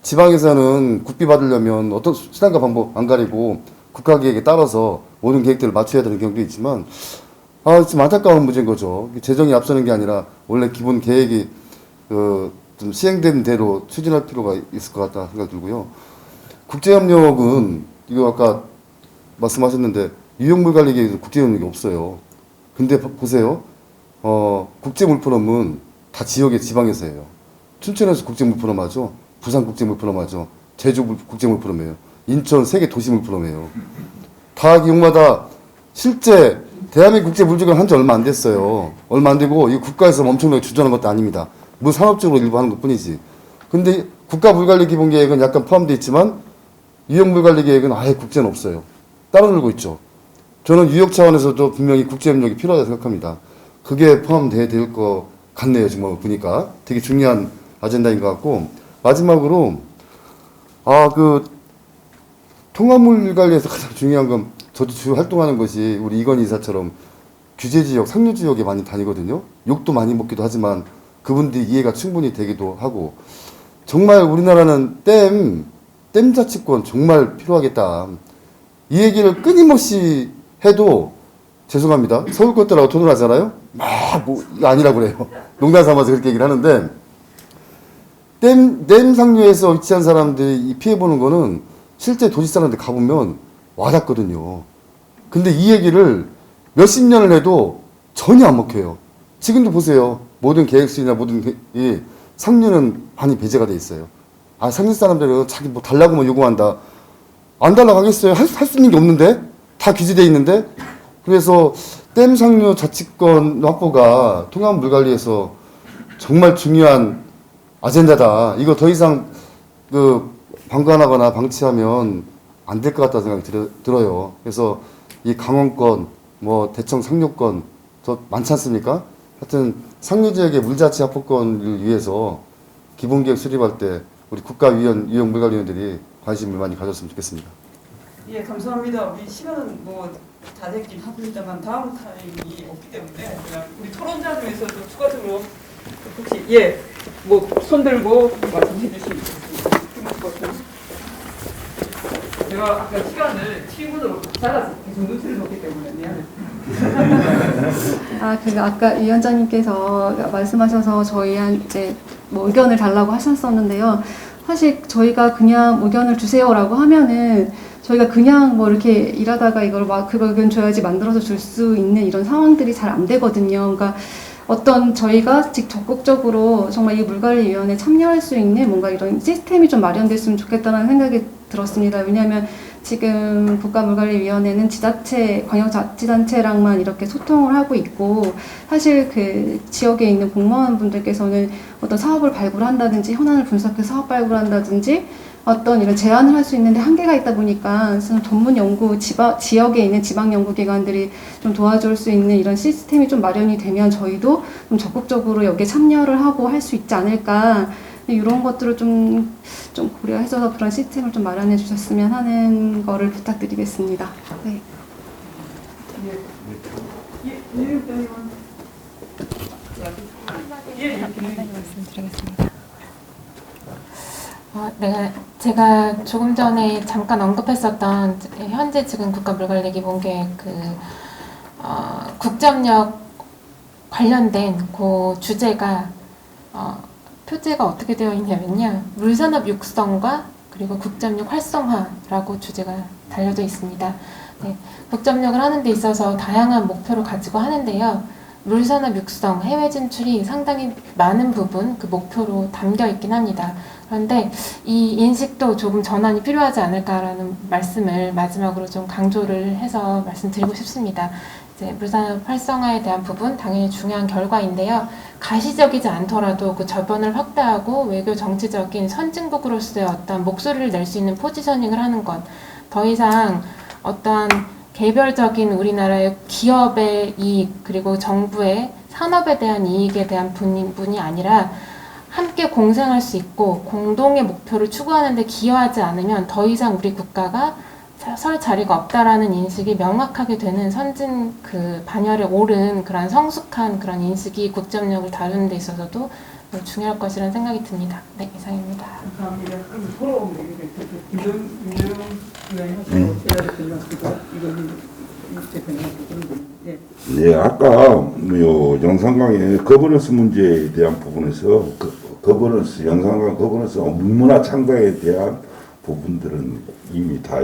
Speaker 4: 지방에서는 국비 받으려면 어떤 수단과 방법 안 가리고 국가 계획에 따라서 모든 계획들을 맞춰야 되는 경우도 있지만 좀 안타까운 문제인 거죠. 재정이 앞서는 게 아니라 원래 기본 계획이 좀 시행된 대로 추진할 필요가 있을 것 같다 생각 들고요. 국제협력은 이거 아까 말씀하셨는데 유형물관리계획에서 국제협력이 없어요. 근데 보세요. 국제물포럼은 다 지역의 지방에서 해요. 춘천에서 국제물포럼 하죠. 부산 국제물포럼 하죠. 제주 국제물포럼이에요. 인천 세계 도시물포럼이에요. 다 기업마다 실제 대한민국 국제물주관 한 지 얼마 안 됐어요. 얼마 안 되고 이 국가에서 엄청나게 주도하는 것도 아닙니다. 뭐 산업적으로 일부 하는 것 뿐이지. 근데 국가물관리기본계획은 약간 포함되어 있지만 유형물관리계획은 아예 국제는 없어요. 따로 놀고 있죠. 저는 유역 차원에서도 분명히 국제협력이 필요하다고 생각합니다. 그게 포함돼야 될 것 같네요. 지금 보니까 되게 중요한 아젠다인 것 같고 마지막으로 통화물 관리에서 가장 중요한 건 저도 주로 활동하는 것이 우리 이건희 이사처럼 규제지역, 상류지역에 많이 다니거든요. 욕도 많이 먹기도 하지만 그분들이 이해가 충분히 되기도 하고 정말 우리나라는 댐 자치권 정말 필요하겠다. 이 얘기를 끊임없이 해도 죄송합니다. 서울 것들하고 토론하잖아요. 아니라고 그래요. 농담 삼아서 그렇게 얘기를 하는데 댐 상류에서 위치한 사람들이 피해보는 거는 실제 도시 사람들 가보면 와닿거든요. 근데 이 얘기를 몇십 년을 해도 전혀 안 먹혀요. 지금도 보세요. 모든 계획수이나 모든 상류는 많이 배제가 돼 있어요. 상류 사람들은 자기 달라고만 요구한다. 안 달라고 하겠어요? 할 수 있는 게 없는데? 다 규제돼 있는데? 그래서 댐 상류 자치권 확보가 통합 물관리에서 정말 중요한 아젠다다. 이거 더 이상 그 방관하거나 방치하면 안 될 것 같다는 생각이 들어요. 그래서 이 강원권, 뭐 대청 상류권 더 많지 않습니까? 하여튼 상류 지역의 물자치 확보권을 위해서 기본계획 수립할 때 우리 국가위원, 유형 물관리위원들이 관심을 많이 가졌으면 좋겠습니다.
Speaker 1: 예, 감사합니다. 우리 시간은 뭐 다 됐긴 합니다만 다음 타임이 없기 때문에 그냥 우리 토론자 중에서도 추가적으로 혹시 예, 뭐 손 들고 말씀해 주시면 좋겠습니다. 제가 아까 시간을 7분으로 잘라서 계속 눈치를 놓기 때문에 미안해요.
Speaker 9: 아까 위원장님께서 말씀하셔서 저희한테 뭐 의견을 달라고 하셨었는데요. 사실 저희가 그냥 의견을 주세요라고 하면은 저희가 그냥 뭐 이렇게 일하다가 이걸 막 그거 의견 줘야지 만들어서 줄 수 있는 이런 상황들이 잘 안 되거든요. 그러니까 어떤 저희가 적극적으로 정말 이 물관리위원회에 참여할 수 있는 뭔가 이런 시스템이 좀 마련됐으면 좋겠다는 생각이 들었습니다. 왜냐하면 지금 국가물관리위원회는 지자체, 광역자치단체랑만 이렇게 소통을 하고 있고 사실 그 지역에 있는 공무원분들께서는 어떤 사업을 발굴한다든지 현안을 분석해서 사업 발굴한다든지 어떤 이런 제안을 할 수 있는데 한계가 있다 보니까 전문 연구 지역에 있는 지방 연구기관들이 좀 도와줄 수 있는 이런 시스템이 좀 마련이 되면 저희도 좀 적극적으로 여기에 참여를 하고 할 수 있지 않을까. 이런 것들을 좀 고려해서 그런 시스템을 좀 마련해 주셨으면 하는 거를 부탁드리겠습니다. 네.
Speaker 7: 말씀드리겠습니다. 제가 조금 전에 잠깐 언급했었던 현재 지금 국가물관리기본계획 국점역 관련된 그 주제가 표제가 어떻게 되어 있냐면요. 물산업 육성과 그리고 국점역 활성화라고 주제가 달려져 있습니다. 네, 국점역을 하는 데 있어서 다양한 목표를 가지고 하는데요. 물산업 육성, 해외 진출이 상당히 많은 부분 그 목표로 담겨 있긴 합니다. 그런데 이 인식도 조금 전환이 필요하지 않을까라는 말씀을 마지막으로 좀 강조를 해서 말씀드리고 싶습니다. 이제 물산업 활성화에 대한 부분 당연히 중요한 결과인데요. 가시적이지 않더라도 그 저변을 확대하고 외교 정치적인 선진국으로서의 어떤 목소리를 낼 수 있는 포지셔닝을 하는 것, 더 이상 어떠한 개별적인 우리나라의 기업의 이익 그리고 정부의 산업에 대한 이익에 대한 분이 아니라 함께 공생할 수 있고 공동의 목표를 추구하는 데 기여하지 않으면 더 이상 우리 국가가 설 자리가 없다라는 인식이 명확하게 되는 선진 반열에 오른 그런 성숙한 그런 인식이 국점역을 다루는 데 있어서도 중요할 것이라는 생각이 듭니다. 네, 이상입니다.
Speaker 1: 감사합니다. 그럼 서로
Speaker 6: 네, 아까 영상강의 거버넌스 문제에 대한 부분에서 거버넌스 영상강 거버넌스 문화 창작에 대한 부분들은 이미 다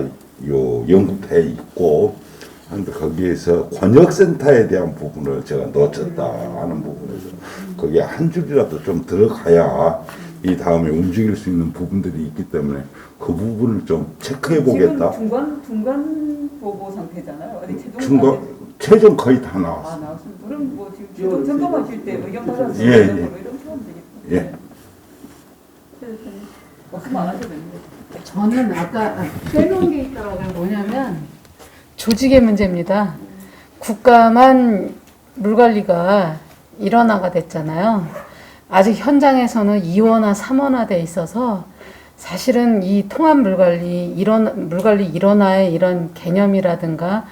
Speaker 6: 연구돼 있고 한데 거기에서 권역센터에 대한 부분을 제가 놓쳤다 하는 부분에서 거기에 한 줄이라도 좀 들어가야 이 다음에 움직일 수 있는 부분들이 있기 때문에 그 부분을 좀 체크해 보겠다.
Speaker 1: 지금 중간 보고 상태잖아요. 어디
Speaker 6: 최종 거의 다 나왔어요.
Speaker 1: 나왔습니다. 그럼 뭐 지금 점검하실 때 의견 받아서
Speaker 6: 예.
Speaker 1: 이렇게 하면 되겠다.
Speaker 6: 예.
Speaker 1: 말씀 안 하셔도 됩니다.
Speaker 5: 저는 아까 빼놓은 게 있더라고요. 뭐냐면 조직의 문제입니다. 국가만 물관리가 일원화가 됐잖아요. 아직 현장에서는 2원화, 3원화돼 있어서 사실은 이 통합 물관리 일원화의 이런 개념이라든가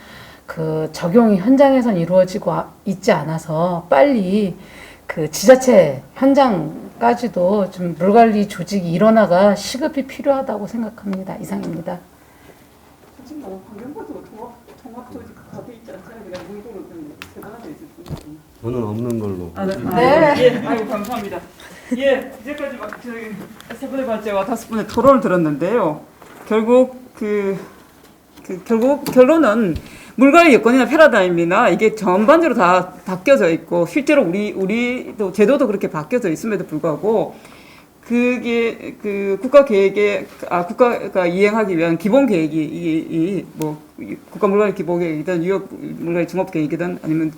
Speaker 5: 그 적용이 현장에선 이루어지고 있지 않아서 빨리 그 지자체 현장까지도 좀 물관리 조직 일원화가 시급히 필요하다고 생각합니다. 이상입니다.
Speaker 1: 지금 뭐 환경부도 통합 조직 다 돼 있지 않잖아요. 그냥 문구로 좀 세분화돼 있을 뿐이지.
Speaker 8: 저는 없는 걸로.
Speaker 1: 네. 예, 아이고 감사합니다. 예, 이제까지 저희 세 분의 발제와 다섯 분의 토론을 들었는데요. 결국 결국 결론은 물관리 여건이나 패러다임이나 이게 전반적으로 다 바뀌어져 있고 실제로 우리도 제도도 그렇게 바뀌어져 있음에도 불구하고 그게 그 국가 계획에 국가가 이행하기 위한 기본 계획이 국가 물관리 기본 계획이든 뉴욕 물관리 종합 계획이든 아니면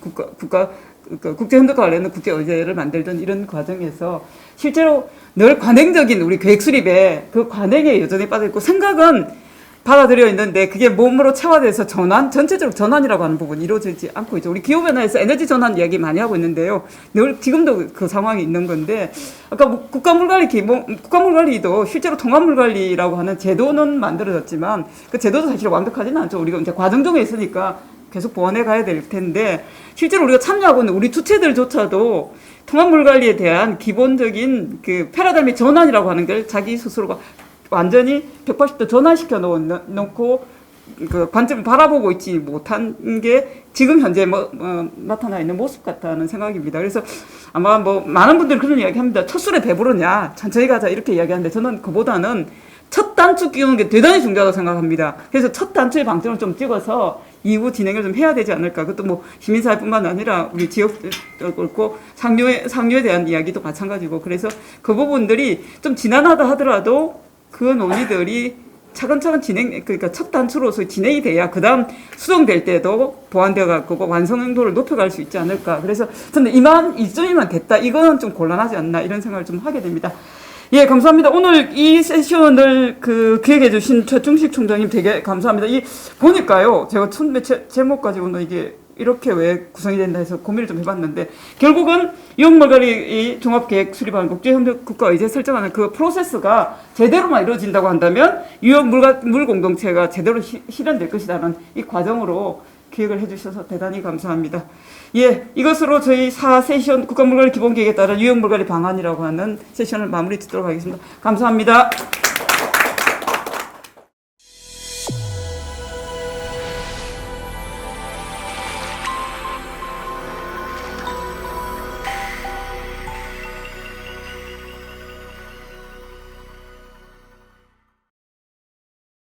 Speaker 1: 국제 협력과 관련된 국제 의제를 만들던 이런 과정에서 실제로 늘 관행적인 우리 계획 수립에 그 관행에 여전히 빠져 있고 생각은 받아들여 있는데 그게 몸으로 체화돼서 전체적으로 전환이라고 하는 부분이 이루어지지 않고 있죠. 우리 기후변화에서 에너지 전환 이야기 많이 하고 있는데요. 늘 지금도 그 상황이 있는 건데 아까 국가물관리도 실제로 통합물관리라고 하는 제도는 만들어졌지만 그 제도도 사실 완벽하지는 않죠. 우리가 이제 과정 중에 있으니까 계속 보완해 가야 될 텐데 실제로 우리가 참여하고 있는 우리 주체들조차도 통합물관리에 대한 기본적인 그 패러다임의 전환이라고 하는 걸 자기 스스로가 완전히 180도 전환시켜 놓고 그 관점을 바라보고 있지 못한 게 지금 현재 나타나 있는 모습 같다는 생각입니다. 그래서 아마 많은 분들이 그런 이야기 합니다. 첫 술에 배부르냐, 천천히 가자 이렇게 이야기하는데 저는 그보다는 첫 단추 끼우는 게 대단히 중요하다고 생각합니다. 그래서 첫 단추의 방점을 좀 찍어서 이후 진행을 좀 해야 되지 않을까. 그것도 시민사회뿐만 아니라 우리 지역도 그렇고 상류에 대한 이야기도 마찬가지고 그래서 그 부분들이 좀 지난하다 하더라도 그 논의들이 차근차근 그러니까 첫 단추로서 진행이 돼야 그 다음 수정될 때도 보완되어 갖고 완성도를 높여갈 수 있지 않을까. 그래서 저는 이쯤이면 됐다. 이거는 좀 곤란하지 않나 이런 생각을 좀 하게 됩니다. 예, 감사합니다. 오늘 이 세션을 기획해 주신 최충식 총장님 되게 감사합니다. 보니까요, 제가 처음에 제목 가지고는 이게 이렇게 왜 구성이 된다 해서 고민을 좀 해봤는데 결국은 유형물관리 종합계획 수립하는 국제협력 국가의제 설정하는 그 프로세스가 제대로만 이루어진다고 한다면 유형물 공동체가 제대로 실현될 것이라는 이 과정으로 기획을 해주셔서 대단히 감사합니다. 예, 이것으로 저희 4세션 국가물관리 기본계획에 따른 유형물관리 방안이라고 하는 세션을 마무리 짓도록 하겠습니다. 감사합니다.